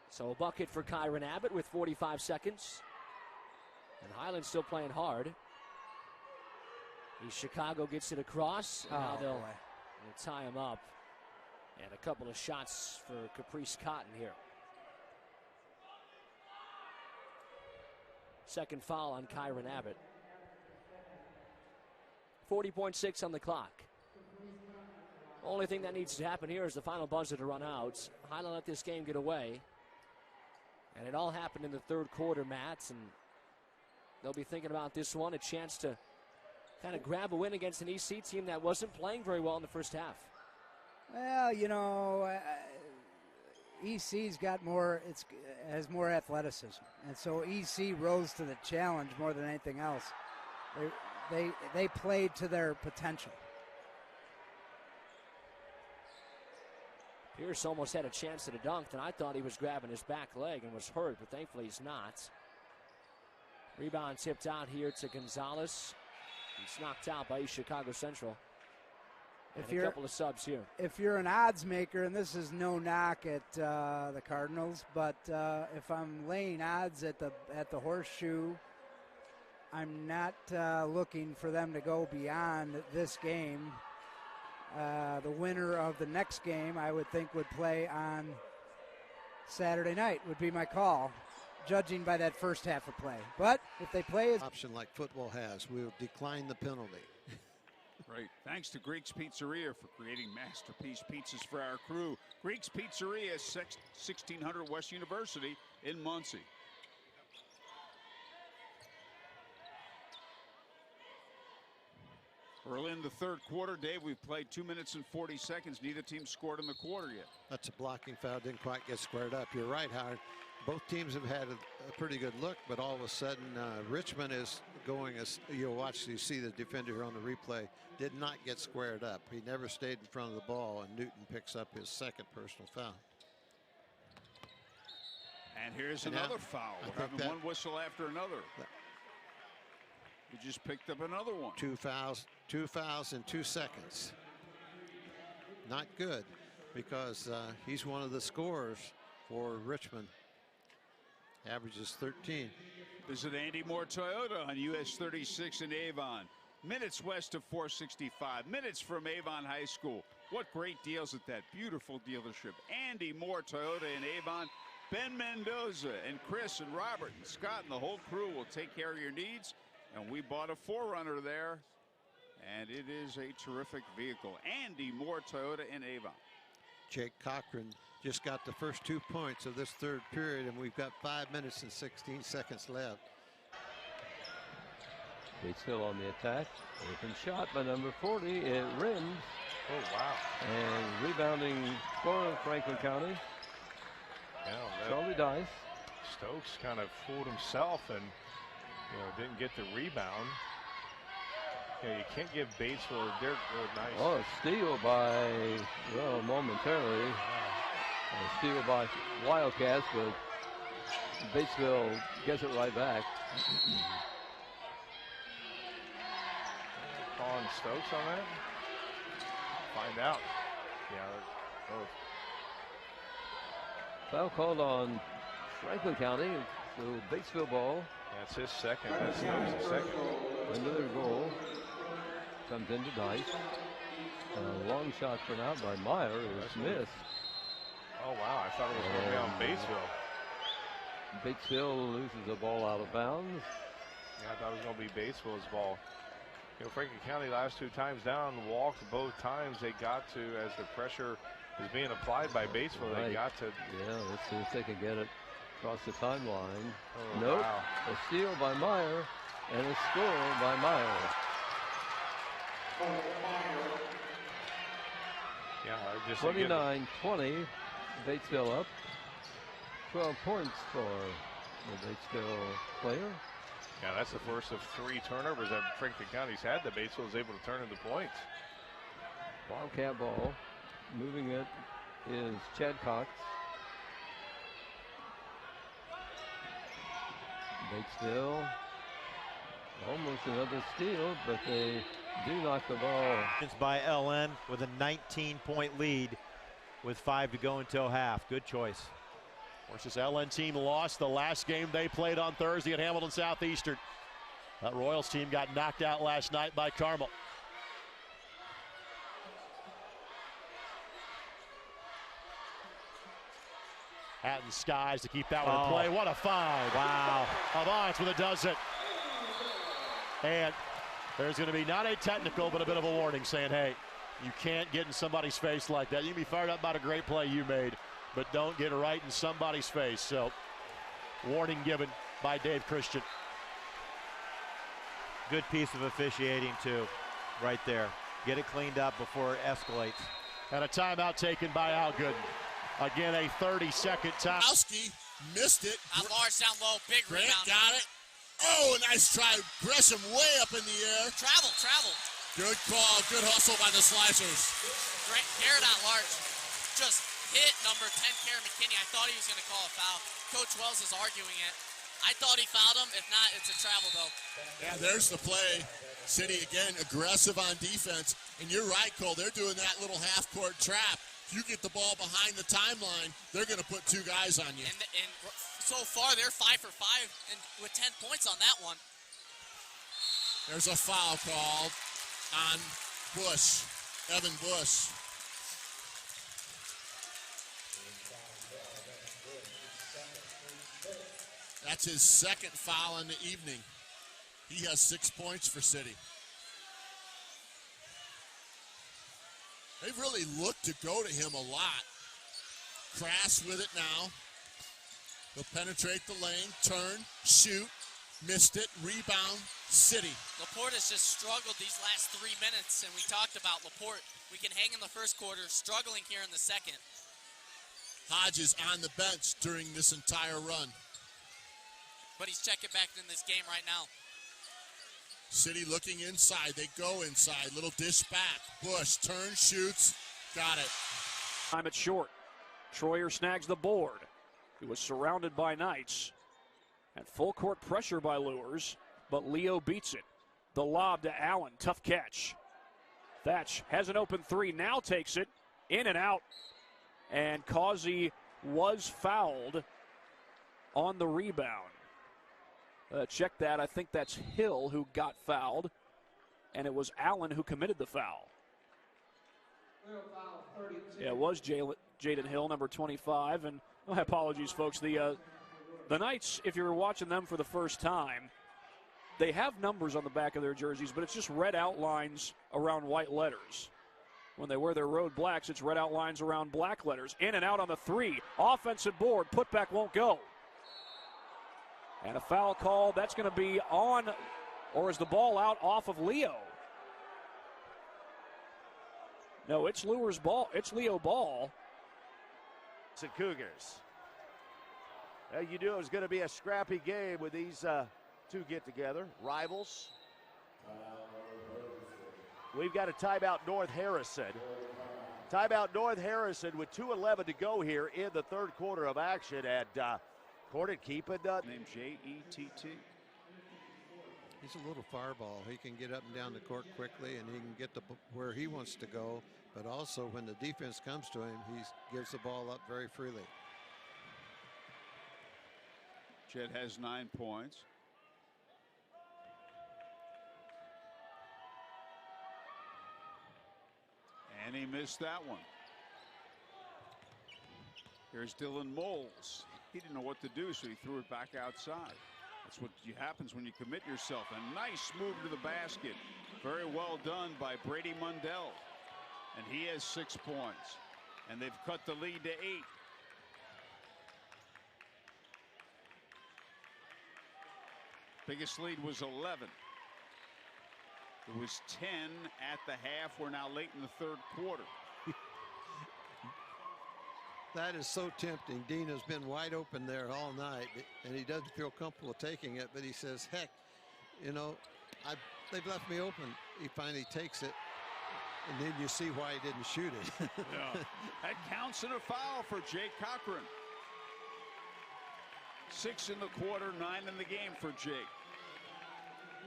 So a bucket for Kyron Abbott with 45 seconds. And Highland's still playing hard. East Chicago gets it across. And now they'll tie him up. And a couple of shots for Caprice Cotton here. Second foul on Kyron Abbott. 40.6 on the clock. Only thing that needs to happen here is the final buzzer to run out. Highland let this game get away. And it all happened in the third quarter, Matt. And they'll be thinking about this one, a chance to kind of grab a win against an EC team that wasn't playing very well in the first half. Well, you know, EC's got has more athleticism, and so EC rose to the challenge more than anything else. They played to their potential. Pierce almost had a chance at a dunk, and I thought he was grabbing his back leg and was hurt, but thankfully he's not. Rebound tipped out here to Gonzalez. He's knocked out by East Chicago Central. And a couple of subs here. If you're an odds maker, and this is no knock at the Cardinals, but if I'm laying odds at the Horseshoe, I'm not looking for them to go beyond this game. The winner of the next game, I would think, would play on Saturday night, would be my call, judging by that first half of play. But if they play as option like football has, we'll decline the penalty. Right. Thanks to Greek's Pizzeria for creating masterpiece pizzas for our crew. Greek's Pizzeria, 1600 West University in Muncie. Early in the third quarter, Dave, we've played 2 minutes and 40 seconds. Neither team scored in the quarter yet. That's a blocking foul. Didn't quite get squared up. You're right, Howard. Both teams have had a pretty good look, but all of a sudden Richmond is going as you'll watch. You see the defender here on the replay did not get squared up. He never stayed in front of the ball, and Newton picks up his second personal foul. And here's another foul. We're having one whistle after another. We just picked up another one. 2 fouls in 2 seconds. Not good, because he's one of the scorers for Richmond. Averages 13. Visit Andy Moore Toyota on US 36 in Avon. Minutes west of 465. Minutes from Avon High School. What great deals at that beautiful dealership. Andy Moore Toyota in Avon. Ben Mendoza and Chris and Robert and Scott and the whole crew will take care of your needs. And we bought a 4Runner there, and it is a terrific vehicle. Andy Moore Toyota in Avon. Jake Cochran just got the first 2 points of this third period, and we've got 5 minutes and 16 seconds left. Batesville on the attack. Open shot by number 40. It rims. Oh, wow. And rebounding for Franklin County. Yeah, Charlie Dice. Stokes kind of fooled himself and didn't get the rebound. You can't give Batesville. They're nice. Oh, a steal by, well, momentarily. A steal by Wildcats, but Batesville gets it right back. Calling Stokes on that? Find out. Yeah, both. Foul called on Franklin County, so Batesville ball. That's his second. That's Stokes' second. Another goal comes into Dice. A long shot for now by Meyer is missed. Oh, wow. I thought it was going to be on Batesville. Batesville loses the ball out of bounds. Yeah, I thought it was going to be Batesville's ball. Franklin County last 2 times down, walked both times. They got to, as the pressure is being applied by Batesville, they got to. Yeah, let's see if they can get it across the timeline. Oh, nope. Wow. A steal by Meyer and a score by Meyer. Yeah, just 29-20, Batesville up. 12 points for the Batesville player. Yeah, that's the first of 3 turnovers that Franklin County's had that Batesville is able to turn into points. Wildcat ball. Moving it is Chad Cox. Batesville. Almost another steal, but they do knock the ball. It's by LN with a 19-point lead with 5 to go until half. Good choice. Of course, this LN team lost the last game they played on Thursday at Hamilton Southeastern. That Royals team got knocked out last night by Carmel. Hatton Skies to keep that one in play. What a find. Wow. Avance with a dozen. And there's going to be not a technical, but a bit of a warning saying, hey, you can't get in somebody's face like that. You can be fired up about a great play you made, but don't get right in somebody's face. So, warning given by Dave Christian. Good piece of officiating, too, right there. Get it cleaned up before it escalates. And a timeout taken by Al Gooden. Again, a 30-second time. Kowski missed it. Out large, down low, big Grant rebound. got it. Oh, nice try. Gresham way up in the air. Travel. Good call. Good hustle by the Slicers. Garrett out large. Just hit number 10, Karen McKinney. I thought he was going to call a foul. Coach Wells is arguing it. I thought he fouled him. If not, it's a travel, though. Yeah, there's the play. City, again, aggressive on defense. And you're right, Cole. They're doing that little half-court trap. If you get the ball behind the timeline, they're going to put 2 guys on you. And so far, they're 5 for 5 and with 10 points on that one. There's a foul called on Bush, Evan Bush. That's his second foul in the evening. He has 6 points for City. They've really looked to go to him a lot. Crass with it now. He'll penetrate the lane, turn, shoot. Missed it. Rebound, City. LaPorte has just struggled these last 3 minutes, and we talked about LaPorte. We can hang in the first quarter, struggling here in the second. Hodges on the bench during this entire run. But he's checking back in this game right now. City looking inside. They go inside. Little dish back. Bush turns, shoots. Got it. Time it's short. Troyer snags the board. He was surrounded by Knights. And full court pressure by Lures, but Leo beats it. The lob to Allen. Tough catch. Thatch has an open three. Now takes it. In and out. And Causey was fouled on the rebound. Check that. I think that's Hill who got fouled. And it was Allen who committed the foul. Yeah, it was Jaden Hill, number 25. And my apologies, folks. The Knights, if you're watching them for the first time, they have numbers on the back of their jerseys, but it's just red outlines around white letters. When they wear their road blacks, it's red outlines around black letters. In and out on the three. Offensive board. Putback won't go. And a foul call. That's going to be on, or is the ball out off of Leo? No, it's Lure's ball. It's Leo ball. It's the Cougars. You knew it was going to be a scrappy game with these two get together. Rivals. We've got a timeout North Harrison. Timeout North Harrison with 2:11 to go here in the third quarter of action. And Corden keeping named J-E-T-T. He's a little fireball. He can get up and down the court quickly, and he can get where he wants to go. But also, when the defense comes to him, he gives the ball up very freely. Jed has 9 points. And he missed that one. Here's Dylan Moles. He didn't know what to do, so he threw it back outside. That's what happens when you commit yourself. A nice move to the basket. Very well done by Brady Mundell. And he has 6 points. And they've cut the lead to 8. Biggest lead was 11. It was 10 at the half. We're now late in the third quarter. That is so tempting. Dean has been wide open there all night, and he doesn't feel comfortable taking it, but he says, heck, you know, they've left me open. He finally takes it, and then you see why he didn't shoot it. Yeah. That counts in a foul for Jake Cochran. 6 in the quarter, 9 in the game for Jake.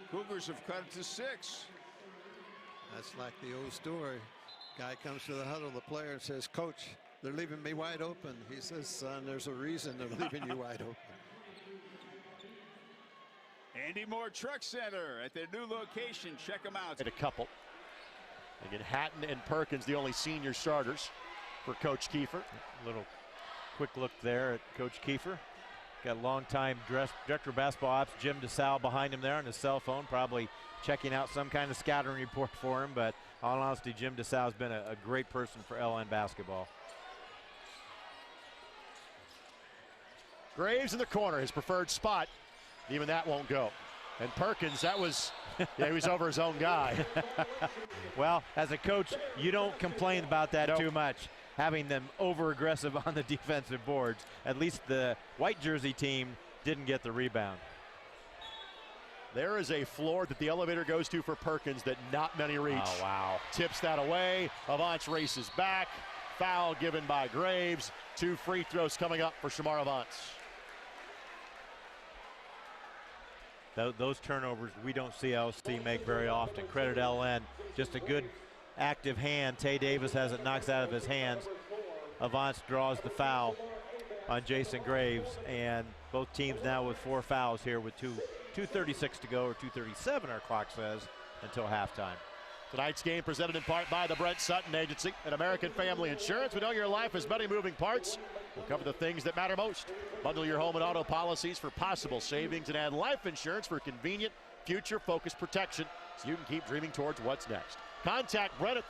Cougars have cut it to 6. That's like the old story. Guy comes to the huddle, the player, and says, Coach, they're leaving me wide open. He says, son, there's a reason they're leaving you wide open. Andy Moore Truck Center at their new location. Check them out. At a couple. Again, Hatton and Perkins, the only senior starters for Coach Kiefer. A little quick look there at Coach Kiefer. Got longtime director of basketball ops Jim DeSalle behind him there on his cell phone, probably checking out some kind of scouting report for him. But all honesty, Jim DeSalle has been a great person for LN basketball. Graves in the corner, his preferred spot. Even that won't go. And Perkins, that was, yeah, he was over his own guy. Well, as a coach, you don't complain about that too much, having them over-aggressive on the defensive boards. At least the white jersey team didn't get the rebound. There is a floor that the elevator goes to for Perkins that not many reach. Oh, wow. Tips that away. Avance races back. Foul given by Graves. 2 free throws coming up for Shamar Avance. Those turnovers we don't see LC make very often. Credit LN. Just a good active hand. Tay Davis has it knocked out of his hands. Avance draws the foul on Jason Graves. And both teams now with 4 fouls here with 2:36 to go, or 2:37 our clock says, until halftime. Tonight's game presented in part by the Brent Sutton Agency and American Family Insurance. We know your life has many moving parts. We'll cover the things that matter most. Bundle your home and auto policies for possible savings and add life insurance for convenient, future-focused protection so you can keep dreaming towards what's next. Contact Brent at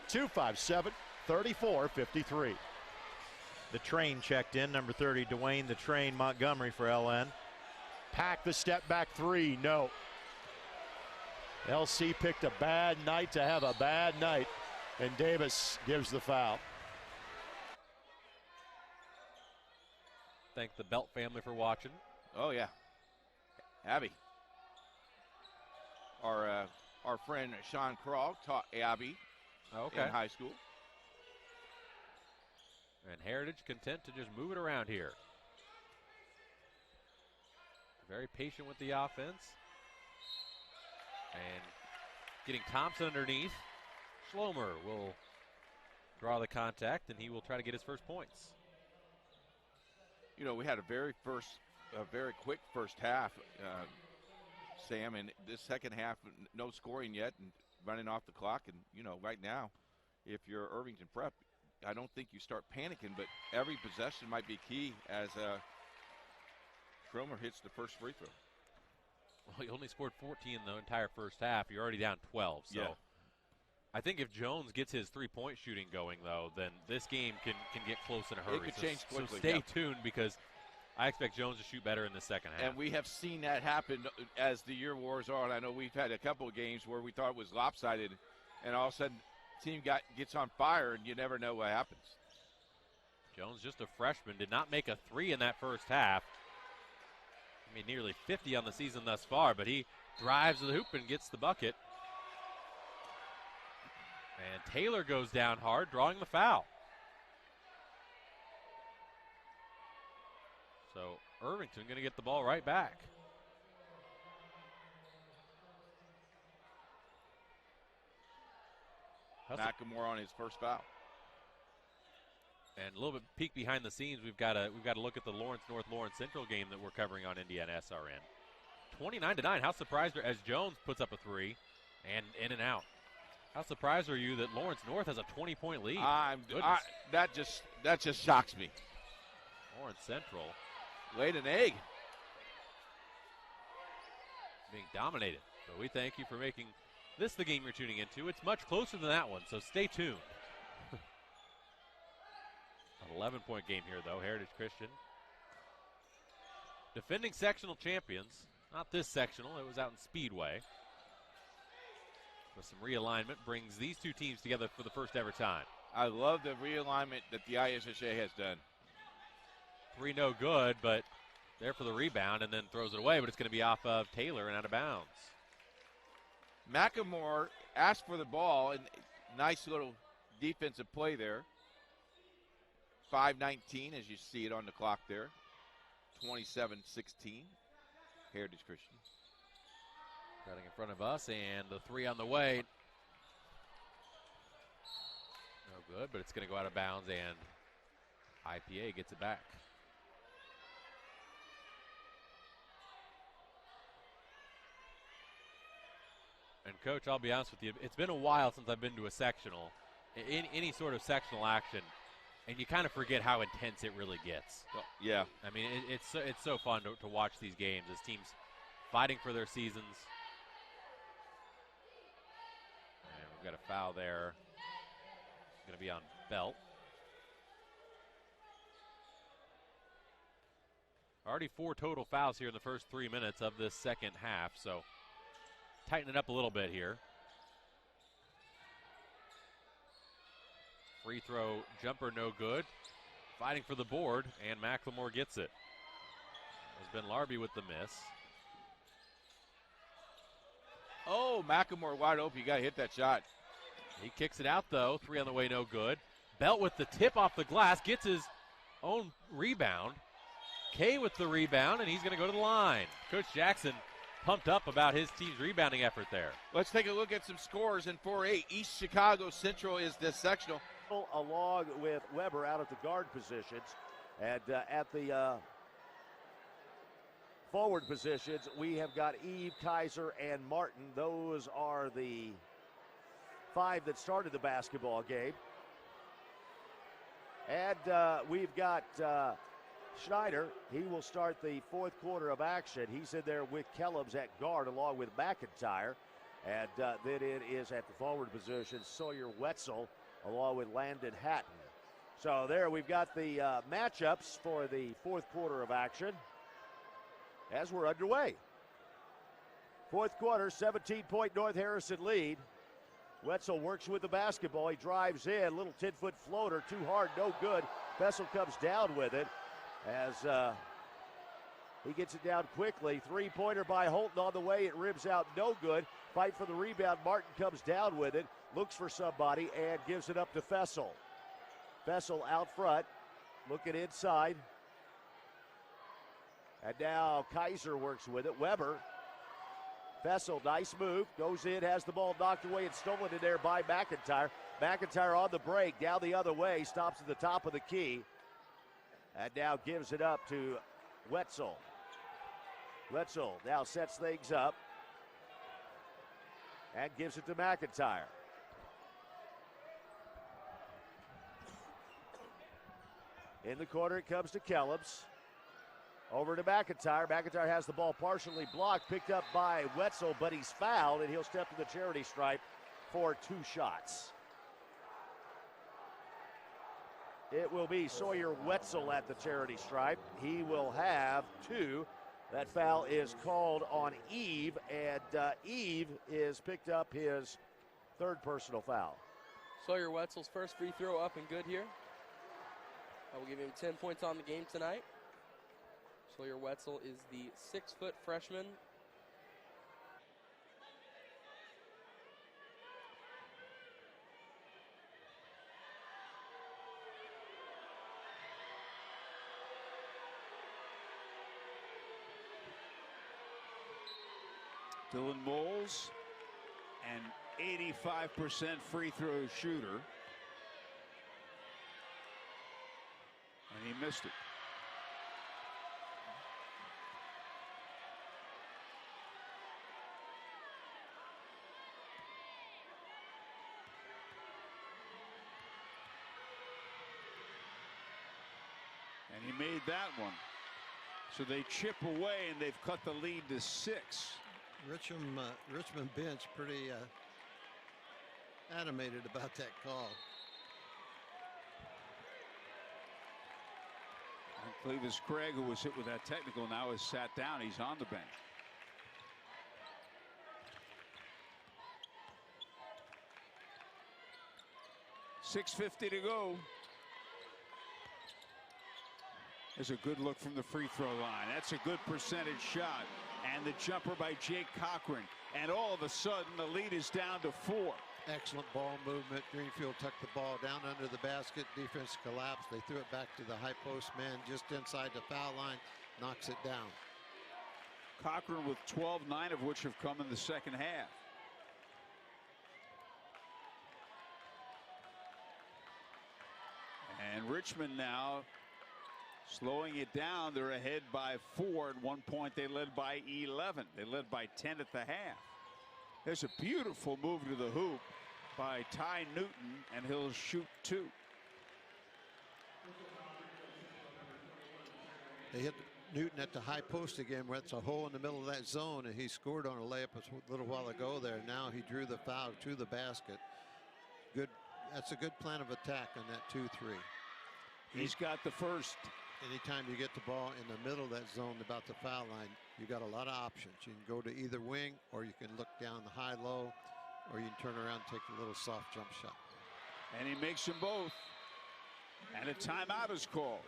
317-257-3453. The Train checked in, number 30, Dwayne the Train Montgomery for LN. Pack the step back three, no. LC picked a bad night to have a bad night, and Davis gives the foul. Thank the Belt family for watching. Oh, yeah. Abby. Our friend Sean Crawl taught Abby in high school. And Heritage content to just move it around here. Very patient with the offense. And getting Thompson underneath. Schlomer will draw the contact, and he will try to get his first points. You know, we had a very quick first half, Sam, and this second half, no scoring yet and running off the clock. And, you know, right now, if you're Irvington Prep, I don't think you start panicking, but every possession might be key as Schromer hits the first free throw. Well, he only scored 14 in the entire first half. You're already down 12. So yeah. I think if Jones gets his three-point shooting going, though, then this game can get close in a hurry. It could change quickly. So stay tuned, because I expect Jones to shoot better in the second half. And we have seen that happen as the year wears on. I know we've had a couple of games where we thought it was lopsided, and all of a sudden team gets on fire, and you never know what happens. Jones, just a freshman, did not make a three in that first half. I mean, nearly 50 on the season thus far, but he drives to the hoop and gets the bucket. And Taylor goes down hard, drawing the foul. So Irvington going to get the ball right back. McElmore on his first foul. And a little bit peek behind the scenes, we've got to look at the Lawrence North Lawrence Central game that we're covering on Indiana SRN. 29-9. How surprised are, as Jones puts up a three and in and out. How surprised are you that Lawrence North has a 20-point lead? That just shocks me. Lawrence Central laid an egg, being dominated. So we thank you for making this the game you're tuning into. It's much closer than that one, so stay tuned. An 11-point game here, though. Heritage Christian, defending sectional champions. Not this sectional. It was out in Speedway. But some realignment brings these two teams together for the first ever time. I love the realignment that the IHSAA has done. Three no good, but there for the rebound and then throws it away, but it's going to be off of Taylor and out of bounds. McElmore asked for the ball, and nice little defensive play there. 5:19 as you see it on the clock there. 27-16. Heritage Christian. Running in front of us, and the three on the way. No good, but it's going to go out of bounds, and IPA gets it back. And, Coach, I'll be honest with you, it's been a while since I've been to a sectional, in any sort of sectional action, and you kind of forget how intense it really gets. Yeah. I mean, it's so fun to watch these games as teams fighting for their seasons. And we've got a foul there. It's going to be on Belt. Already 4 total fouls here in the first 3 minutes of this second half, so tighten it up a little bit here. Free throw jumper no good. Fighting for the board, and McLemore gets it. Has been Larby with the miss. Oh, McElmore wide open. You got to hit that shot. He kicks it out, though. 3 on the way, no good. Belt with the tip off the glass, gets his own rebound. Kay with the rebound, and he's going to go to the line. Coach Jackson pumped up about his team's rebounding effort there. Let's take a look at some scores in 4A. East Chicago Central is the sectional. Along with Weber out at the guard positions. And at the forward positions, we have got Eve, Kaiser, and Martin. Those are the 5 that started the basketball game. And we've got Schneider. He will start the 4th quarter of action. He's in there with Kellums at guard along with McIntyre. And then it is at the forward position, Sawyer Wetzel along with Landon Hatton. So there we've got the matchups for the 4th quarter of action. as we're underway. Fourth quarter, 17-point North Harrison lead. Wetzel works with the basketball. He drives in, little 10-foot floater, too hard, no good. Bessel comes down with it as he gets it down quickly. Three-pointer by Holton on the way. It rims out, no good. Fight for the rebound. Martin comes down with it, looks for somebody, and gives it up to Fessel. Fessel out front, looking inside. And now Kaiser works with it. Weber. Fessel, nice move, goes in, has the ball knocked away and stolen in there by McIntyre. McIntyre on the break, down the other way, stops at the top of the key. And now gives it up to Wetzel. Wetzel now sets things up and gives it to McIntyre. In the corner it comes to Kellems. Over to McIntyre. McIntyre has the ball partially blocked, picked up by Wetzel, but he's fouled, and he'll step to the charity stripe for 2 shots. It will be Sawyer Wetzel at the charity stripe. He will have 2. That foul is called on Eve, and Eve is picked up his 3rd personal foul. Sawyer Wetzel's first free throw up and good here. I will give him 10 points on the game tonight. Sawyer Wetzel is the 6-foot freshman. Dylan Moles, an 85% free throw shooter. And he missed it. And he made that one. So they chip away, and they've cut the lead to 6. Richmond bench pretty animated about that call. And Clevis Craig, who was hit with that technical, now is sat down. He's on the bench. .650 to go. There's a good look from the free throw line. That's a good percentage shot. And the jumper by Jake Cochran. And all of a sudden, the lead is down to 4. Excellent ball movement. Greenfield tucked the ball down under the basket. Defense collapsed. They threw it back to the high post man just inside the foul line. Knocks it down. Cochran with 12, 9 of which have come in the second half. And Richmond now slowing it down. They're ahead by 4. At one point they led by 11. They led by 10 at the half. There's a beautiful move to the hoop by Ty Newton, and he'll shoot 2. They hit Newton at the high post again, where it's a hole in the middle of that zone, and he scored on a layup a little while ago there. Now he drew the foul to the basket. Good. That's a good plan of attack on that 2-3. He's got the first. Anytime you get the ball in the middle of that zone about the foul line, you got a lot of options. You can go to either wing, or you can look down the high-low, or you can turn around and take a little soft jump shot. And he makes them both. And a timeout is called.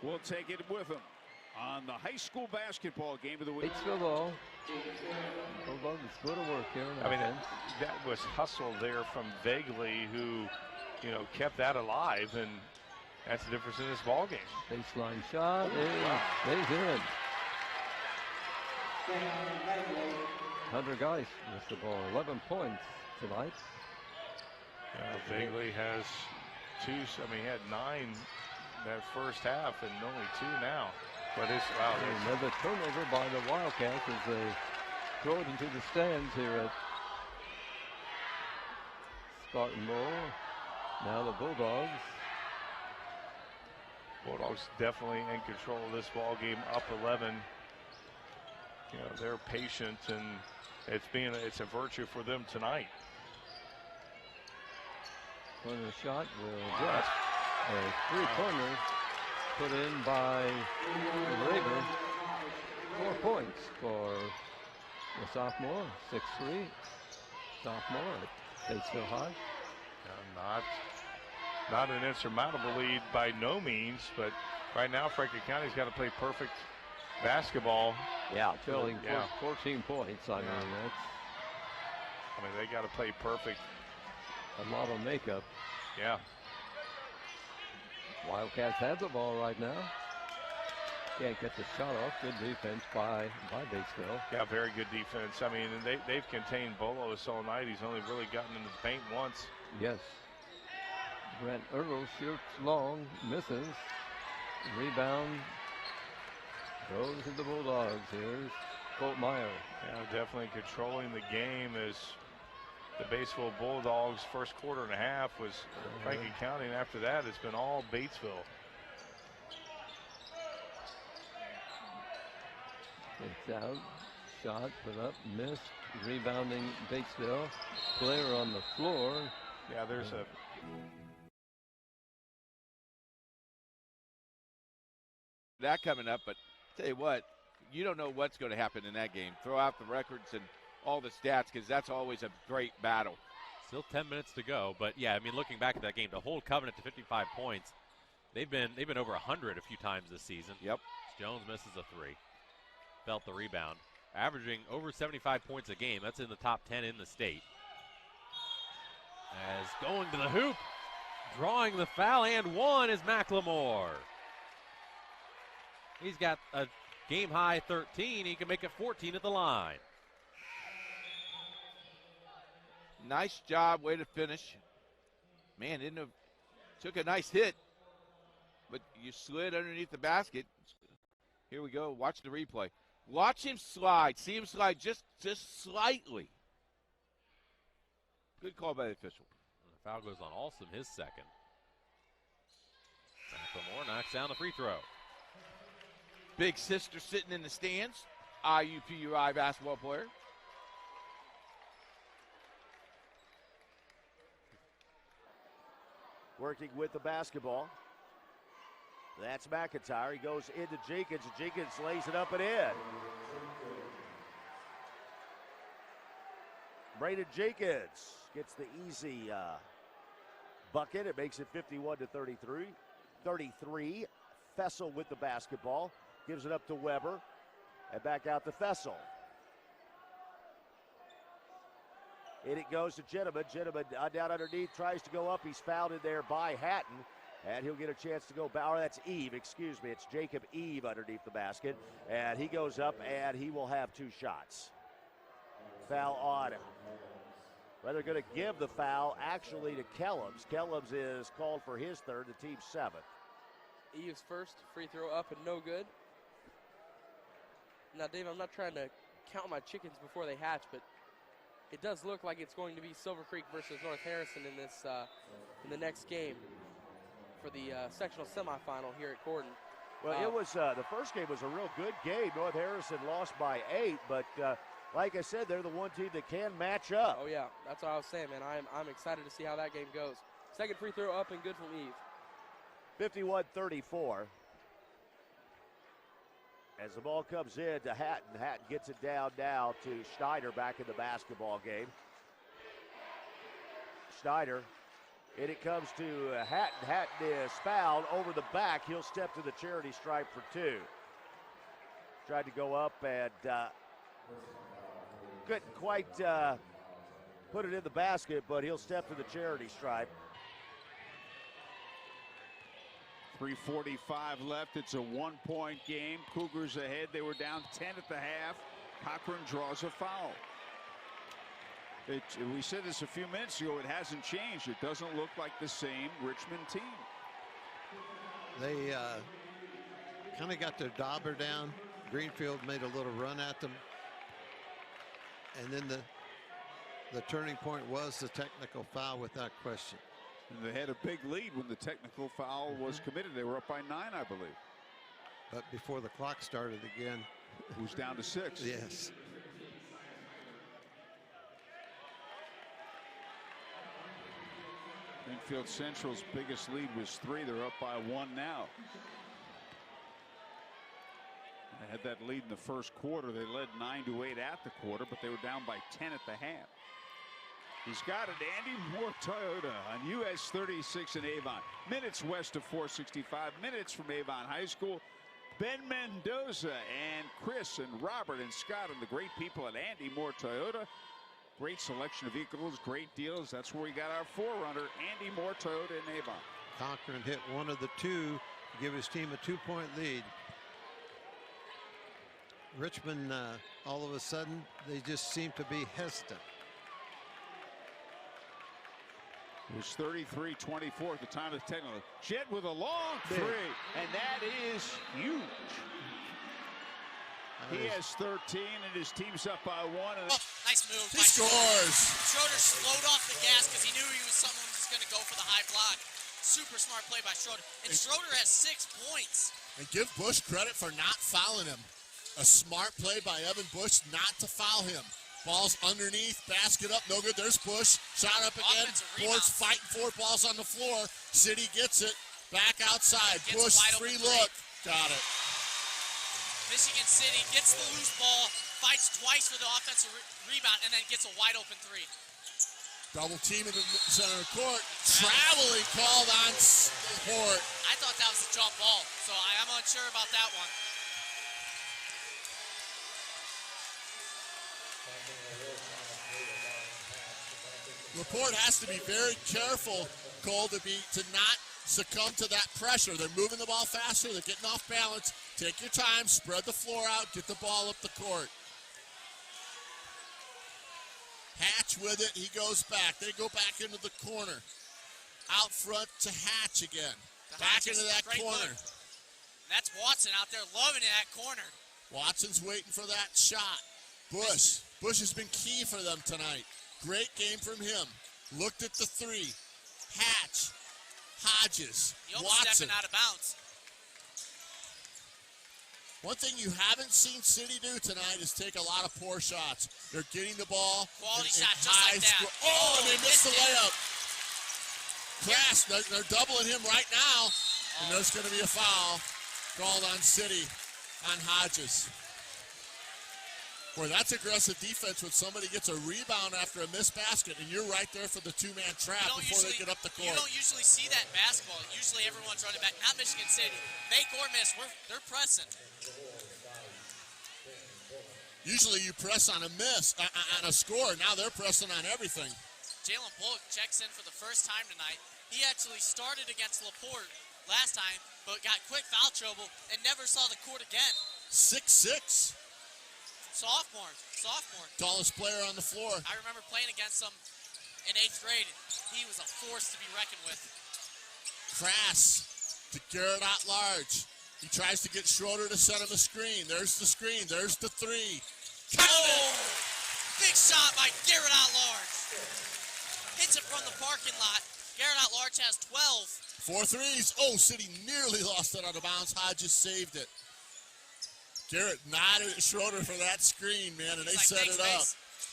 We'll take it with him on the high school basketball game of the week. It's the ball. Bulldogs go to work here. I mean, that was hustle there from Vegley, who, kept that alive, and that's the difference in this ball game. Baseline shot stays in. Hunter Geis with the ball. 11 points tonight. Vegley has 2. He had 9 that first half and only 2 now. But it's another turnover by the Wildcats as they throw it into the stands here at Spartan Bowl. Now the Bulldogs. Bulldogs definitely in control of this ball game, up 11. They're patient, and it's a virtue for them tonight. Corner shot will get a 3-pointer put in by Raver. 4 points for the sophomore, 6'3". Sophomore at Batesville High. Not an insurmountable lead by no means, but right now Franklin County's got to play perfect basketball. Yeah, trailing 14 points. I mean, they got to play perfect. A lot of makeup. Yeah. Wildcats have the ball right now. Can't get the shot off. Good defense by Batesville. Yeah, very good defense. I mean, they've contained Bolos all night. He's only really gotten into the paint once. Yes. Brent Earl shoots long, misses. Rebound goes to the Bulldogs. Here's Colt Meyer. Yeah, definitely controlling the game as the Batesville Bulldogs' first quarter and a half was Franklin County, and after that it's been all Batesville. It's out, shot, put up, missed, rebounding Batesville. Player on the floor. Yeah, there's a that coming up, but tell you what, you don't know what's going to happen in that game. Throw out the records and all the stats, because that's always a great battle. Still 10 minutes to go, but yeah, I mean, looking back at that game, to hold Covenant to 55 points, they've been over 100 a few times this season. Yep. Jones misses a 3. Felt the rebound. Averaging over 75 points a game. That's in the top 10 in the state. As going to the hoop, drawing the foul, and one is McLemore. He's got a game-high 13. He can make it 14 at the line. Nice job, way to finish. Man, took a nice hit, but you slid underneath the basket. Here we go, watch the replay. Watch him slide, see him slide just slightly. Good call by the official. The foul goes on Olsen, his second. McLemore knocks down the free throw. Big sister sitting in the stands, IUPUI basketball player. Working with the basketball. That's McIntyre. He goes into Jenkins. Jenkins lays it up and in. Braden Jenkins gets the easy bucket. It makes it 51-33. 33. Fessel with the basketball. Gives it up to Weber. And back out to Fessel. In it goes to Gentleman. Gentleman down underneath, tries to go up. He's fouled in there by Hatton. And he'll get a chance to go back. Or that's Eve, excuse me. It's Jacob Eve underneath the basket. And he goes up and he will have 2 shots. Foul on him. Well, they're going to give the foul actually to Kellums. Kellums is called for his third, the team's 7th. Eve's first free throw up and no good. Now, Dave, I'm not trying to count my chickens before they hatch, but it does look like it's going to be Silver Creek versus North Harrison in this in the next game for the sectional semifinal here at Corden. Well, it was the first game was a real good game. North Harrison lost by 8, but like I said, they're the one team that can match up. Oh yeah, that's what I was saying, man. I'm excited to see how that game goes. Second free throw up and good from Eve. 51-34. As the ball comes in to Hatton, Hatton gets it down now to Schneider back in the basketball game. Schneider, and it comes to Hatton. Hatton is fouled over the back. He'll step to the charity stripe for 2. Tried to go up and couldn't quite put it in the basket, but he'll step to the charity stripe. 3:45 left. It's a 1-point game. Cougars ahead. They were down 10 at the half. Cochran draws a foul. We said this a few minutes ago. It hasn't changed. It doesn't look like the same Richmond team. They kind of got their dauber down. Greenfield made a little run at them. And then the turning point was the technical foul without question. And they had a big lead when the technical foul was committed. They were up by 9, I believe. But before the clock started again. It was down to 6. Yes. Greenfield Central's biggest lead was 3. They're up by 1 now. They had that lead in the first quarter. They led 9-8 at the quarter, but they were down by 10 at the half. He's got it, Andy Moore Toyota on US 36 in Avon. Minutes west of 465, minutes from Avon High School. Ben Mendoza and Chris and Robert and Scott and the great people at Andy Moore Toyota. Great selection of vehicles, great deals. That's where we got our forerunner, Andy Moore Toyota in Avon. Cochran hit one of the two to give his team a 2-point lead. Richmond, all of a sudden, they just seem to be hesitant. It was 33-24 at the time of the technical. Jett with a long three, and that is huge. He has 13, and his team's up by 1. And nice move. He scores. Schroeder slowed off the gas because he knew someone was going to go for the high block. Super smart play by Schroeder. And Schroeder has 6 points. And give Bush credit for not fouling him. A smart play by Evan Bush not to foul him. Ball's underneath, basket up, no good. There's Bush, shot up again. Boards fighting for it, ball's on the floor. City gets it, back outside. Bush, free look, got it. Michigan City gets the loose ball, fights twice for the offensive rebound, and then gets a wide open 3. Double team in the center of court. Traveling called on court. I thought that was a jump ball, so I'm unsure about that one. Laporte has to be very careful, Cole, to not succumb to that pressure. They're moving the ball faster. They're getting off balance. Take your time, spread the floor out, get the ball up the court. Hatch with it. He goes back. They go back into the corner. Out front to Hatch again. Back into that corner. That's Watson out there loving that corner. Watson's waiting for that shot. Bush. Bush has been key for them tonight. Great game from him. Looked at the 3. Hatch. Hodges. He almost Watson. stepping out of bounds. One thing you haven't seen City do tonight is take a lot of poor shots. They're getting the ball. Quality shot just like that. Oh, and they missed the layup. Crass, they're doubling him right now. And there's going to be a foul called on City on Hodges. Boy, that's aggressive defense when somebody gets a rebound after a missed basket, and you're right there for the two-man trap before they get up the court. You don't usually see that in basketball. Usually everyone's running back. Not Michigan City. Make or miss, they're pressing. Usually you press on a miss, on a score. Now they're pressing on everything. Jalen Bullock checks in for the first time tonight. He actually started against Laporte last time, but got quick foul trouble and never saw the court again. 6'6". Sophomore. Tallest player on the floor. I remember playing against him in 8th grade. He was a force to be reckoned with. Crass to Garrett at large. He tries to get Schroeder to set him a screen. There's the screen. There's the 3. Oh! Big shot by Garrett at large. Hits it from the parking lot. Garrett at large has 12. 4 threes. Oh, City nearly lost it out of bounds. Hodges saved it. Garrett nodded at Schroeder for that screen, man, and they set it up.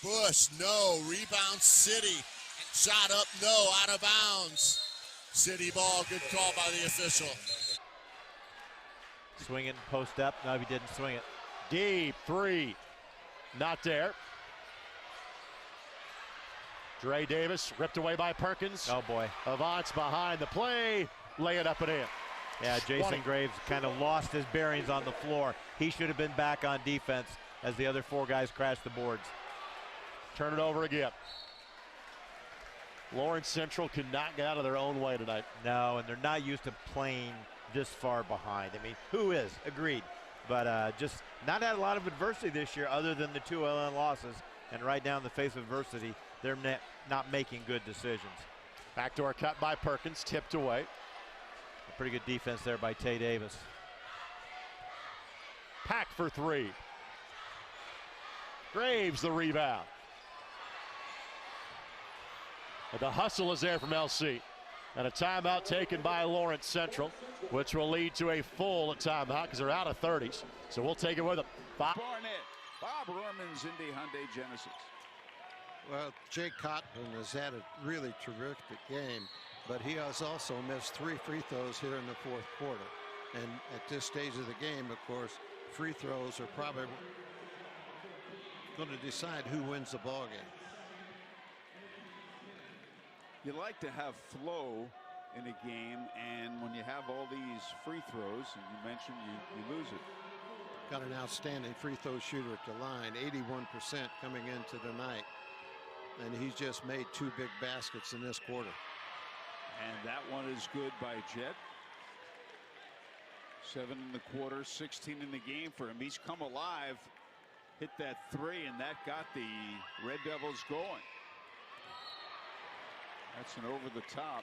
Bush, no. Rebound, City. Shot up, no. Out of bounds. City ball. Good call by the official. Swinging, post up. No, he didn't swing it. Deep 3. Not there. Dre Davis ripped away by Perkins. Oh, boy. Avant's behind the play. Lay it up and in. Yeah, Jason Graves kind of lost his bearings on the floor. He should have been back on defense as the other 4 guys crashed the boards. Turn it over again. Lawrence Central could not get out of their own way tonight. No, and they're not used to playing this far behind. I mean, who is? Agreed. But just not had a lot of adversity this year other than the 2 LN losses. And right now in the face of adversity, they're not making good decisions. Backdoor cut by Perkins, tipped away. A pretty good defense there by Tay Davis. Pack for 3. Graves the rebound. And the hustle is there from LC. And a timeout taken by Lawrence Central, which will lead to a full timeout because they're out of 30s. So we'll take it with them. Barnett, Bob Rorman's Indy Hyundai Genesis. Well, Jake Cotton has had a really terrific game, but he has also missed 3 free throws here in the 4th quarter. And at this stage of the game, of course, free throws are probably going to decide who wins the ball game. You like to have flow in a game, and when you have all these free throws, and you mentioned you lose it. Got an outstanding free throw shooter at the line, 81% coming into tonight. And he's just made 2 big baskets in this quarter. And that one is good by Jet. 7 in the quarter, 16 in the game for him. He's come alive, hit that 3, and that got the Red Devils going. That's an over the top.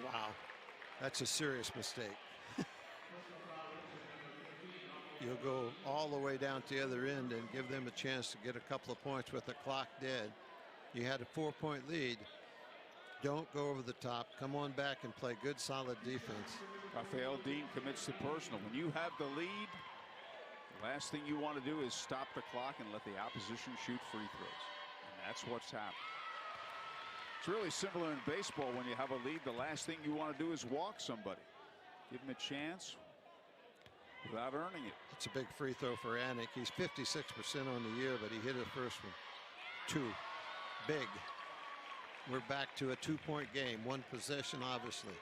Wow, that's a serious mistake. You'll go all the way down to the other end and give them a chance to get a couple of points with the clock dead. You had a 4-point lead. Don't go over the top. Come on back and play good, solid defense. Rafael Dean commits to personal. When you have the lead, the last thing you want to do is stop the clock and let the opposition shoot free throws. And that's what's happened. It's really similar in baseball. When you have a lead, the last thing you want to do is walk somebody. Give them a chance without earning it. It's a big free throw for Anik. He's 56% on the year, but he hit the first one. 2. Big. We're back to a 2-point game. 1 possession, obviously.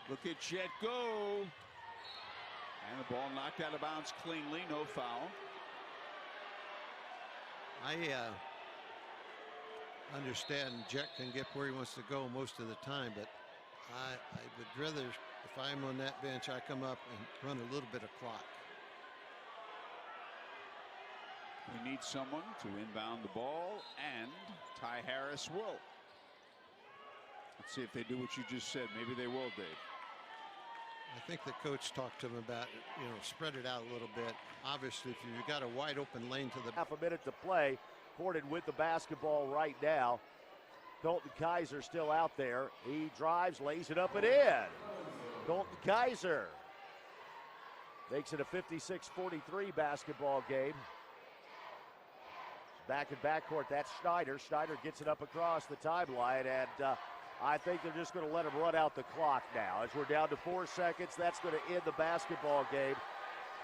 Look at Jet go. And the ball knocked out of bounds cleanly. No foul. I understand Jet can get where he wants to go most of the time, but I would rather, if I'm on that bench, I come up and run a little bit of clock. We need someone to inbound the ball, and Ty Harris will. Let's see if they do what you just said. Maybe they will, Dave. I think the coach talked to him about, spread it out a little bit. Obviously, if you've got a wide open lane to the... Half a minute to play. Corden with the basketball right now. Colton Kaiser still out there. He drives, lays it up and in. Colton Kaiser makes it a 56-43 basketball game. Back in backcourt, that's Schneider. Schneider gets it up across the timeline, and I think they're just going to let him run out the clock now. As we're down to 4 seconds, that's going to end the basketball game.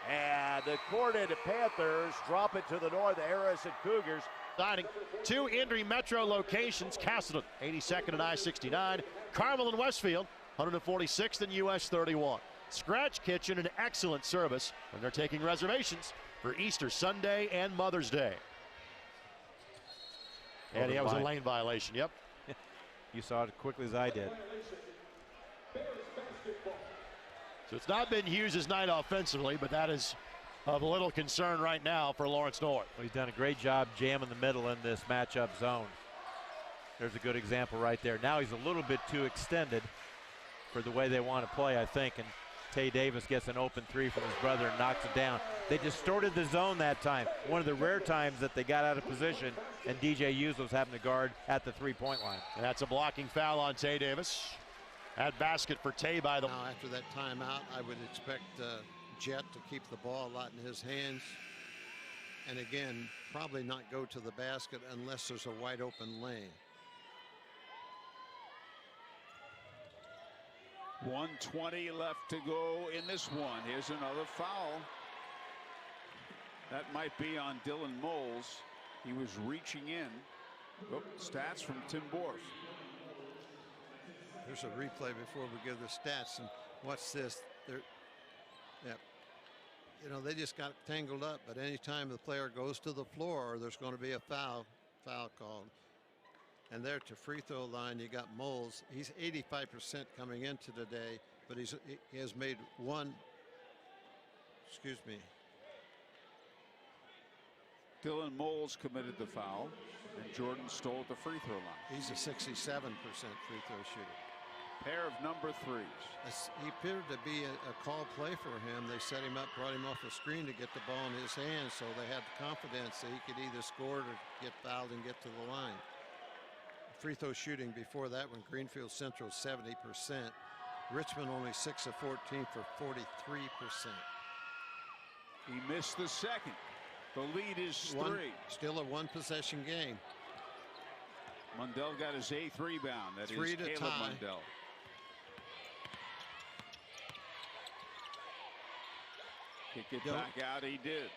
And the Corden Panthers drop it to the North Harrison Cougars. Signing 2 Indy Metro locations. Castleton, 82nd and I-69. Carmel and Westfield, 146th and US 31. Scratch Kitchen, an excellent service, and they're taking reservations for Easter Sunday and Mother's Day. And that was a lane violation, yep. You saw it as quickly as I did. So it's not been Hughes' night offensively, but that is of little concern right now for Lawrence North. Well, he's done a great job jamming the middle in this matchup zone. There's a good example right there. Now he's a little bit too extended for the way they want to play, I think, and Tay Davis gets an open 3 from his brother and knocks it down. They distorted the zone that time. One of the rare times that they got out of position, and DJ Hughes was having to guard at the 3-point line. And that's a blocking foul on Tay Davis. That basket for Tay by the... Now after that timeout, I would expect Jet to keep the ball a lot in his hands. And again, probably not go to the basket unless there's a wide open lane. 1:20 left to go in this one. Here's another foul. That might be on Dylan Moles. He was reaching in. Oh, stats from Tim Borf. There's a replay before we give the stats, and what's this? They just got tangled up, but anytime the player goes to the floor, there's going to be a foul called. And there to free throw line, you got Moles. He's 85% coming into today, but he has made one. Excuse me. Dylan Moles committed the foul, and Jordan stole at the free throw line. He's a 67% free throw shooter. Pair of number 3s. He appeared to be a call play for him. They set him up, brought him off a screen to get the ball in his hands, so they had the confidence that he could either score or get fouled and get to the line. Free throw shooting before that one, Greenfield Central 70%. Richmond only 6 of 14 for 43%. He missed the second. The lead is 3. Still a 1-possession game. Mundell got his 8th rebound. That 3 is to Caleb tie. Mundell. Kick it back out, he did.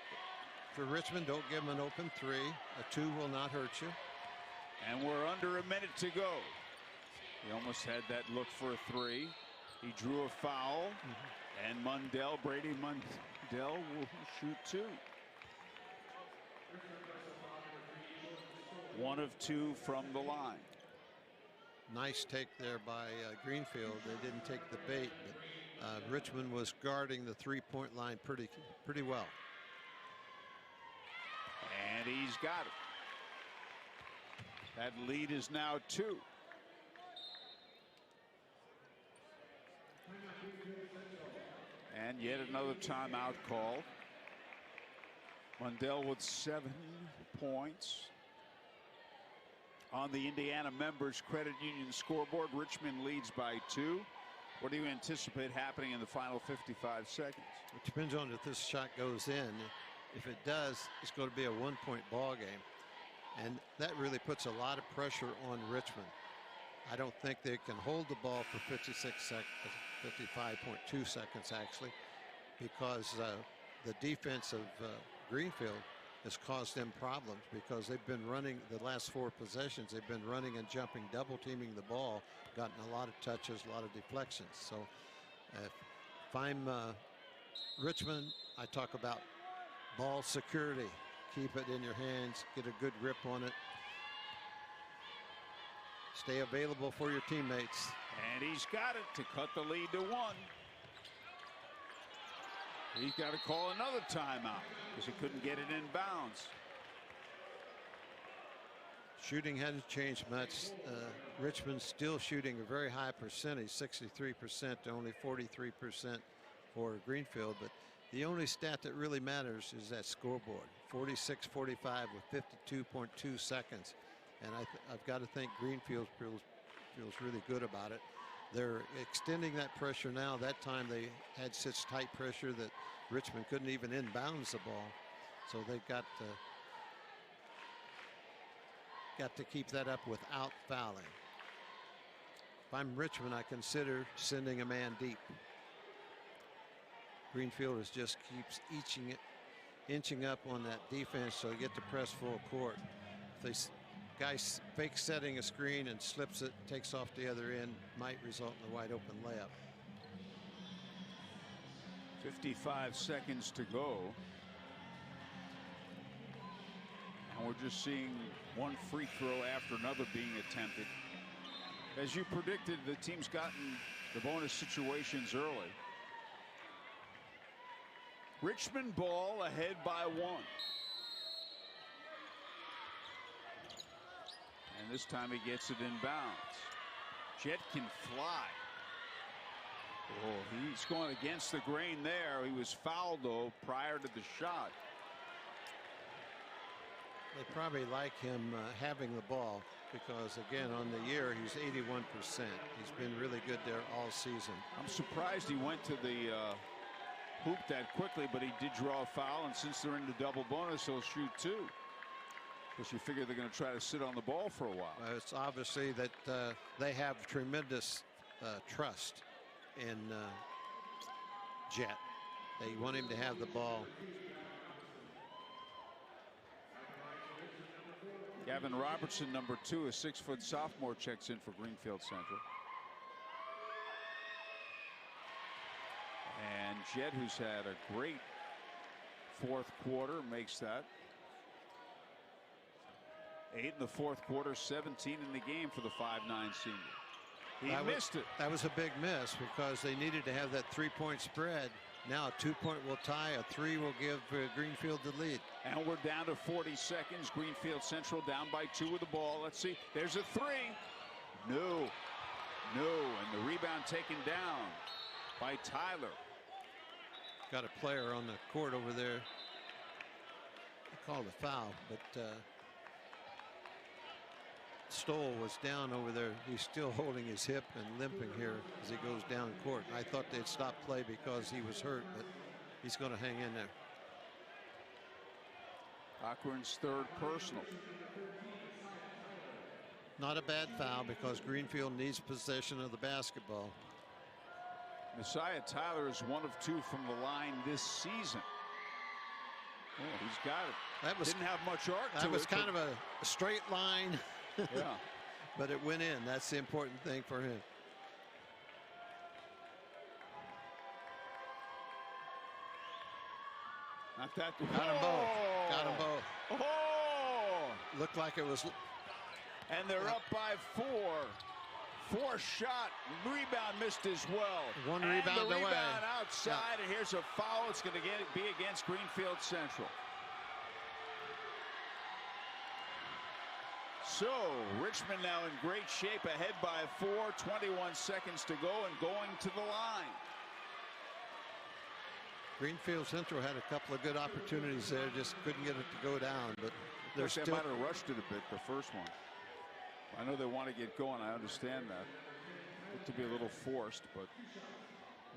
For Richmond, don't give them an open 3. A 2 will not hurt you. And we're under a minute to go. He almost had that look for a 3. He drew a foul. And Brady Mundell will shoot 2. 1 of 2 from the line. Nice take there by Greenfield. They didn't take the bait, but Richmond was guarding the 3-point line pretty well. And he's got it. That lead is now 2. And yet another timeout call. Mundell with 7 points. On the Indiana Members Credit Union scoreboard, Richmond leads by 2. What do you anticipate happening in the final 55 seconds? It depends on if this shot goes in. If it does, it's going to be a 1-point ball game. And that really puts a lot of pressure on Richmond. I don't think they can hold the ball for 56 seconds, 55.2 seconds actually, because the defense of Greenfield has caused them problems, because they've been running the last 4 possessions. They've been running and jumping, double teaming the ball, gotten a lot of touches, a lot of deflections. So if I'm Richmond, I talk about ball security. Keep it in your hands, get a good grip on it. Stay available for your teammates. And he's got it to cut the lead to 1. He's got to call another timeout because he couldn't get it in bounds. Shooting hasn't changed much. Richmond's still shooting a very high percentage, 63% to only 43% for Greenfield. But the only stat that really matters is that scoreboard, 46-45 with 52.2 seconds. And I've got to think Greenfield feels really good about it. They're extending that pressure now. That time they had such tight pressure that Richmond couldn't even inbounds the ball. So they've got to keep that up without fouling. If I'm Richmond, I consider sending a man deep. Greenfield just keeps inching up on that defense, so they get to press full court. If guy fake setting a screen and slips it, takes off the other end, might result in a wide open layup. 55 seconds to go. And we're just seeing one free throw after another being attempted. As you predicted, the team's gotten the bonus situations early. Richmond ball ahead by 1. And this time he gets it in bounds. Jet can fly. Oh, he's going against the grain there. He was fouled, though, prior to the shot. They probably like him having the ball because, again, on the year, he's 81%. He's been really good there all season. I'm surprised he went to the hoop that quickly, but he did draw a foul, and since they're into double bonus, he'll shoot 2. Because you figure they're going to try to sit on the ball for a while. It's obviously that they have tremendous trust in Jet. They want him to have the ball. Gavin Robertson, number 2, a 6-foot sophomore, checks in for Greenfield Central. And Jet, who's had a great 4th quarter, makes that. 8 in the 4th quarter, 17 in the game for the 5'9" senior. He missed it. That was a big miss because they needed to have that 3-point spread. Now a 2-point will tie, a 3 will give Greenfield the lead. And we're down to 40 seconds. Greenfield Central down by 2 with the ball. Let's see. There's a 3. No. And the rebound taken down by Tyler. Got a player on the court over there. They called a foul, but Stoll was down over there. He's still holding his hip and limping here as he goes down court. I thought they'd stop play because he was hurt, but he's going to hang in there. Cochran's 3rd personal. Not a bad foul because Greenfield needs possession of the basketball. Messiah Tyler is 1 of 2 from the line this season. Oh, he's got it. That was, didn't have much arc to it. That was kind of a straight line. Yeah. But it went in. That's the important thing for him. Not that. Got them both. Got them both. Oh! Looked like it was. And they're up by 4. 4 shot. Rebound missed as well. One and rebound the away. Rebound outside, and here's a foul. It's going to be against Greenfield Central. So Richmond now in great shape, ahead by 4, 21 seconds to go, and going to the line. Greenfield Central had a couple of good opportunities there, just couldn't get it to go down. But They still. might have rushed it a bit, the first one. I know they want to get going. I understand that. Looked to be a little forced, but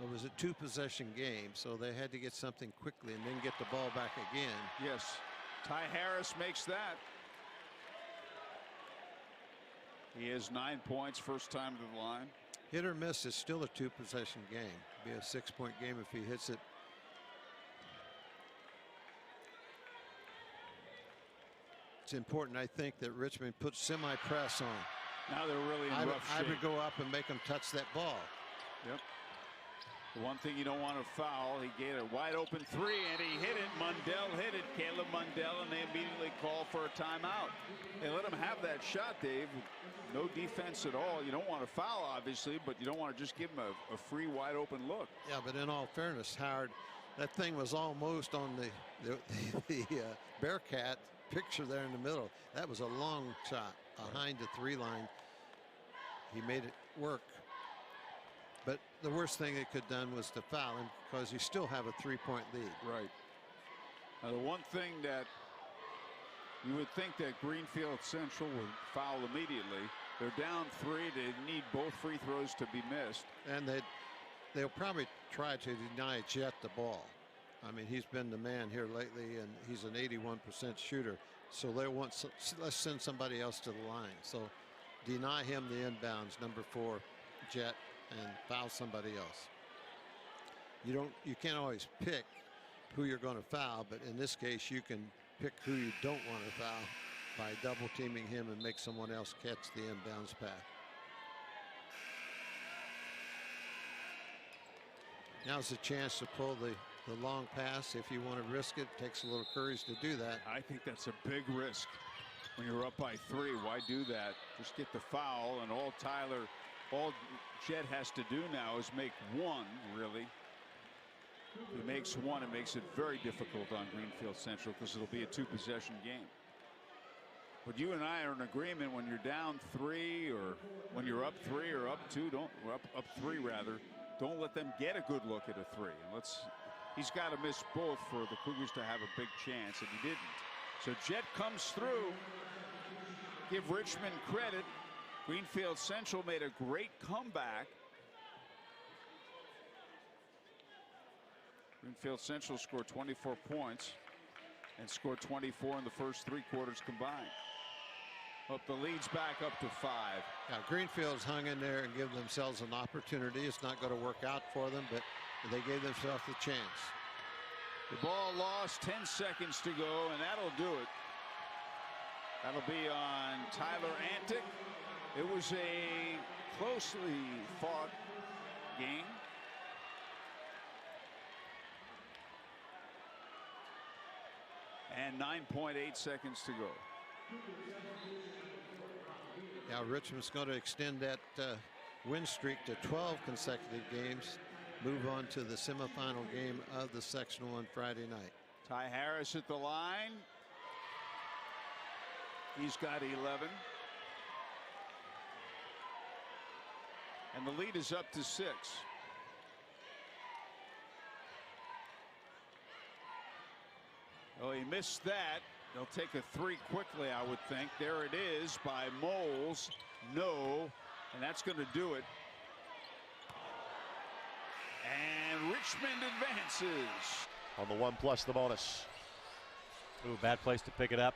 It was a 2-possession game, so they had to get something quickly and then get the ball back again. yes, Ty Harris makes that. He has 9 points, first time to the line. Hit or miss is still a 2-possession game. Be a 6-point game if he hits it. It's important, I think, that Richmond puts semi-press on. Now they're really in rough I shape. would go up and make them touch that ball. Yep. The one thing you don't want to foul, he gave a wide open 3 and he hit it. Mundell hit it, Caleb Mundell, and they immediately call for a timeout. They let him have that shot, Dave. No defense at all. You don't want to foul, obviously, but you don't want to just give him a free wide open look. Yeah, but in all fairness, Howard, that thing was almost on the Bearcat picture there in the middle. That was a long shot behind the 3 line. He made it work. But the worst thing they could have done was to foul him, because you still have a 3-point lead. Right. Now, the one thing that you would think that Greenfield Central would foul immediately. They're down 3. They need both free throws to be missed. And they'll probably try to deny Jet the ball. I mean, he's been the man here lately, and he's an 81% shooter. So they want, let's send somebody else to the line. So deny him the inbounds, number 4, Jet, and foul somebody else. You can't always pick who you're going to foul, but in this case, you can pick who you don't want to foul by double teaming him and make someone else catch the inbounds pass. Now's the chance to pull the long pass. If you want to risk it, takes a little courage to do that. I think that's a big risk when you're up by 3. Why do that? Just get the foul, and all Jet has to do now is make 1, really. If he makes 1, it makes it very difficult on Greenfield Central, because it'll be a 2-possession game. But you and I are in agreement, when you're down 3, or when you're up 3 or up 2, up 3 rather, don't let them get a good look at a 3. And he's got to miss both for the Cougars to have a big chance, and he didn't. So Jet comes through. Give Richmond credit. Greenfield Central made a great comeback. Greenfield Central scored 24 points and scored 24 in the first 3 quarters combined. Up the lead's back up to 5. Now Greenfield's hung in there and given themselves an opportunity. It's not going to work out for them, but they gave themselves a chance. The ball lost, 10 seconds to go, and that'll do it. That'll be on Tyler Antic. It was a closely fought game. And 9.8 seconds to go. Now Richmond's going to extend that win streak to 12 consecutive games. Move on to the semifinal game of the sectional on Friday night. Ty Harris at the line. He's got 11. And the lead is up to 6. Oh, he missed that. They'll take a 3 quickly, I would think. There it is by Moles. No. And that's going to do it. And Richmond advances. On the 1 plus the bonus. Ooh, bad place to pick it up.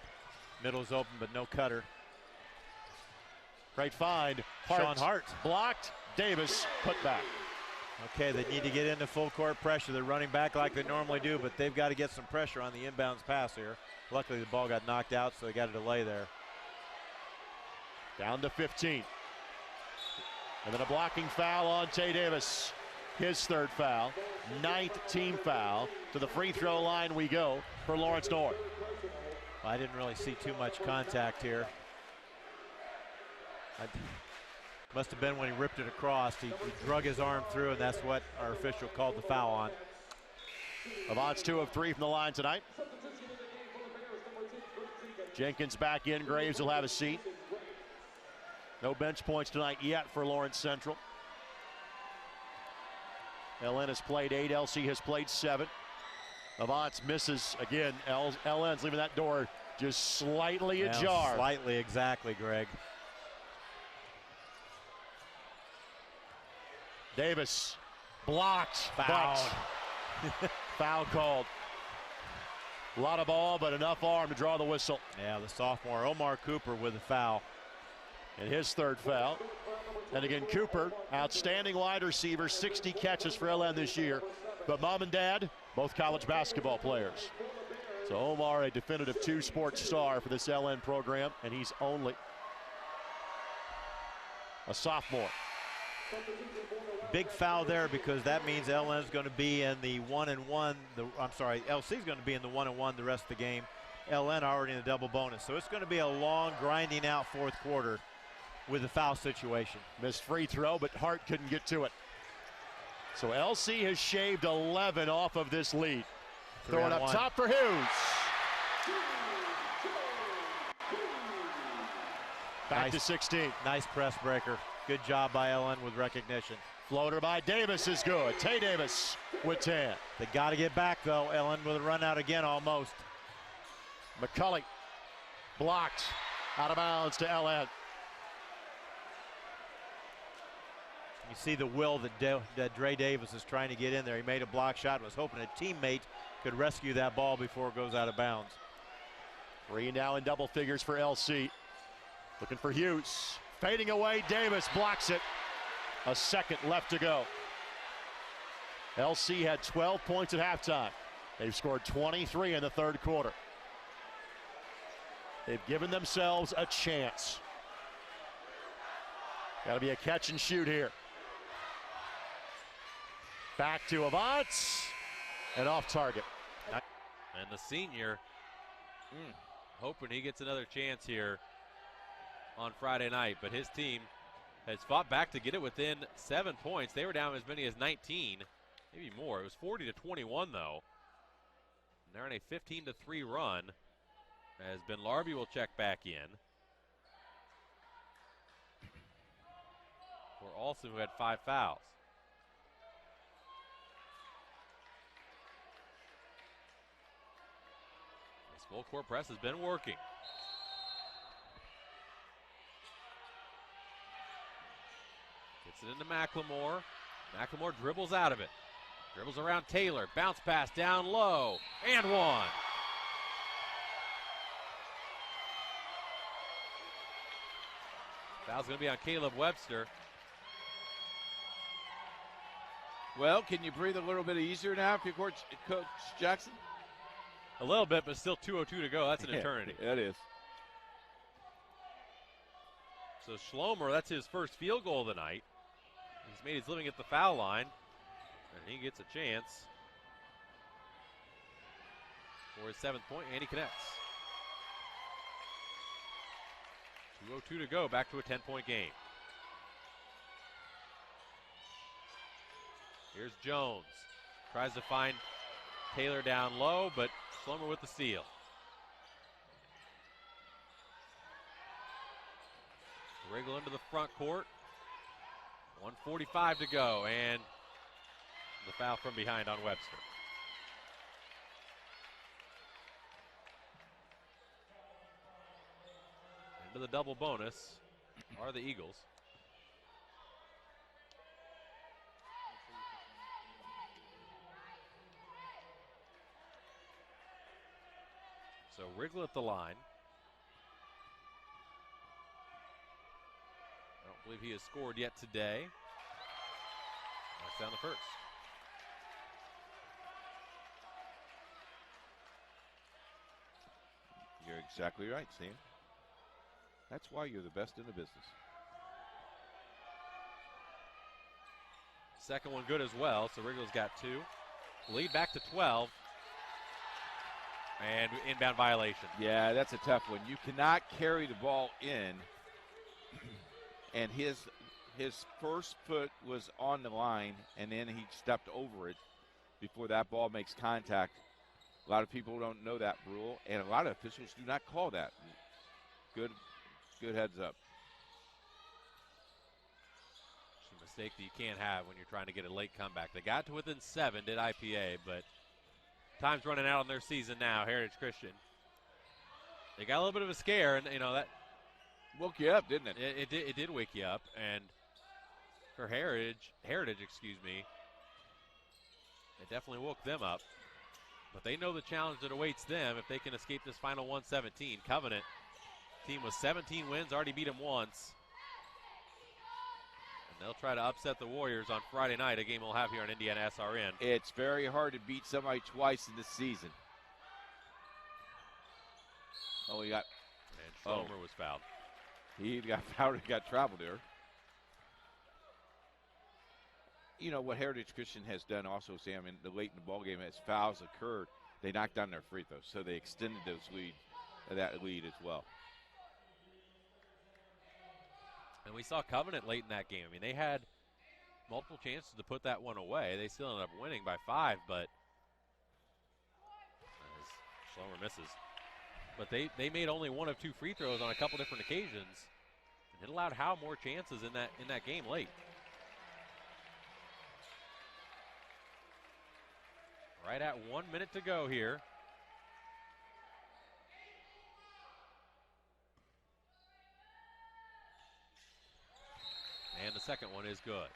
Middle's open, but no cutter. Great find. Sean Hart. Blocked. Davis put back. Okay, they need to get into full court pressure. They're running back like they normally do, but they've got to get some pressure on the inbounds pass here. Luckily, the ball got knocked out, so they got a delay there. Down to 15. And then a blocking foul on Tay Davis. His third foul, 9th team foul. To the free throw line we go for Lawrence North. I didn't really see too much contact here. Must have been when he ripped it across. He drug his arm through, and that's what our official called the foul on. Avant's 2 of 3 from the line tonight. Jenkins back in. Graves will have a seat. No bench points tonight yet for Lawrence Central. LN has played 8. LC has played 7. Avant's misses again. LN's leaving that door just slightly ajar. Slightly, exactly, Greg. Davis blocked. Foul. Foul called. A lot of ball, but enough arm to draw the whistle. Yeah, the sophomore Omar Cooper with a foul. And his third foul. And again, Cooper, outstanding wide receiver, 60 catches for LN this year. But mom and dad, both college basketball players. So Omar, a definitive 2-sport star for this LN program, and he's only a sophomore. Big foul there because that means LN's going to be in the 1-1. LC's going to be in the 1-1 the rest of the game. LN already in the double bonus. So it's going to be a long grinding out fourth quarter with the foul situation. Missed free throw, but Hart couldn't get to it. So LC has shaved 11 off of this lead. Throwing up top for Hughes. Back to 16. Nice press breaker. Good job by LN with recognition. Floater by Davis is good. Tay Davis with 10. They got to get back, though. LN with a run out again almost. McCulley blocked out of bounds to LN. You see the will that Dre Davis is trying to get in there. He made a block shot, was hoping a teammate could rescue that ball before it goes out of bounds. 3 now in double figures for LC. Looking for Hughes. Fading away, Davis blocks it. A second left to go. LC had 12 points at halftime. They've scored 23 in the third quarter. They've given themselves a chance. Got to be a catch and shoot here. Back to Avant, and off target. And the senior, hoping he gets another chance here on Friday night, but his team has fought back to get it within 7 points. They were down as many as 19, maybe more. It was 40-21 though. And they're on a 15-3 run as Ben Larby will check back in. For Olsen, who had 5 fouls. This full court press has been working. Gets it into McLemore. McLemore dribbles out of it. Dribbles around Taylor. Bounce pass down low. And one. Foul's going to be on Caleb Webster. Well, can you breathe a little bit easier now if you're Coach Jackson? A little bit, but still 2:02 to go. That's an eternity. It is. So Schlomer, that's his first field goal of the night. He's made his living at the foul line, and he gets a chance for his 7th point, and he connects. 2:02 to go, back to a 10-point game. Here's Jones. Tries to find Taylor down low, but Schlomer with the steal. Wriggle into the front court. 1:45 to go, and the foul from behind on Webster. Into the double bonus are the Eagles. So Wriggle at the line. I don't believe he has scored yet today. That's down the first. You're exactly right, Sam. That's why you're the best in the business. Second one good as well, so Wrigley's got 2. Lead back to 12. And inbound violation. Yeah, that's a tough one. You cannot carry the ball in, and his first foot was on the line, and then he stepped over it before that ball makes contact. A lot of people don't know that rule, and a lot of officials do not call that. Good heads up. It's a mistake that you can't have when you're trying to get a late comeback. They got to within 7, did IPA, but time's running out on their season now, Heritage Christian. They got a little bit of a scare, and that woke you up, didn't it? It did wake you up, and for Heritage, it definitely woke them up. But they know the challenge that awaits them if they can escape this final 117. Covenant team with 17 wins, already beat them once. And they'll try to upset the Warriors on Friday night, a game we'll have here on Indiana SRN. It's very hard to beat somebody twice in this season. Oh, he got... And Schromer was fouled. He got fouled and got traveled there. You know, what Heritage Christian has done also, Sam, in the late in the ballgame, as fouls occurred, they knocked down their free throws, so they extended that lead as well. And we saw Covenant late in that game. I mean, they had multiple chances to put that one away. They still ended up winning by 5, but Schromer misses. But they made only 1 of 2 free throws on a couple different occasions, and it allowed Howe more chances in that game late. Right at 1 minute to go here. And the second one is good.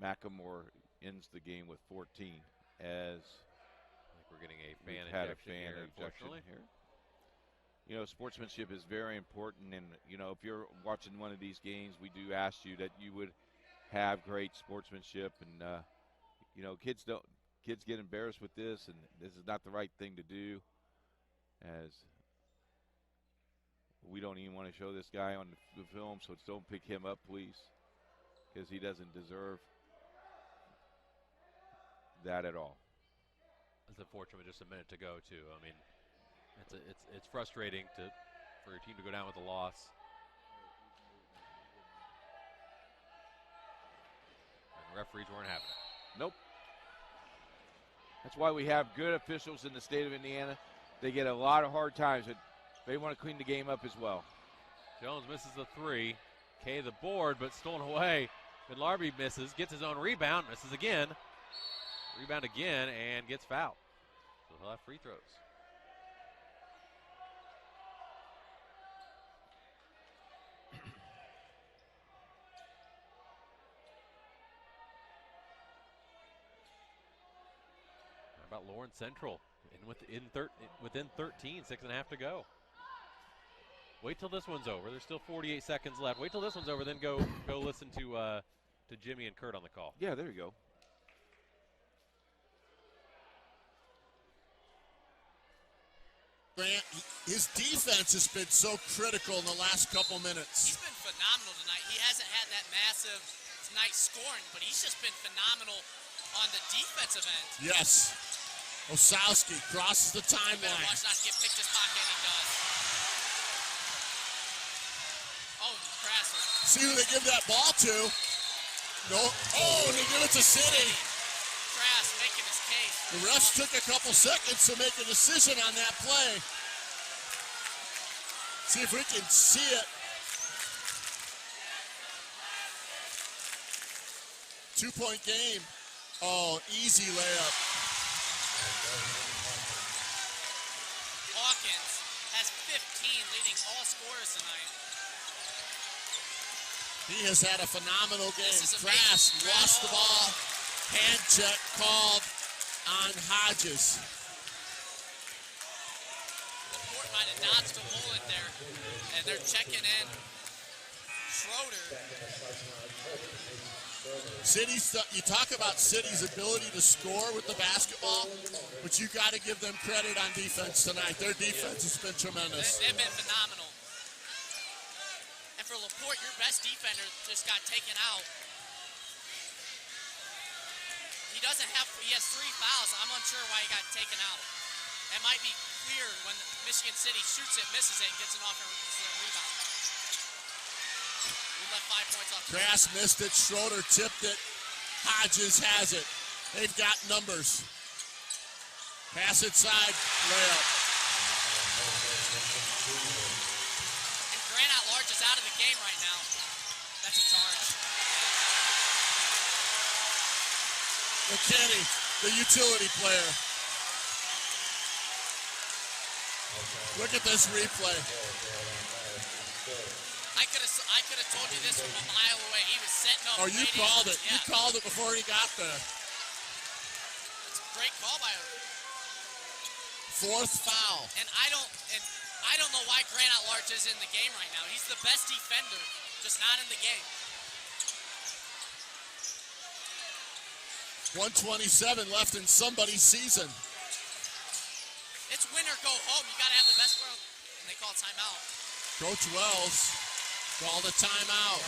Macklemore ends the game with 14 as I think we're getting a fan injection here. You know, sportsmanship is very important, and you know, if you're watching one of these games, we do ask you that you would have great sportsmanship, and you know, kids get embarrassed with this, and this is not the right thing to do. As we don't even want to show this guy on the film, so don't pick him up, please, because he doesn't deserve that at all. It's unfortunate with just a minute to go, too. I mean, it's frustrating for your team to go down with a loss. And the referees weren't having it. Nope. That's why we have good officials in the state of Indiana. They get a lot of hard times, but they want to clean the game up as well. Jones misses the 3. Kay the board, but stolen away. Larby misses, gets his own rebound, misses again. Rebound again, and gets fouled. So he'll have free throws. How about Lawrence Central? Within 13, 6.5 to go. Wait till this one's over. There's still 48 seconds left. Wait till this one's over, then go listen to Jimmy and Kurt on the call. Yeah, there you go. Grant, his defense has been so critical in the last couple minutes. He's been phenomenal tonight. He hasn't had that massive night scoring, but he's just been phenomenal on the defensive end. Yes. Osowski crosses the timeline. Watch not get picked his pocket, and he does. Oh, Crass. See who they give that ball to. No. Oh, they give it to City. Crass making his case. The refs took a couple seconds to make a decision on that play. See if we can see it. 2-point game. Oh, easy layup. Hawkins has 15, leading all scorers tonight. He has had a phenomenal game. Crass lost the ball. Hand check called on Hodges. Laporte might have dodged a bullet there, and they're checking in Schroeder. You talk about City's ability to score with the basketball, but you got to give them credit on defense tonight. Their defense has been tremendous. They've been phenomenal. And for LaPorte, your best defender just got taken out. He has 3 fouls. I'm unsure why he got taken out. It might be clear when Michigan City shoots it, misses it, and gets an offensive rebound. We left 5 points off. Grass missed it. Schroeder tipped it. Hodges has it. They've got numbers. Pass it side. Layup. And Grant At-Large is out of the game right now. That's a charge. McKinney, the utility player. Look at this replay. I could have told you this from a mile away. He was setting up. Oh, you called it. Yeah. You called it before he got there. It's a great call by him. 4th foul. And I don't know why Grant At-Large is in the game right now. He's the best defender, just not in the game. 1:27 left in somebody's season. It's win or go home. You got to have the best one. And they call timeout. Coach Wells called a timeout.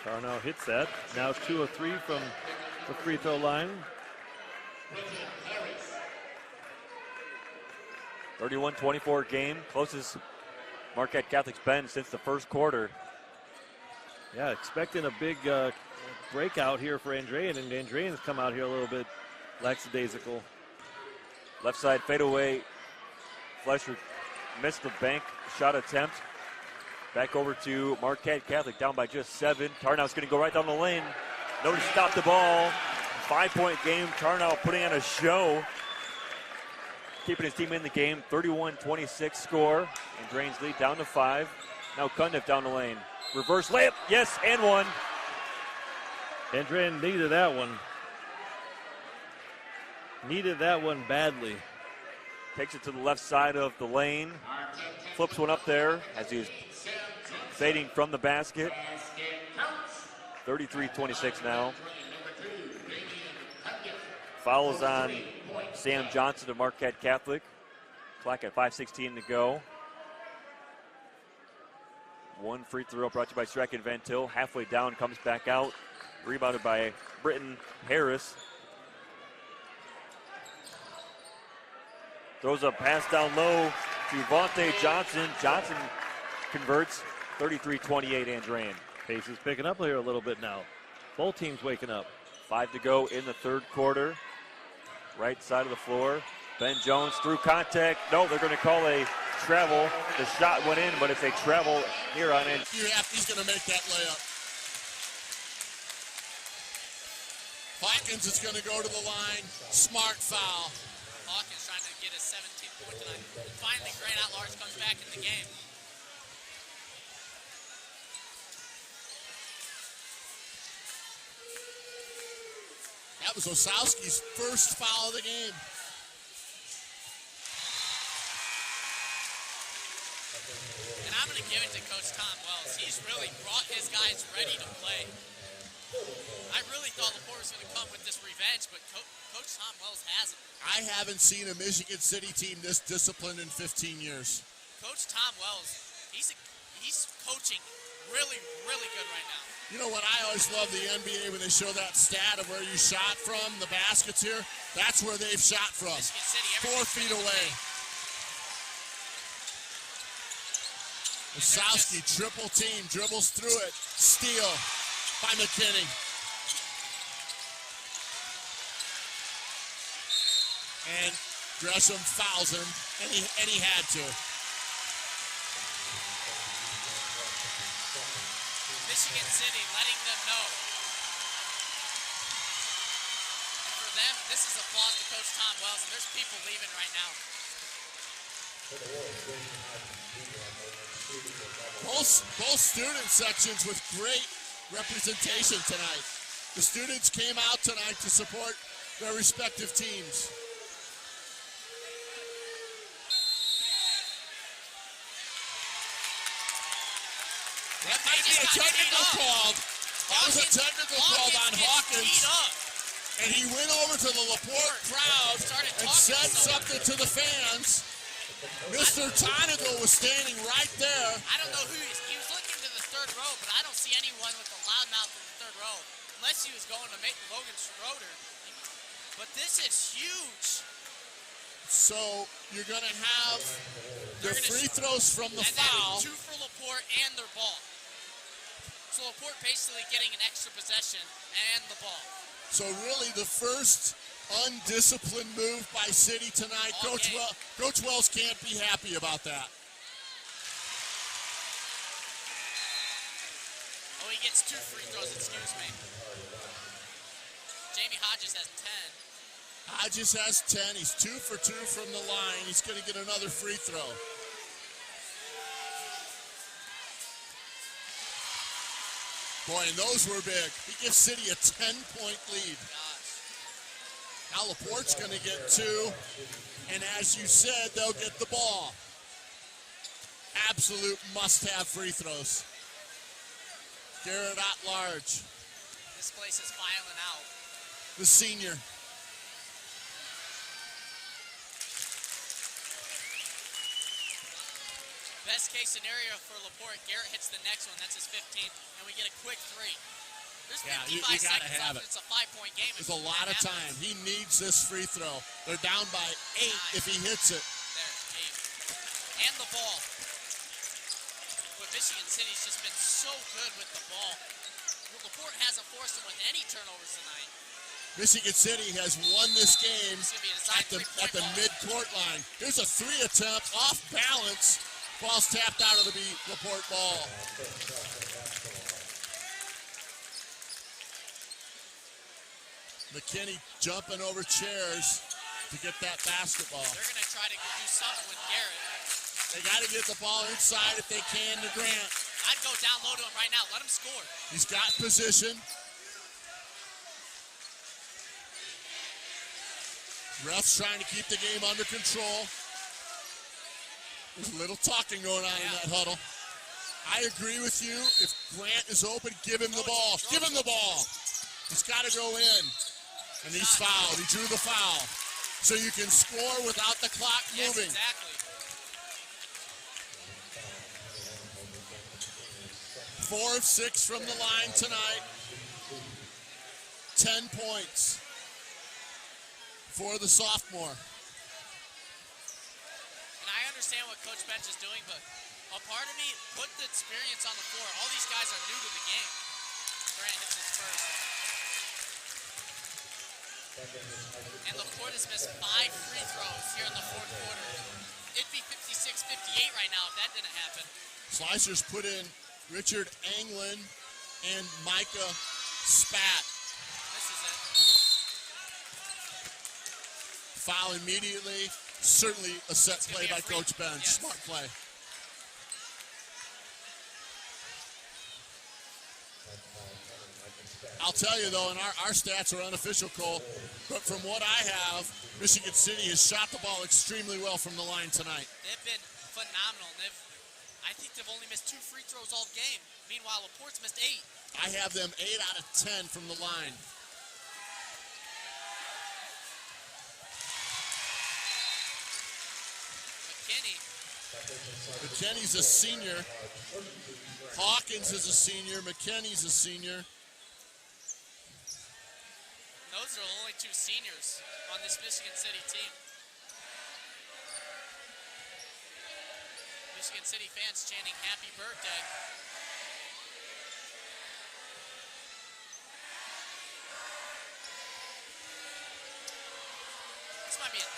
Carnell hits that. Now 2 of 3 from the free throw line. 31-24 game. Closest Marquette Catholic's been since the first quarter. Yeah, expecting a big breakout here for Andrean, and Andrean's come out here a little bit lackadaisical. Left side fadeaway. Flesher missed the bank shot attempt. Back over to Marquette Catholic, down by just 7. Tarnow's going to go right down the lane. Nobody stopped the ball. 5-point game. Tarnow putting on a show. Keeping his team in the game. 31-26 score. And Drain's lead down to 5. Now Cundiff down the lane. Reverse layup. Yes, and 1. Andrean needed that one. Needed that one badly. Takes it to the left side of the lane. Flips one up there as he's fading from the basket. 33-26 now. Fouls on Sam Johnson of Marquette Catholic. Clock at 5:16 to go. 1 free throw brought to you by Strachan Van Til. Halfway down, comes back out. Rebounded by Britton Harris. Throws a pass down low to Vontae Johnson. Johnson converts. 33-28 Andrean. Pace is picking up here a little bit now. Both teams waking up. 5 to go in the third quarter. Right side of the floor. Ben Jones through contact. No, they're going to call a travel. The shot went in, but it's a travel here on end. He's going to make that layup. Hawkins is going to go to the line. Smart foul. Hawkins trying to get his 17th point tonight. And finally, Grant At-Large comes back in the game. That was Osowski's first foul of the game. And I'm going to give it to Coach Tom Wells. He's really brought his guys ready to play. I really thought LaPorte was going to come with this revenge, but Coach Tom Wells hasn't. I haven't seen a Michigan City team this disciplined in 15 years. Coach Tom Wells, he's coaching really, really good right now. You know what, I always love the NBA when they show that stat of where you shot from, the baskets here. That's where they've shot from. Michigan City, 4 feet away. Osowski, triple team, dribbles through it. Steal by McKinney. And Gresham fouls him, and he had to. Michigan City letting them know. And for them, this is applause to Coach Tom Wells, and there's people leaving right now. Both student sections with great representation tonight. The students came out tonight to support their respective teams. That might be a technical call. That was a technical call on Hawkins. And he went over to the LaPorte crowd and said something to the fans. Mr. Tonigo was standing right there. I don't know who he was looking to the third row, but I don't see anyone with a loudmouth in the third row, unless he was going to make Logan Schroeder. But this is huge. So you're going to have their free throws from the foul. And then 2 for LaPorte and their ball. So LaPorte basically getting an extra possession and the ball. So really the first undisciplined move by City tonight. Coach Wells can't be happy about that. Oh, he gets 2 free throws, excuse me. Jamie Hodges has 10. Hodges has 10. He's 2 for 2 from the line. He's going to get another free throw. Boy, and those were big. He gives City a 10-point lead. Now LaPorte's going to get 2. And as you said, they'll get the ball. Absolute must-have free throws. Garrett at large. This place is filing out. The senior. Best case scenario for LaPorte, Garrett hits the next one. That's his 15th, and we get a quick 3. There's 55 you gotta seconds have left. it. It's a 5-point game. There's a lot of time. He needs this free throw. They're down by 8 if he hits it. There, 8. And the ball. But Michigan City's just been so good with the ball. LaPorte hasn't forced them with any turnovers tonight. Michigan City has won this game at the mid-court line. Here's a 3 attempt off balance. Ball's tapped out of the LaPorte ball. McKinney jumping over chairs to get that basketball. They're going to try to do something with Garrett. They got to get the ball inside if they can to Grant. I'd go down low to him right now. Let him score. He's got position. Refs trying to keep the game under control. There's a little talking going on in that huddle. I agree with you. If Grant is open, give him the ball. Give him the ball. He's got to go in. And he's fouled. He drew the foul. So you can score without the clock moving. Exactly. 4 of 6 from the line tonight. 10 points for the sophomore. And I understand what Coach Bench is doing, but a part of me put the experience on the floor. All these guys are new to the game. Grant hits his first. And LaPorte has missed 5 free throws here in the fourth quarter. It'd be 56-58 right now if that didn't happen. Slicers put in Richard Anglin and Micah Spat. This is it. Foul immediately. Certainly a set play by Coach Bench. Yes. Smart play. I'll tell you, though, and our stats are unofficial, Cole, but from what I have, Michigan City has shot the ball extremely well from the line tonight. They've been phenomenal. I think they've only missed 2 free throws all game. Meanwhile, LaPorte's missed 8. I have them 8 out of 10 from the line. McKinney's a senior. Hawkins is a senior. McKinney's a senior. Those are the only 2 seniors on this Michigan City team. Michigan City fans chanting happy birthday. This might be it.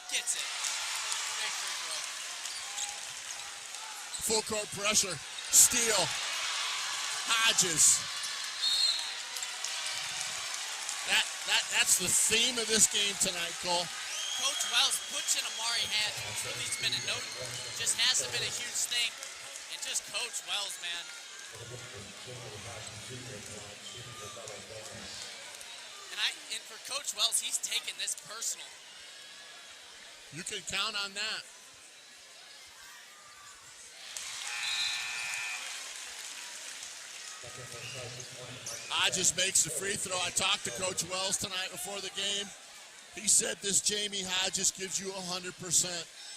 Gets it. Big free throw. Full court pressure. Steal. Hodges. That's the theme of this game tonight, Cole. Coach Wells puts in Amari Hatch, which really's been a note, just hasn't been a huge thing. And just Coach Wells, man. and for Coach Wells, he's taken this personal. You can count on that. Hodges makes the free throw. I talked to Coach Wells tonight before the game. He said this Jamie Hodges gives you 100%.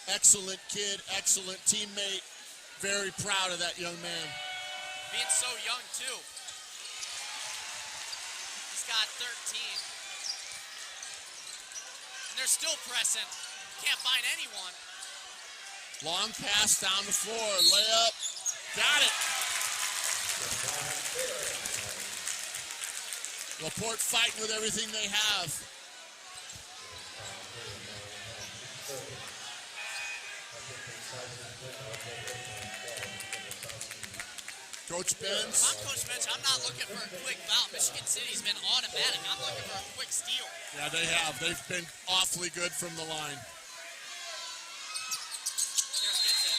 Excellent kid, excellent teammate. Very proud of that young man. Being so young, too. He's got 13. And they're still pressing. Can't find anyone. Long pass down the floor. Layup. Got it. Laporte fighting with everything they have. Coach Benz. I'm Coach Benz. I'm not looking for a quick foul. Michigan City's been automatic. I'm looking for a quick steal. Yeah, they have. They've been awfully good from the line. Garrett gets it.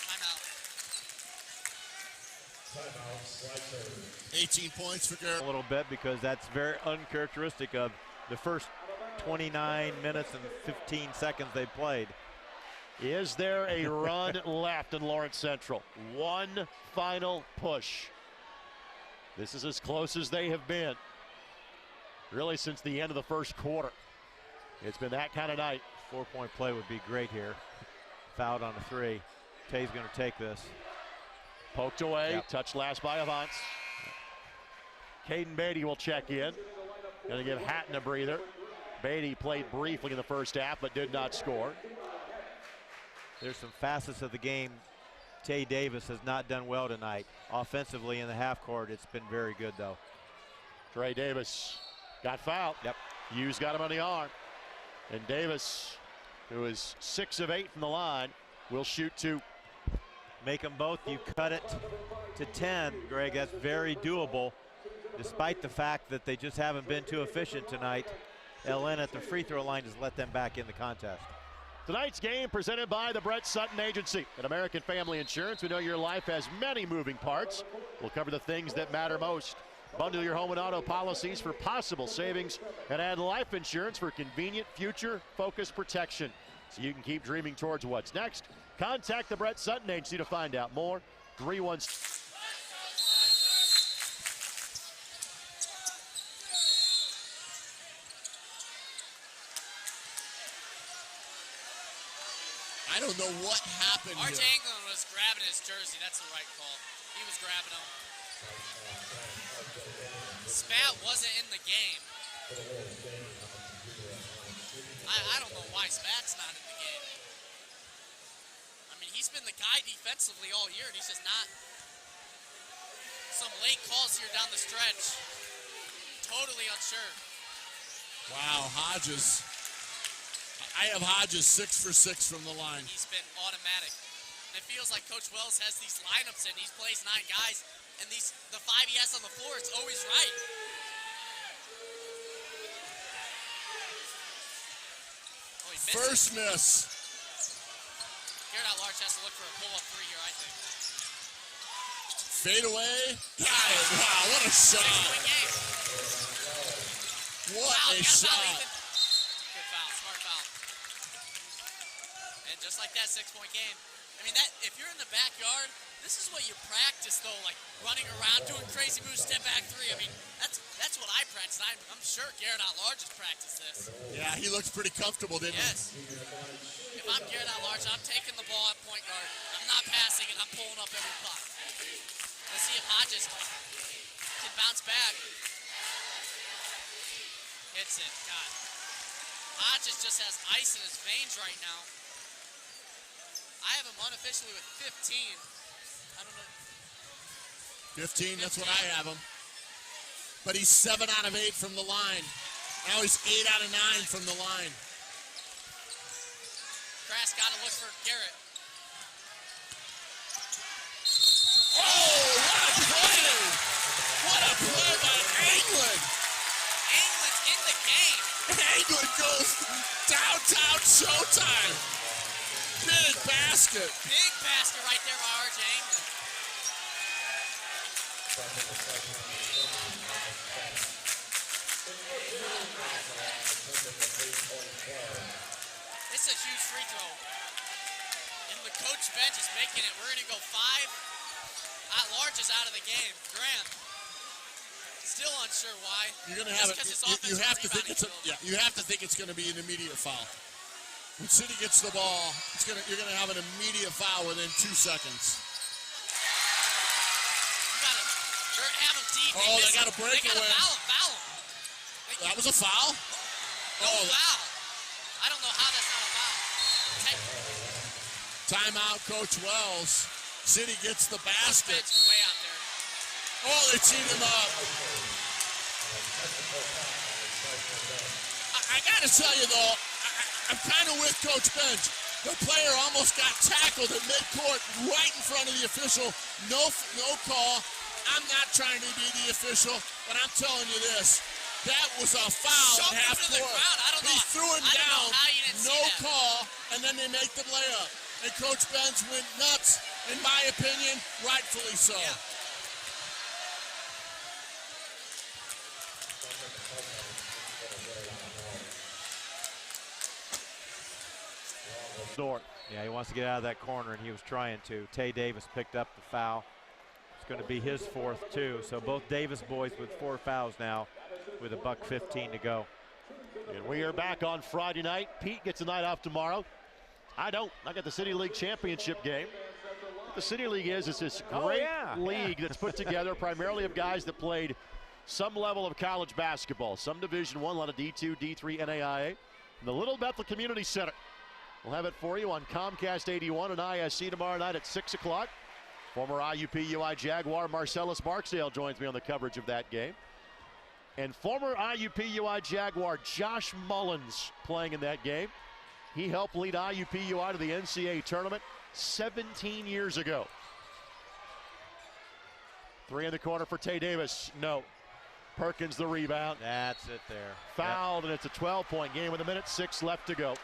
Timeout. 18 points for Garrett. A little bit because that's very uncharacteristic of the first 29 minutes and 15 seconds they played. Is there a run left in Lawrence Central? One final push. This is as close as they have been, really, since the end of the first quarter. It's been that kind of night. 4-point play would be great here. Fouled on a 3. Tay's going to take this. Poked away, touched last by Avance. Caden Beatty will check in. Going to give Hatton a breather. Beatty played briefly in the first half, but did not score. There's some facets of the game Tay Davis has not done well tonight. Offensively in the half court, it's been very good, though. Trey Davis got fouled. Yep. Hughes got him on the arm. And Davis, who is 6 of 8 from the line, will shoot 2. Make them both. You cut it to 10, Greg. That's very doable, despite the fact that they just haven't been too efficient tonight. LN at the free throw line has let them back in the contest. Tonight's game presented by the Brett Sutton Agency. At American Family Insurance, we know your life has many moving parts. We'll cover the things that matter most. Bundle your home and auto policies for possible savings and add life insurance for convenient future-focused protection so you can keep dreaming towards what's next. Contact the Brett Sutton Agency to find out more. 316. I don't know what happened RJ here. England was grabbing his jersey. That's the right call. He was grabbing him. Spat wasn't in the game. I don't know why Spat's not in the game. I mean, he's been the guy defensively all year, and he's just not. Some late calls here down the stretch. Totally unsure. Wow, Hodges. I have Hodges 6 for 6 from the line. He's been automatic. And it feels like Coach Wells has these lineups and he plays 9 guys, and the 5 he has on the floor, it's always right. Oh, he misses. First miss. Garrett Large has to look for a pull-up 3 here, I think. Fade away. Got it. Wow, what a shot. 6-point game. What a shot. Good foul, smart foul. And just like that, 6-point game. I mean, that if you're in the backyard, this is what you practice, though, like running around, doing crazy moves, step back 3. I mean, that's what I practice. I'm sure Garrett Large has practiced this. Yeah, he looks pretty comfortable, didn't he? If I'm Garrett Large, I'm taking the ball at point guard. I'm not passing it. I'm pulling up every puck. Let's see if Hodges can bounce back. Hits it. God. Hodges just has ice in his veins right now. I have him unofficially with 15. I don't know. 15, that's what I have him. But he's 7 out of 8 from the line. Now he's 8 out of 9 from the line. Crass got to look for Garrett. Oh, what a play! What a play by England! England's in the game. England goes downtown showtime. Big basket. Big basket right there by RJ England. It's a huge free throw. And the coach bench is making it. We're going to go 5. At large is out of the game. Graham, still unsure why. You're going to have it. You have to think it's you have to think it's going to be an immediate foul. When City gets the ball, you're going to have an immediate foul within 2 seconds. Have him deep. Oh, they got a breakaway. They got to foul him. That was a foul? No foul. I don't know how that's not a foul. Timeout, Coach Wells. City gets the basket. Way out there. Oh, they teed him up. I got to tell you, though, I'm kind of with Coach Bench. The player almost got tackled at midcourt right in front of the official. No call. I'm not trying to be the official, but I'm telling you this. That was a foul at half court. He threw him down, no call, and then they make the layup. And Coach Benz went nuts, in my opinion, rightfully so. Yeah. Yeah, he wants to get out of that corner, and he was trying to. Tay Davis picked up the foul. It's going to be his 4th, too. So both Davis boys with 4 fouls now with $1:15 to go. And we are back on Friday night. Pete gets a night off tomorrow. I don't. I got the City League Championship game. What the City League is this great league that's put together primarily of guys that played some level of college basketball, some Division I, a lot of D2, D3, NAIA. And the Little Bethel Community Center. We'll have it for you on Comcast 81 and ISC tomorrow night at 6 o'clock. Former IUPUI Jaguar Marcellus Barksdale joins me on the coverage of that game. And former IUPUI Jaguar Josh Mullins playing in that game. He helped lead IUPUI to the NCAA tournament 17 years ago. 3 in the corner for Tay Davis. No. Perkins the rebound. That's it there. Fouled, and it's a 12-point game with 1:06 left to go.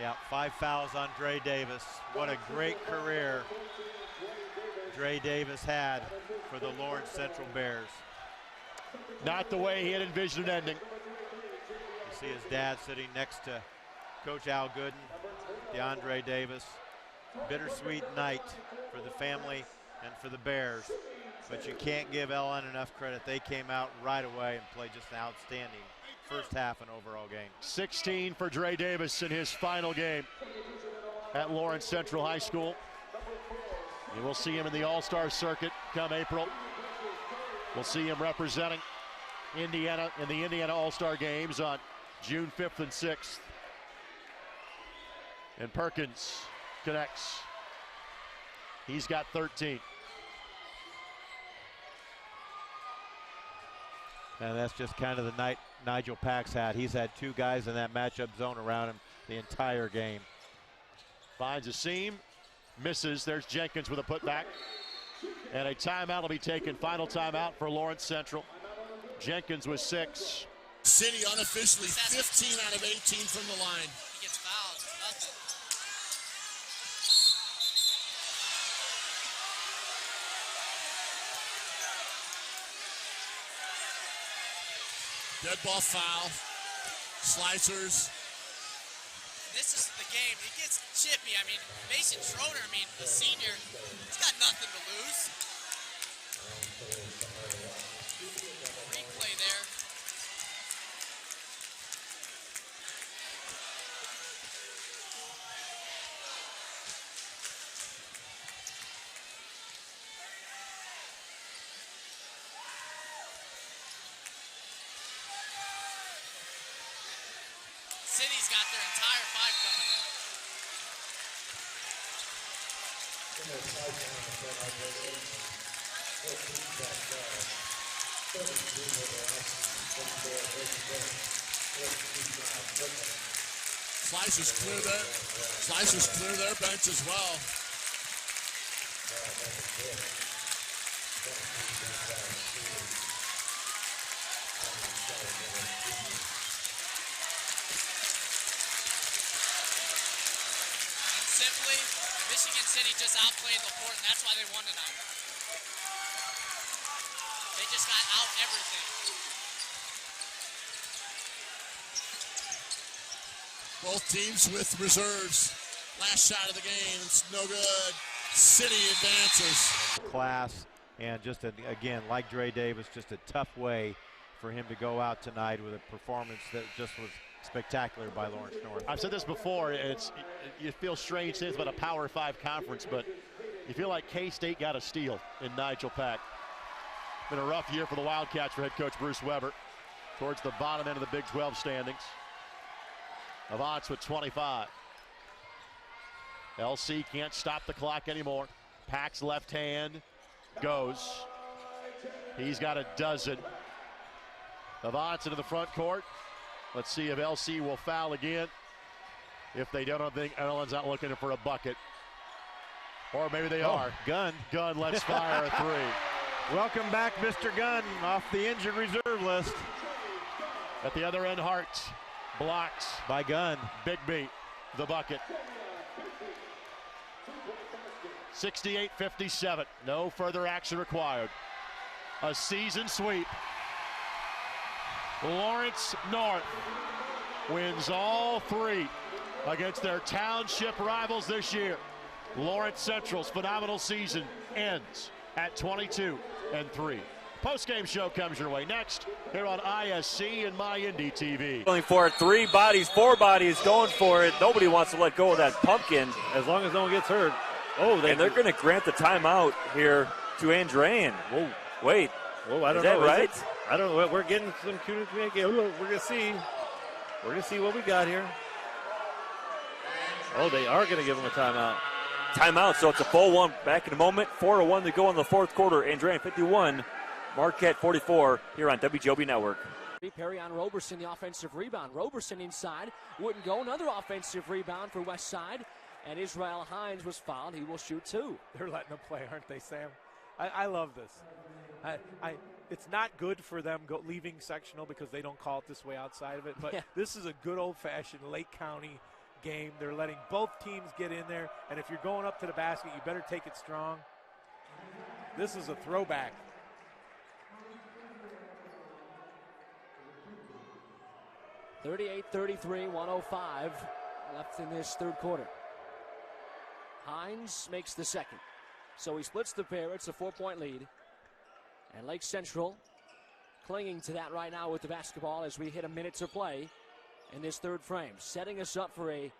Yeah, 5 fouls on Dre Davis. What a great career Dre Davis had for the Lawrence Central Bears. Not the way he had envisioned it ending. You see his dad sitting next to Coach Al Gooden, DeAndre Davis. Bittersweet night for the family and for the Bears, but you can't give LN enough credit. They came out right away and played just an outstanding first half and overall game. 16 for Dre Davis in his final game at Lawrence Central High School. You will see him in the All-Star circuit come April. We'll see him representing Indiana in the Indiana All-Star games on June 5th and 6th. And Perkins connects. He's got 13. And that's just kind of the night Nigel Pax had. He's had 2 guys in that matchup zone around him the entire game. Finds a seam, misses. There's Jenkins with a putback. And a timeout will be taken. Final timeout for Lawrence Central. Jenkins with 6. City unofficially 15 out of 18 from the line. He gets fouled. Nothing. Dead ball foul. Slicers. This is the game. He gets chippy. I mean, Mason Schroeder, the senior, he's got nothing to lose. Replay there. City's got their entire 5 coming in. Slicers clear their bench as well. Simply, Michigan City just outplayed LaPorte, and that's why they won tonight. They just got out everything. Both teams with reserves. Last shot of the game, it's no good. City advances. Class, and just, again, like Dre Davis, just a tough way for him to go out tonight with a performance that just was spectacular by Lawrence North. I've said this before, you feel strange saying it's about a Power 5 conference, but you feel like K-State got a steal in Nigel Pack. Been a rough year for the Wildcats for head coach Bruce Weber. Towards the bottom end of the Big 12 standings. Avance with 25. LC can't stop the clock anymore. Pack's left hand goes. He's got a dozen. Avance into the front court. Let's see if LC will foul again. If they don't, I think Ireland's not looking for a bucket. Or maybe they are. Gunn. Gunn lets fire a three. Welcome back, Mr. Gunn, off the injured reserve list. At the other end, Hartz blocks by Gunn. Big B, the bucket. 68-57. No further action required. A season sweep. Lawrence North wins all three against their township rivals this year. Lawrence Central's phenomenal season ends at 22-3. Post-game show comes your way next here on ISC and MyIndy TV. Going for it, 3 bodies, 4 bodies going for it. Nobody wants to let go of that pumpkin. As long as no one gets hurt. And they're going to grant the timeout here to Andrayan. Whoa, wait. Whoa, I don't Is know. that right? I don't know. We're getting some communication. We're going to see. We're going to see what we got here. Oh, they are going to give him a timeout. Timeout, so it's a full one. Back in a moment. 4:01 to go in the fourth quarter. Andrayan 51, Marquette 44 here on WJOB Network. Perry on Roberson, the offensive rebound. Roberson inside. Wouldn't go. Another offensive rebound for West Side. And Israel Hines was fouled. He will shoot 2. They're letting them play, aren't they, Sam? I love this. It's not good for them leaving sectional because they don't call it this way outside of it. But This is a good old-fashioned Lake County game. They're letting both teams get in there. And if you're going up to the basket, you better take it strong. This is a throwback. (38-33), 105 left in this third quarter. Hines makes the second. So he splits the pair. It's a 4-point lead. And Lake Central clinging to that right now with the basketball as we hit a minute to play in this third frame. Setting us up for a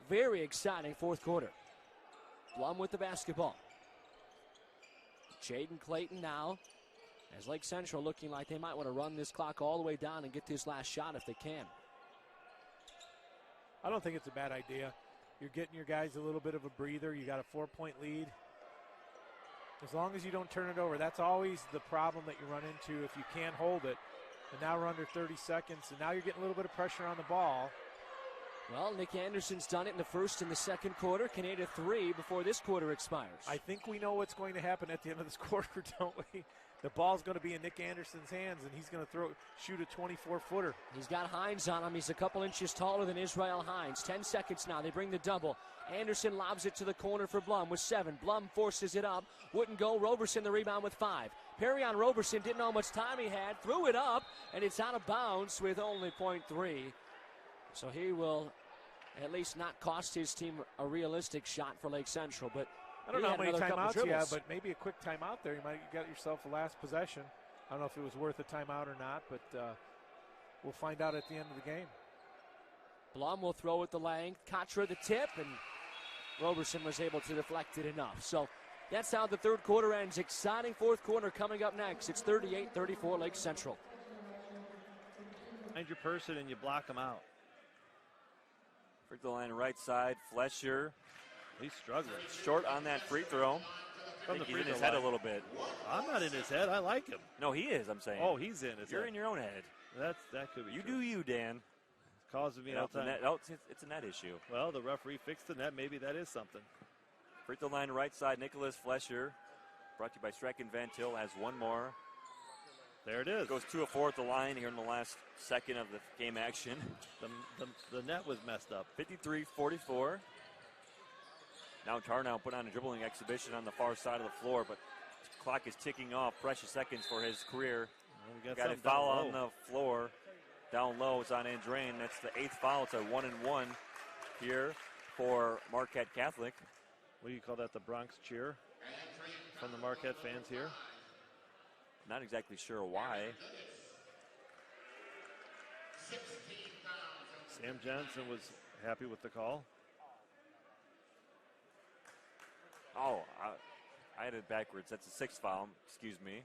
very exciting fourth quarter. Blum with the basketball. Jaden Clayton now as Lake Central looking like they might want to run this clock all the way down and get this last shot if they can. I don't think it's a bad idea. You're getting your guys a little bit of a breather. You got a 4-point lead. As long as you don't turn it over, that's always the problem that you run into if you can't hold it. And now we're under 30 seconds, and now you're getting a little bit of pressure on the ball. Well, Nick Anderson's done it in the first and the second quarter. Can hit a 3 before this quarter expires. I think we know what's going to happen at the end of this quarter, don't we? The ball's going to be in Nick Anderson's hands, and he's going to shoot a 24-footer. He's got Hines on him. He's a couple inches taller than Israel Hines. 10 seconds now. They bring the double. Anderson lobs it to the corner for Blum with 7. Blum forces it up. Wouldn't go. Roberson the rebound with 5. Perry on Roberson didn't know how much time he had. Threw it up, and it's out of bounds with only .3. So he will at least not cost his team a realistic shot for Lake Central. But I don't know how many timeouts you have, but maybe a quick timeout there. You might have got yourself a last possession. I don't know if it was worth a timeout or not, but we'll find out at the end of the game. Blum will throw it the length. Contra the tip, and Roberson was able to deflect it enough. So that's how the third quarter ends. Exciting fourth quarter coming up next. It's 38-34 Lake Central. Find your person and you block them out. Free throw line right side. Flesher. He's struggling. Short on that free throw. From the free in throw his head line. a little bit. I'm not in his head. I like him. No, he is, I'm saying. Oh, he's in his head. You're in your own head. That could be You true. do you, Dan. It's causing me all the time. It's a net issue. Well, the referee fixed the net. Maybe that is something. Free throw line right side, Nicholas Flesher. Brought to you by Strecken Van Til. Has one more. There it is. Goes 2 of 4 at the line here in the last second of the game action. The net was messed up. 53-44. Now Tarnow put on a dribbling exhibition on the far side of the floor, but the clock is ticking off. Precious seconds for his career. Well, got a foul on the floor. down low. It's on Andrain. That's the 8th foul. It's a 1-and-1 here for Marquette Catholic. What do you call that, the Bronx cheer from the Marquette fans here? Not exactly sure why. Sam Johnson was happy with the call. Oh, I had it backwards. That's a 6th foul. Excuse me.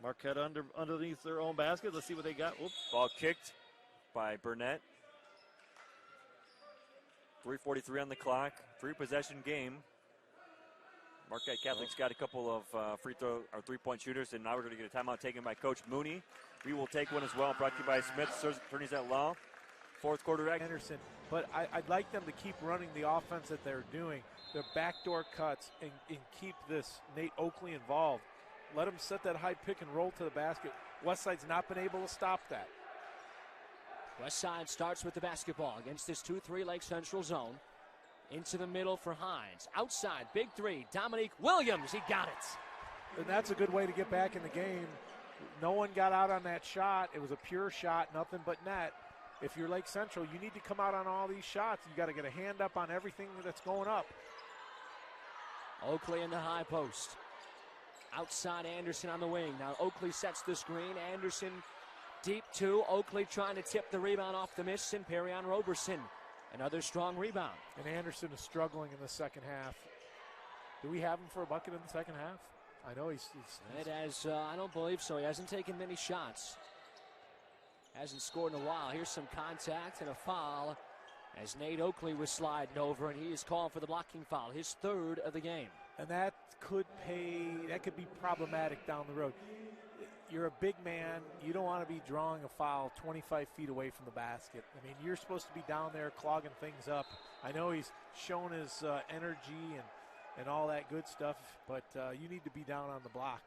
Marquette underneath their own basket. Let's see what they got. Whoop. Ball kicked by Burnett. 3:43 on the clock. 3-possession game. Marquette Catholic's got a couple of free throw or 3-point shooters, and now we're going to get a timeout taken by Coach Mooney. We will take one as well. Brought to you by Smith's Attorneys at Law. 4th quarter action. Anderson, but I'd like them to keep running the offense that they're doing. Their backdoor cuts and keep this Nate Oakley involved. Let him set that high pick and roll to the basket. Westside's not been able to stop that. Westside starts with the basketball against this 2-3 Lake Central zone. Into the middle for Hines. Outside, big three. Dominique Williams, he got it. And that's a good way to get back in the game. No one got out on that shot. It was a pure shot, nothing but net. If you're Lake Central, you need to come out on all these shots. You got to get a hand up on everything that's going up. Oakley in the high post. Outside, Anderson on the wing. Now Oakley sets the screen. Anderson deep 2. Oakley trying to tip the rebound off the miss. And Perrion Roberson. Another strong rebound. And Anderson is struggling in the second half. Do we have him for a bucket in the second half? I know he's I don't believe so. He hasn't taken many shots. Hasn't scored in a while. Here's some contact and a foul as Nate Oakley was sliding over, and he is called for the blocking foul, his 3rd of the game. And that could be problematic down the road. You're a big man. You don't want to be drawing a foul 25 feet away from the basket. I mean, you're supposed to be down there clogging things up. I know he's shown his energy and all that good stuff, but you need to be down on the block.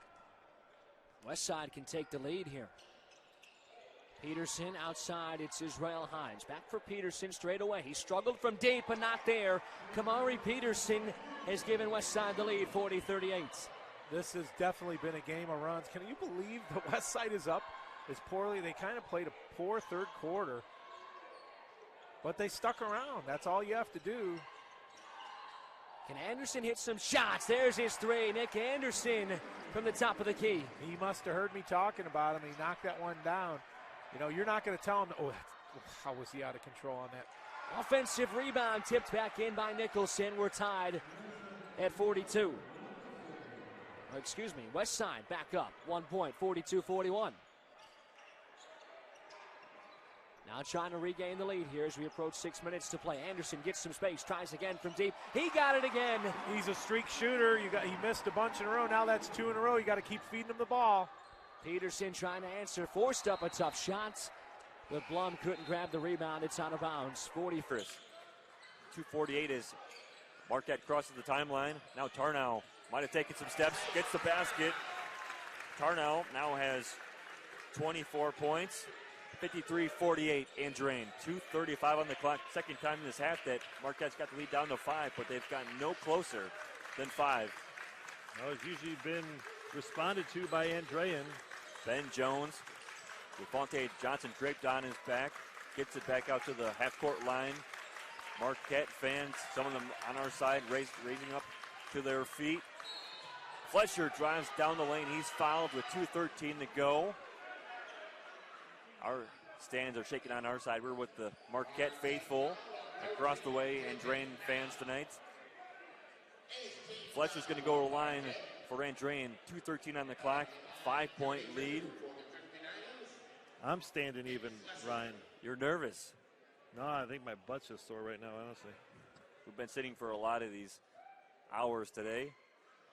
Westside can take the lead here. Peterson outside, it's Israel Hines. Back for Peterson straight away. He struggled from deep, but not there. Kamari Peterson has given Westside the lead, 40-38. This has definitely been a game of runs. Can you believe the Westside is up as poorly? They kind of played a poor 3rd quarter, but they stuck around. That's all you have to do. Can Anderson hit some shots? There's his 3. Nick Anderson from the top of the key. He must have heard me talking about him. He knocked that one down. You know, you're not going to tell him, how was he out of control on that? Offensive rebound tipped back in by Nicholson. We're tied at 42. Westside back up. 1 point, 42-41. Now trying to regain the lead here as we approach 6 minutes to play. Anderson gets some space, tries again from deep. He got it again. He's a streak shooter. He missed a bunch in a row. Now that's 2 in a row. You got to keep feeding him the ball. Peterson trying to answer, forced up a tough shot, but Blum couldn't grab the rebound. It's out of bounds. 41st. 2:48 as Marquette crosses the timeline. Now Tarnow might have taken some steps, gets the basket. Tarnow now has 24 points. 53-48 Andrain. 2:35 on the clock. Second time in this half that Marquette's got the lead down to 5, but they've gotten no closer than 5. Well, it's usually been responded to by Andrain. Ben Jones, Devontae Johnson draped on his back, gets it back out to the half-court line. Marquette fans, some of them on our side, raising up to their feet. Fletcher drives down the lane. He's fouled with 2:13 to go. Our stands are shaking on our side. We're with the Marquette faithful across the way and Andrain fans tonight. Fletcher's going to go to the line for Andrain. 2:13 on the clock, 5-point lead. I'm standing even, Ryan. You're nervous. No, I think my butt's just sore right now, honestly. We've been sitting for a lot of these hours today.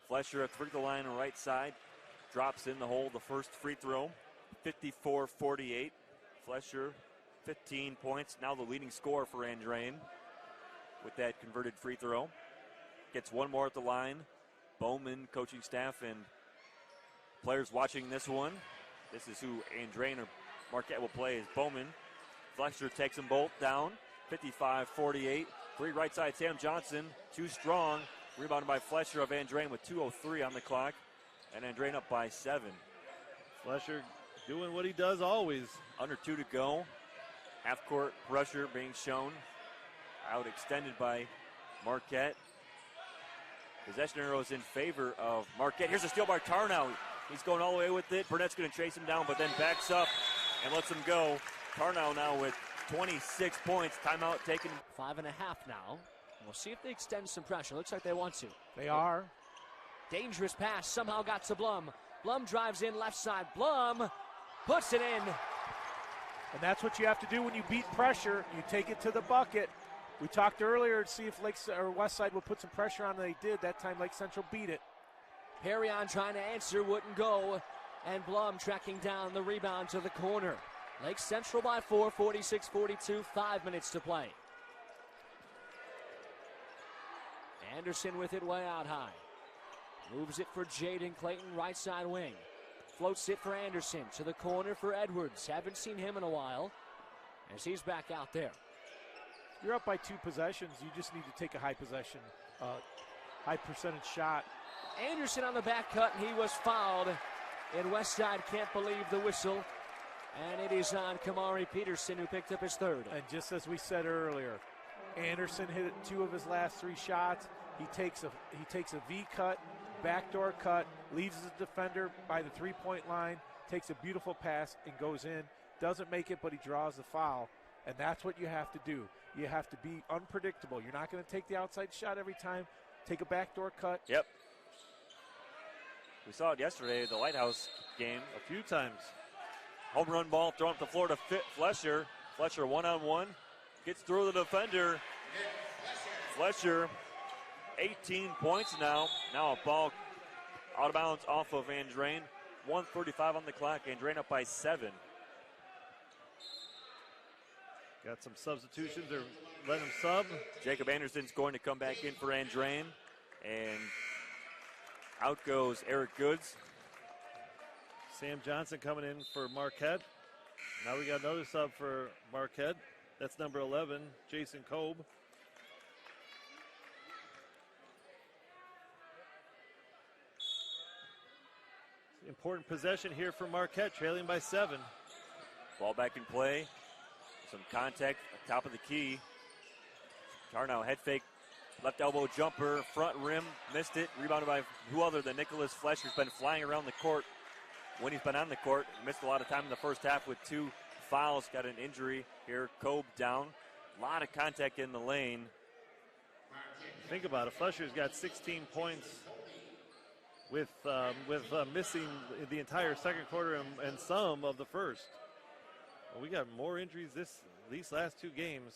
Fletcher at the line right side. Drops in the hole the first free throw. 54-48. Fletcher, 15 points. Now the leading scorer for Andrain with that converted free throw. Gets one more at the line. Bowman, coaching staff, and players watching this one. This is who Andrain or Marquette will play as Bowman. Fletcher takes them both down. 55-48. 3 right side, Sam Johnson. 2 strong. Rebounded by Fletcher of Andrain with 2:03 on the clock. And Andrain up by 7. Fletcher Doing what he does always. Under 2 to go. Half-court pressure being shown. Out extended by Marquette. Possession arrows in favor of Marquette. Here's a steal by Tarnow. He's going all the way with it. Burnett's going to chase him down, but then backs up and lets him go. Tarnow now with 26 points. Timeout taken. 5.5 now. We'll see if they extend some pressure. Looks like they want to. They are. Dangerous pass. Somehow got to Blum. Blum drives in left side. Blum puts it in. And that's what you have to do when you beat pressure. You take it to the bucket. We talked earlier to see if Westside would put some pressure on, and they did. That time Lake Central beat it. Perrion trying to answer, wouldn't go. And Blum tracking down the rebound to the corner. Lake Central by 4, 46-42, 5 minutes to play. Anderson with it way out high. Moves it for Jaden Clayton, right side wing. Floats it for Anderson to the corner for Edwards. Haven't seen him in a while as he's back out there. You're up by 2 possessions. You just need to take a high percentage shot. Anderson on the back cut, and he was fouled. And Westside can't believe the whistle. And it is on Kamari Peterson, who picked up his 3rd. And just as we said earlier, Anderson hit 2 of his last 3 shots. He takes a V cut, backdoor cut, leaves the defender by the 3-point line, takes a beautiful pass and goes in. Doesn't make it, but he draws the foul. And that's what you have to do. You have to be unpredictable. You're not going to take the outside shot every time. Take a backdoor cut. Yep. We saw it yesterday, the Lighthouse game. A few times. Home run ball thrown up the floor to Flesher. Flesher one-on-one. Gets through the defender. Flesher, 18 points now. Now a ball out of bounds off of Andrain. 1:35 on the clock. Andrain up by 7. Got some substitutions. They're letting him sub. Jacob Anderson's going to come back in for Andrain. And out goes Eric Goods. Sam Johnson coming in for Marquette. Now we got another sub for Marquette. That's number 11, Jason Kobe. Important possession here for Marquette, trailing by 7. Ball back in play. Some contact at top of the key. Tarnow head fake, left elbow jumper, front rim, missed it. Rebounded by who other than Nicholas Flesher's been flying around the court when he's been on the court. Missed a lot of time in the first half with 2 fouls. Got an injury here. Kobe down. A lot of contact in the lane. Think about it. Flesher's got 16 points with missing the entire second quarter and some of the first. Well, we got more injuries these last 2 games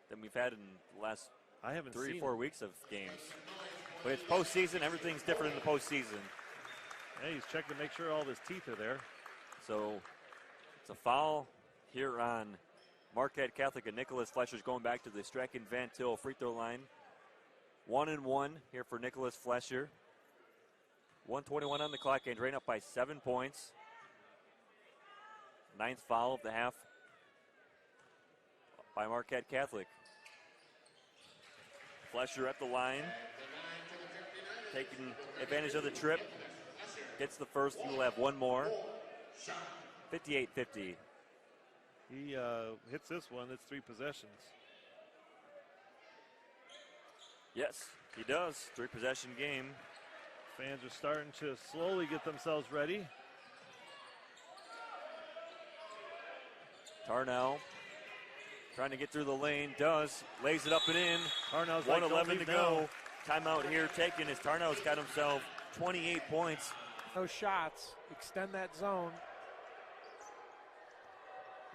than we've had in the last I haven't 3 or seen 4 weeks of games. But it's postseason. Everything's different in the postseason. Yeah, he's checking to make sure all his teeth are there. So it's a foul here on Marquette Catholic, and Nicholas Flesher's going back to the Strachan Van Til free throw line. 1-1 here for Nicholas Flesher. 1:21 on the clock, and drain up by 7 points. 9th foul of the half by Marquette Catholic. Flesher at the line, taking advantage of the trip. Gets the first, he will have one more. 58-50. He hits this one, it's 3 possessions. Yes, he does. 3 possession game. Fans are starting to slowly get themselves ready. Tarnow trying to get through the lane, lays it up and in. Tarnow's 1:11 to go. Timeout here taken as Tarnow's got himself 28 points. Those shots, extend that zone.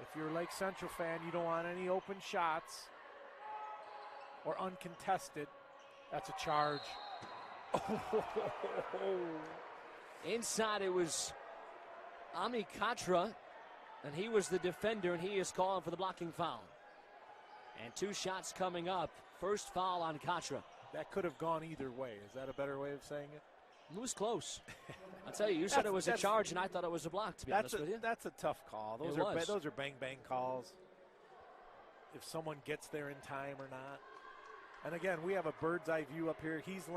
If you're a Lake Central fan, you don't want any open shots or uncontested. That's a charge. Inside it was Ami Katra, and he was the defender, and he is calling for the blocking foul. And 2 shots coming up. First foul on Katra. That could have gone either way. Is that a better way of saying it? It was close. I'll tell you, you said it was a charge, and I thought it was a block, to be honest with you. That's a tough call. Those are bang-bang calls. If someone gets there in time or not. And again, we have a bird's eye view up here. He's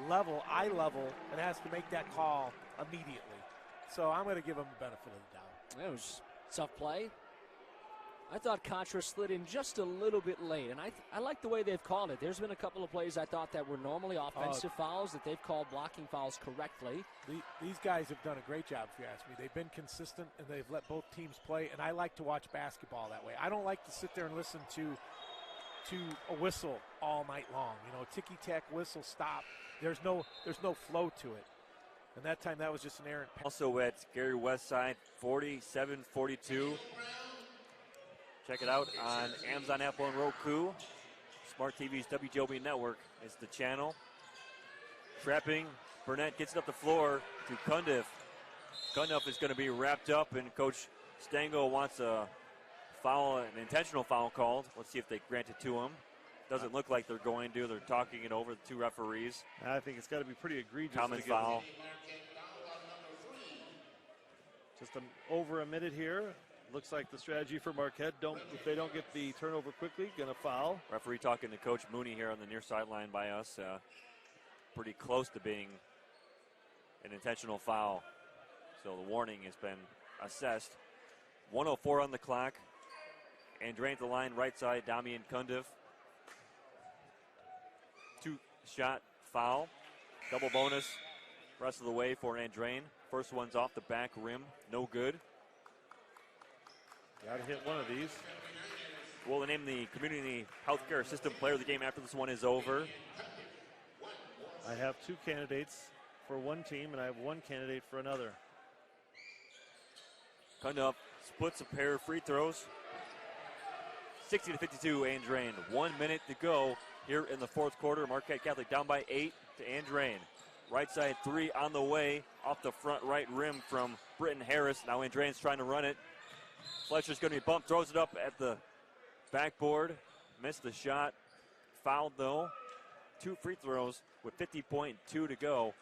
level, eye level, and has to make that call immediately. So I'm going to give him the benefit of the doubt. It was tough play. I thought Contra slid in just a little bit late, and I like the way they've called it. There's been a couple of plays I thought that were normally offensive fouls that they've called blocking fouls correctly. These guys have done a great job, if you ask me. They've been consistent, and they've let both teams play, and I like to watch basketball that way. I don't like to sit there and listen to a whistle all night long. You know, ticky-tack whistle, stop. There's no flow to it. And that time, that was just an errant pass. Also at Gary Westside, 47-42. Check it out on Amazon, Apple, and Roku. Smart TV's WJOB Network is the channel. Trapping, Burnett gets it up the floor to Cundiff. Cundiff is going to be wrapped up, and Coach Stango wants a foul, an intentional foul called. Let's see if they grant it to him. Doesn't look like they're going to. They're talking it over, the two referees. I think it's got to be pretty egregious. Common foul. Just over a minute here. Looks like the strategy for Marquette, if they don't get the turnover quickly, going to foul. Referee talking to Coach Mooney here on the near sideline by us. Pretty close to being an intentional foul. So the warning has been assessed. 1:04 on the clock. Andrain at the line, right side, Damian Cundiff. Two-shot foul. Double bonus rest of the way for Andrain. First one's off the back rim, no good. Got to hit one of these. We'll name the Community Healthcare System Player of the Game after this one is over. I have two candidates for one team, and I have one candidate for another. Cundiff splits a pair of free throws. 60-52, Andrain. 1 minute to go here in the fourth quarter. Marquette Catholic down by 8 to Andrain. Right side three on the way, off the front right rim from Britton Harris. Now Andrain's trying to run it. Fletcher's going to be bumped, throws it up at the backboard. Missed the shot. Fouled, though. 2 free throws with 50.2 to go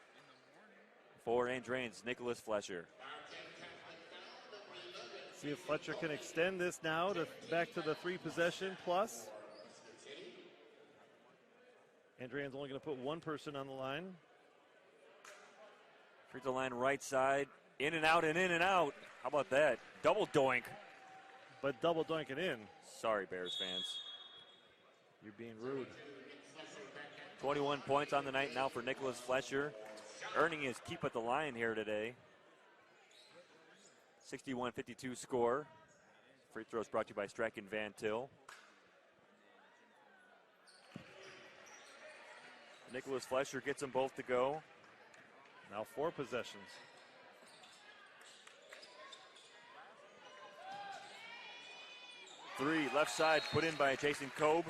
for Andrain's Nicholas Fletcher. See if Fletcher can extend this now back to the 3-possession plus. Andrain's only going to put one person on the line. Free throw line right side. In and out and in and out. How about that? Double doink. But double doinking in. Sorry, Bears fans. You're being rude. 21 points on the night now for Nicholas Fletcher. Earning his keep at the line here today. 61-52 score. Free throws brought to you by Strachan Van Til. Nicholas Fletcher gets them both to go. Now 4 possessions. Three left side put in by Jason Kobe.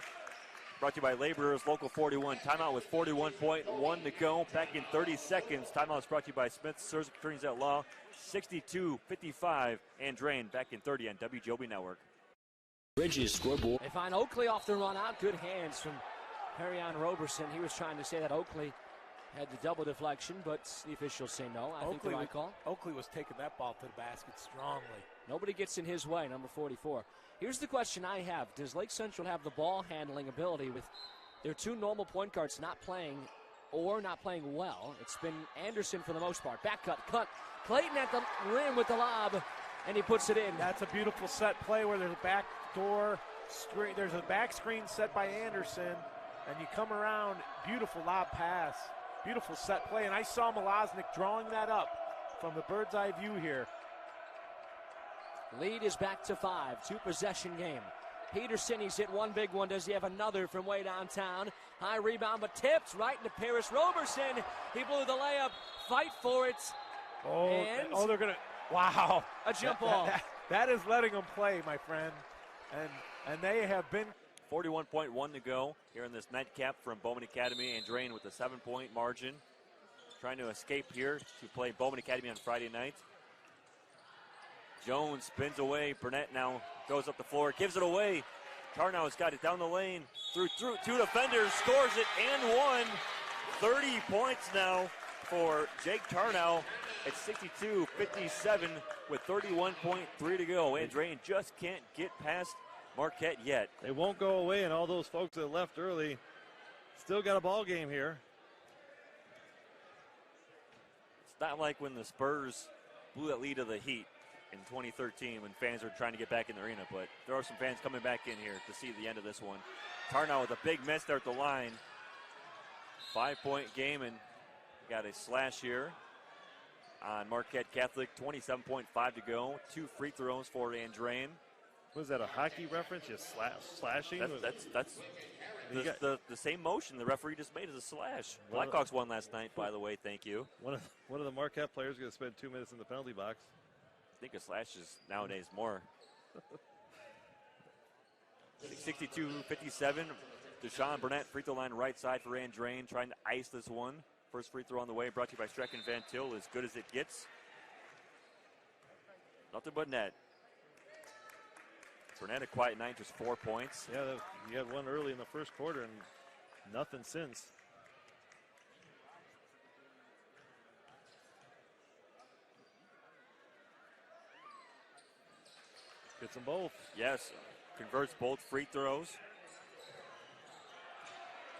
Brought to you by Laborers Local 41. Timeout with 41.1 to go. Back in 30 seconds. Timeout is brought to you by Smith Surgical Attorneys at Law. 62-55. Andrain back in 30 on WJOB Network. Bridges scoreboard. They find Oakley off the run out. Good hands from Perrion Roberson. He was trying to say that Oakley had the double deflection, but the officials say no. I think the right call. Oakley was taking that ball to the basket strongly. Nobody gets in his way, number 44. Here's the question I have. Does Lake Central have the ball handling ability with their 2 normal point guards not playing or not playing well? It's been Anderson for the most part. Back cut. Clayton at the rim with the lob, and he puts it in. That's a beautiful set play where there's a back door screen. There's a back screen set by Anderson, and you come around. Beautiful lob pass. Beautiful set play, and I saw Malaznik drawing that up from the bird's eye view here. Lead is back to 5, 2-possession game. Peterson, he's hit one big one. Does he have another from way downtown? High rebound, but tipped right into Paris Roberson. He blew the layup. Fight for it. They're going to, wow. A jump ball. That is letting them play, my friend. And they have been. 41.1 to go here in this nightcap from Bowman Academy. Andrain with a 7-point margin. Trying to escape here to play Bowman Academy on Friday night. Jones spins away. Burnett now goes up the floor, gives it away. Tarnow's got it down the lane. Through 2 defenders, scores it and one. 30 points now for Jake Tarnow at 62-57 with 31.3 to go. Andrain just can't get past Marquette yet. They won't go away, and all those folks that left early still got a ball game here. It's not like when the Spurs blew that lead of the Heat in 2013 when fans were trying to get back in the arena. But there are some fans coming back in here to see the end of this one. Tarnow with a big miss there at the line. 5-point game, and got a slash here on Marquette Catholic. 27.5 to go. 2 free throws for Andrain. Was that a hockey reference? Just slashing? That's the same motion the referee just made as a slash. Blackhawks won last night, by the way. Thank you. One of the Marquette players going to spend 2 minutes in the penalty box. I think a slash is nowadays more. 62-57. Deshaun Burnett, free throw line right side for Andrain, trying to ice this one. First free throw on the way, brought to you by Streck and Van Til, as good as it gets. Nothing but net. Burnett a quiet night, just 4 points. Yeah, you had one early in the first quarter and nothing since. Gets them both. Yes, converts both free throws.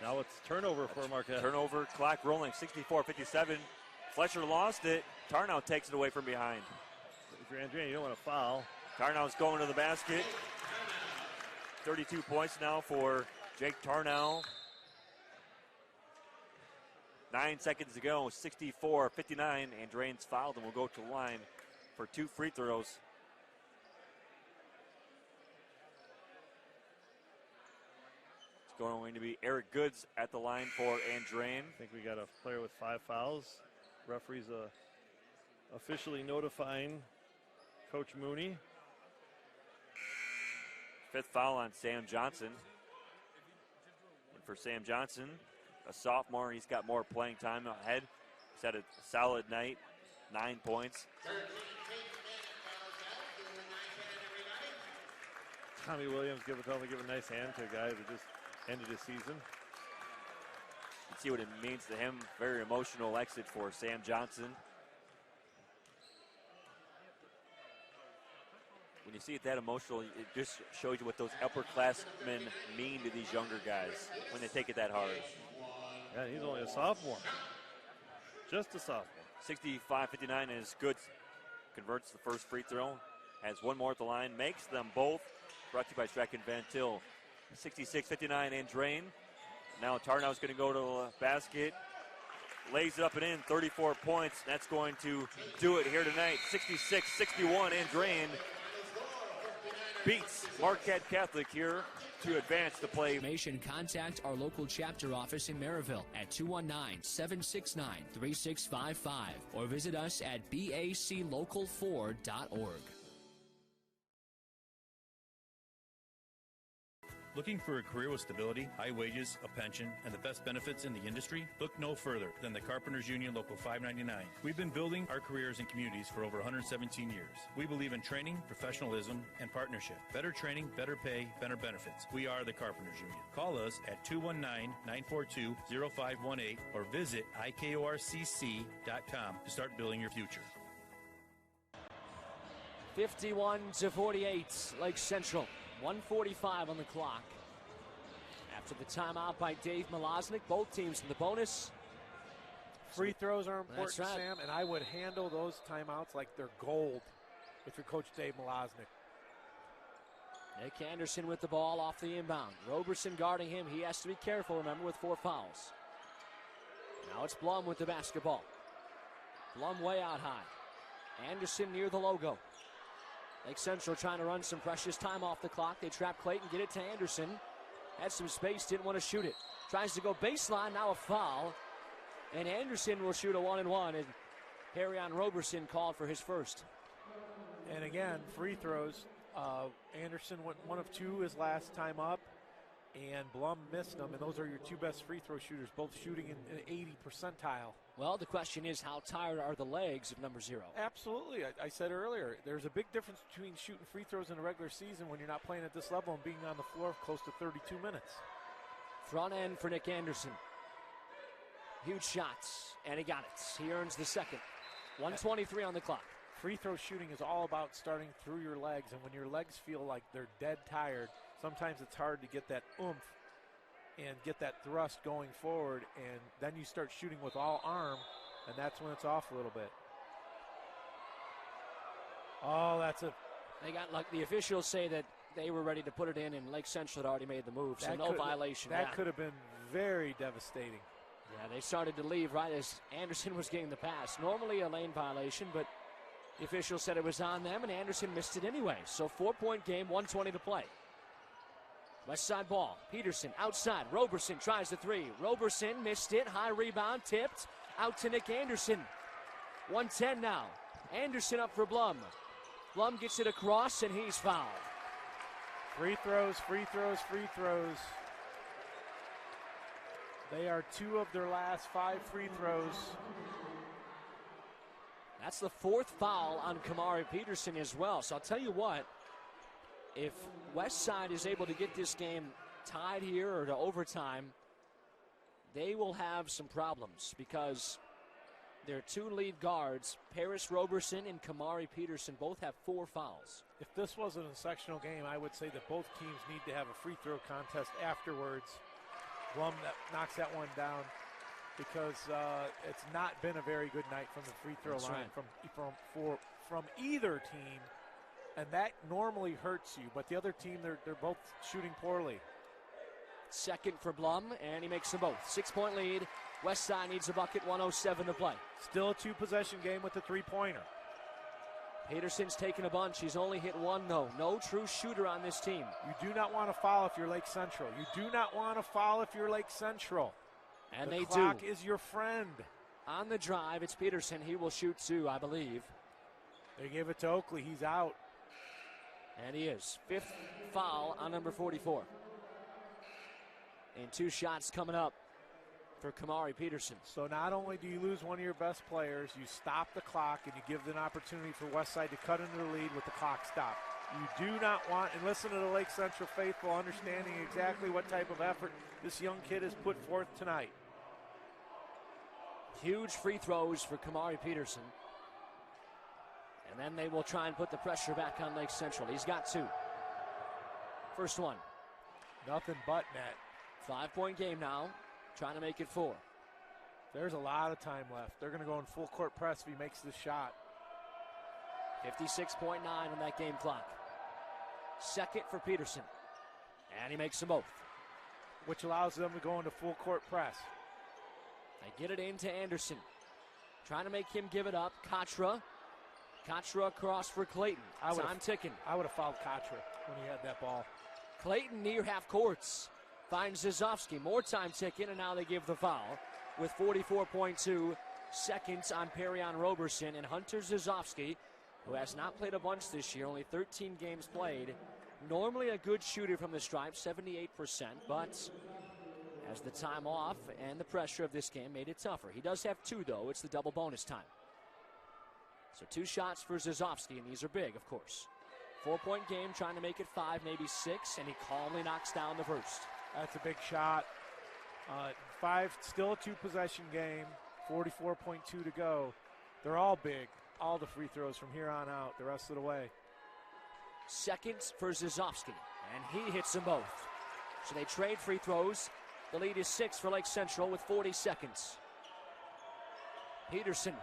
Now it's turnover for Marquette. Turnover, clock rolling, 64-57. Fletcher lost it. Tarnow takes it away from behind. If you're Andrea, you don't want to foul. Tarnow's going to the basket. 32 points now for Jake Tarnow. 9 seconds to go, 64-59. Andrain's fouled and will go to the line for 2 free throws. It's going to be Eric Goods at the line for Andrain. I think we got a player with 5 fouls. Referee's officially notifying Coach Mooney. 5th foul on Sam Johnson. And for Sam Johnson, a sophomore, he's got more playing time ahead. He's had a solid night, 9 points. Tommy Williams give a nice hand to a guy that just ended his season. You can see what it means to him. Very emotional exit for Sam Johnson. When you see it that emotional, it just shows you what those upperclassmen mean to these younger guys when they take it that hard. Yeah, he's only a sophomore. Just a sophomore. 65-59 is Goods. Converts the first free throw. Has one more at the line. Makes them both. Brought to you by Streck and Van Til. 66-59 Andrain. Now Tarnow's going to go to the basket. Lays it up and in. 34 points. That's going to do it here tonight. 66-61 Andrain beats Marquette Catholic here to advance to play. Information, contact our local chapter office in Maryville at 219-769-3655 or visit us at baclocal4.org. Looking for a career with stability, high wages, a pension, and the best benefits in the industry? Look no further than the Carpenters Union Local 599. We've been building our careers and communities for over 117 years. We believe in training, professionalism, and partnership. Better training, better pay, better benefits. We are the Carpenters Union. Call us at 219-942-0518 or visit ikorcc.com to start building your future. 51-48, Lake Central. 1:45 on the clock. After the timeout by Dave Malosnik, both teams in the bonus. Free throws are important, That's right. Sam, and I would handle those timeouts like they're gold if you're Coach Dave Malosnik. Nick Anderson with the ball off the inbound. Roberson guarding him. He has to be careful, remember, with 4 fouls. Now it's Blum with the basketball. Blum way out high. Anderson near the logo. Lake Central trying to run some precious time off the clock. They trap Clayton, get it to Anderson. Had some space, didn't want to shoot it. Tries to go baseline, now a foul. And Anderson will shoot a 1-and-1. And Harry-on Roberson called for his first. And again, free throws. Anderson went 1 of 2 his last time up. And Blum missed them. And those are your 2 best free throw shooters, both shooting in an 80 percentile. Well, the question is, how tired are the legs of number 0? Absolutely. I said earlier, there's a big difference between shooting free throws in a regular season when you're not playing at this level and being on the floor close to 32 minutes. Front end for Nick Anderson. Huge shots, and he got it. He earns the second. 1:23 on the clock. Free throw shooting is all about starting through your legs, and when your legs feel like they're dead tired, sometimes it's hard to get that oomph and get that thrust going forward, and then you start shooting with all arm, and that's when it's off a little bit. Oh, that's a. They got like the officials say that they were ready to put it in, and Lake Central had already made the move, so no violation. That could have been very devastating. Yeah, they started to leave right as Anderson was getting the pass. Normally a lane violation, but the official said it was on them, and Anderson missed it anyway. So 4-point game, 1:20 to play. West side ball. Peterson outside. Roberson tries the three. Roberson missed it. High rebound, tipped. Out to Nick Anderson. 1:10 now. Anderson up for Blum. Blum gets it across, and he's fouled. Free throws, free throws, free throws. They are 2 of their last 5 free throws. That's the 4th foul on Kamari Peterson as well. So I'll tell you what, if West Side is able to get this game tied here or to overtime, they will have some problems because their 2 lead guards, Paris Roberson and Kamari Peterson, both have 4 fouls. If this wasn't a sectional game, I would say that both teams need to have a free throw contest afterwards. Blum knocks that one down because it's not been a very good night from the free throw line from either team, and that normally hurts you. But the other team, they're both shooting poorly. Second for Blum, and he makes them both. 6-point lead. West Side needs a bucket, 1:07 to play. Still a 2-possession game with the three-pointer. Peterson's taken a bunch. He's only hit 1, though. No true shooter on this team. You do not want to foul if you're Lake Central. You do not want to foul if you're Lake Central. And the they clock do. is your friend. On the drive, it's Peterson. He will shoot 2, I believe. They give it to Oakley. He's out. And he is. 5th foul on number 44. And 2 shots coming up for Kamari Peterson. So not only do you lose one of your best players, you stop the clock and you give an opportunity for Westside to cut into the lead with the clock stopped. You do not want, and listen to the Lake Central faithful, understanding exactly what type of effort this young kid has put forth tonight. Huge free throws for Kamari Peterson. And then they will try and put the pressure back on Lake Central. He's got 2. First one. Nothing but net. 5-point game now. Trying to make it 4. There's a lot of time left. They're going to go in full court press if he makes this shot. 56.9 on that game clock. Second for Peterson. And he makes them both. Which allows them to go into full court press. They get it into Anderson. Trying to make him give it up. Katra across for Clayton. Time ticking. I would have fouled Katra when he had that ball. Clayton near half courts. Finds Zizovsky. More time ticking, and now they give the foul with 44.2 seconds on Perion Roberson. And Hunter Zizovsky, who has not played a bunch this year, only 13 games played. Normally a good shooter from the stripe, 78%, but as the time off and the pressure of this game made it tougher. He does have 2, though. It's the double bonus time. So 2 shots for Zizovsky, and these are big, of course. 4-point game, trying to make it 5, maybe 6, and he calmly knocks down the first. That's a big shot. 5, still a 2-possession game, 44.2 to go. They're all big, all the free throws from here on out, the rest of the way. Seconds for Zizovsky, and he hits them both. So they trade free throws. The lead is 6 for Lake Central with 40 seconds. Peterson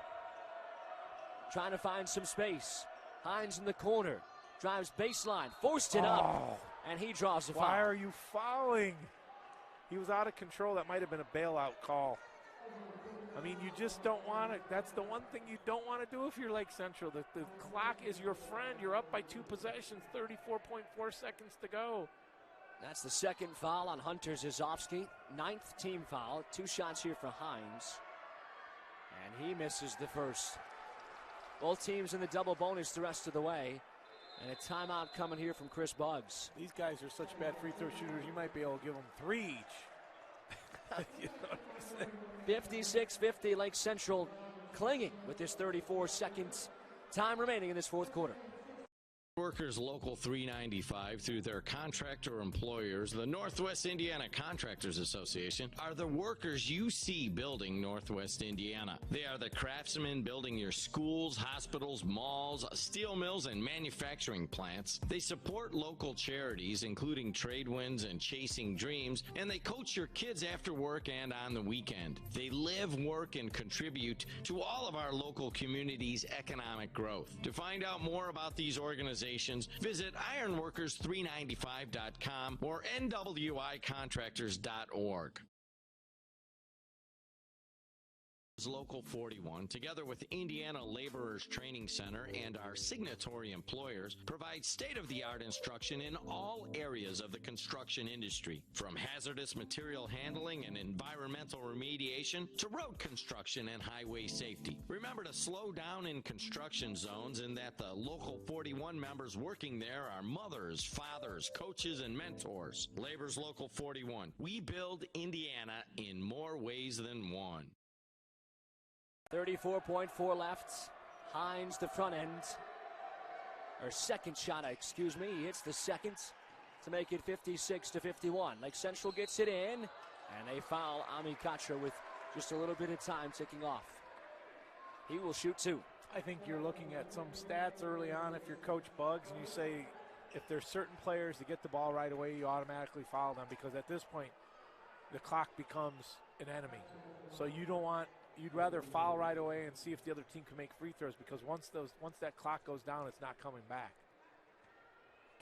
trying to find some space. Hines in the corner, drives baseline, forced it up, and he draws the foul. Why are you fouling? He was out of control. That might have been a bailout call. I mean, you just don't want to. That's the one thing you don't want to do if you're Lake Central. The clock is your friend. You're up by 2 possessions, 34.4 seconds to go. That's the second foul on Hunter Zizovsky. 9th team foul. 2 shots here for Hines. And he misses the first. Both teams in the double bonus the rest of the way. And a timeout coming here from Chris Buggs. These guys are such bad free throw shooters, you might be able to give them 3 each. You know what I'm saying? 56-50, Lake Central clinging with this 34 seconds time remaining in this 4th quarter. Workers Local 395, through their contractor employers, the Northwest Indiana Contractors Association, are the workers you see building Northwest Indiana. They are the craftsmen building your schools, hospitals, malls, steel mills, and manufacturing plants. They support local charities, including Tradewinds and Chasing Dreams, and they coach your kids after work and on the weekend. They live, work, and contribute to all of our local communities' economic growth. To find out more about these organizations, visit ironworkers395.com or nwicontractors.org. Local 41, together with Indiana Laborers Training Center and our signatory employers, provides state-of-the-art instruction in all areas of the construction industry, from hazardous material handling and environmental remediation to road construction and highway safety. Remember to slow down in construction zones, and that the Local 41 members working there are mothers, fathers, coaches, and mentors. Laborers Local 41. We build Indiana in more ways than one. 34.4 left. Hines, the front end. Or second shot, excuse me. He hits the second to make it 56-51. Lake Central gets it in, and they foul Ami Katra with just a little bit of time ticking off. He will shoot two. I think you're looking at some stats early on if you're Coach Buggs, and you say if there's certain players that get the ball right away, you automatically foul them, because at this point, the clock becomes an enemy. So you'd rather foul right away and see if the other team can make free throws, because once that clock goes down, it's not coming back.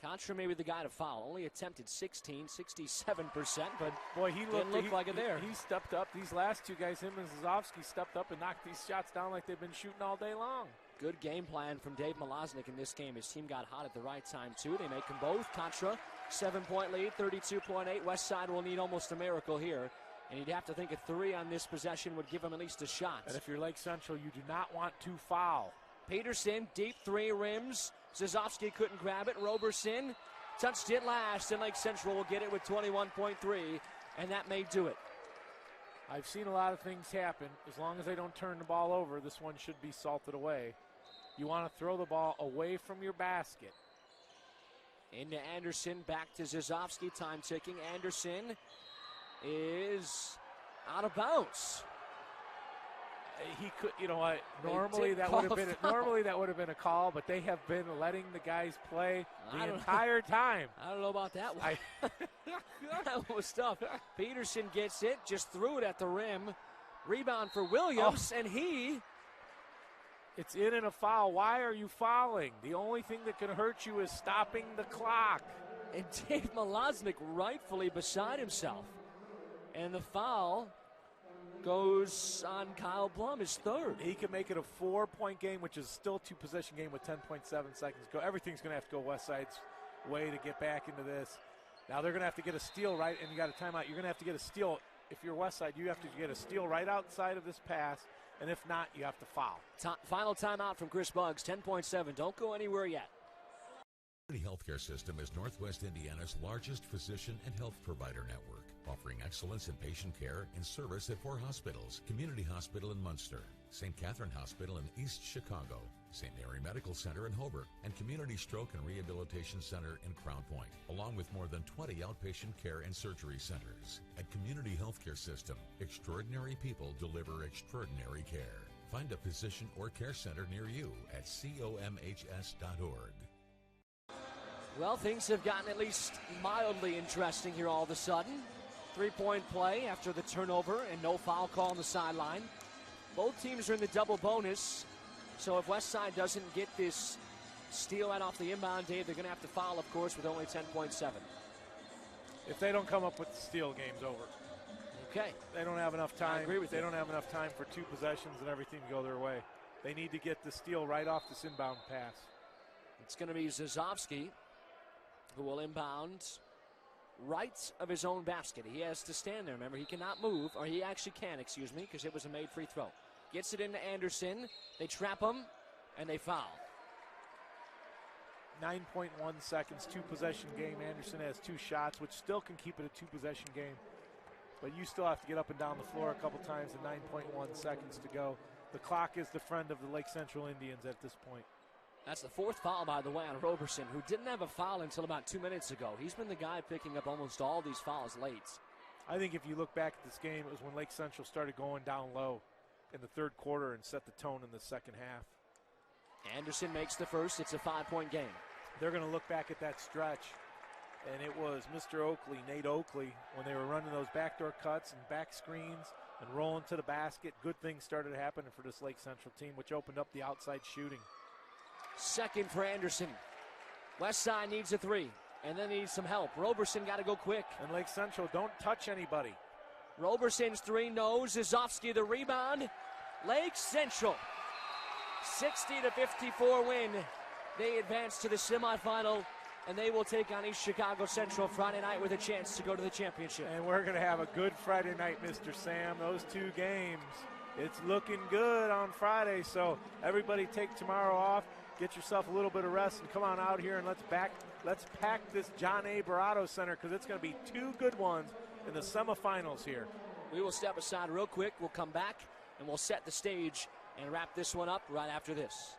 Contra may be the guy to foul. Only attempted 16, 67%, but boy, he didn't look like it there. He stepped up. These last two guys, him and Zazovsky, stepped up and knocked these shots down like they've been shooting all day long. Good game plan from Dave Malosnik in this game. His team got hot at the right time, too. They make them both. Contra, 7-point lead, 32.8. West Side will need almost a miracle here. And you'd have to think a three on this possession would give him at least a shot. And if you're Lake Central, you do not want to foul. Peterson, deep three, rims. Zazovsky couldn't grab it. Roberson touched it last, and Lake Central will get it with 21.3, and that may do it. I've seen a lot of things happen. As long as they don't turn the ball over, this one should be salted away. You want to throw the ball away from your basket. Into Anderson, back to Zazovsky, time ticking. Anderson is out of bounds. He could, you know what? Normally that would have been a call, but they have been letting the guys play the entire time. I don't know about that one. That was tough. Peterson gets it, just threw it at the rim. Rebound for Williams, and it's in and a foul. Why are you fouling? The only thing that can hurt you is stopping the clock. And Dave Malosnik rightfully beside himself. And the foul goes on Kyle Blum, his third. He can make it a 4-point game, which is still a two-possession game with 10.7 seconds to go. Everything's going to have to go West Side's way to get back into this. Now they're going to have to get a steal right, and you got a timeout. You're going to have to get a steal. If you're West Side, you have to get a steal right outside of this pass, and if not, you have to foul. Final timeout from Chris Buggs, 10.7. Don't go anywhere yet. The healthcare system is Northwest Indiana's largest physician and health provider network, offering excellence in patient care and service at 4 hospitals: Community Hospital in Munster, St. Catherine Hospital in East Chicago, St. Mary Medical Center in Hobart, and Community Stroke and Rehabilitation Center in Crown Point, along with more than 20 outpatient care and surgery centers. At Community Healthcare System, extraordinary people deliver extraordinary care. Find a physician or care center near you at comhs.org. Well, things have gotten at least mildly interesting here all of a sudden. 3-point play after the turnover and no foul call on the sideline. Both teams are in the double bonus, so if West Side doesn't get this steal right off the inbound, Dave, they're going to have to foul, of course, with only 10.7. If they don't come up with the steal, game's over. Okay. They don't have enough time. I agree with you. They don't have enough time for 2 possessions and everything to go their way. They need to get the steal right off this inbound pass. It's going to be Zazovsky who will inbound right of his own basket. He has to stand there. Remember, he cannot move, or he actually can, excuse me, because it was a made free throw. Gets it into Anderson. They trap him, and they foul. 9.1 seconds, 2-possession game. Anderson has 2 shots, which still can keep it a 2-possession game. But you still have to get up and down the floor a couple times and 9.1 seconds to go. The clock is the friend of the Lake Central Indians at this point. That's the fourth foul, by the way, on Roberson, who didn't have a foul until about 2 minutes ago. He's been the guy picking up almost all these fouls late. I think if you look back at this game, it was when Lake Central started going down low in the third quarter and set the tone in the second half. Anderson makes the first. It's a 5-point game. They're going to look back at that stretch, and it was Mr. Oakley, Nate Oakley, when they were running those backdoor cuts and back screens and rolling to the basket. Good things started happening for this Lake Central team, which opened up the outside shooting. Second for Anderson. West Side needs a three, and then needs some help. Roberson got to go quick. And Lake Central don't touch anybody. Roberson's three, no. Zizovsky the rebound. Lake Central, 60-54 win. They advance to the semifinal, and they will take on East Chicago Central Friday night with a chance to go to the championship. And we're going to have a good Friday night, Mr. Sam. Those two games, it's looking good on Friday. So everybody take tomorrow off, get yourself a little bit of rest, and come on out here and let's pack this John A. Barato Center, because it's going to be two good ones in the semifinals here. We will step aside real quick. We'll come back, and we'll set the stage and wrap this one up right after this.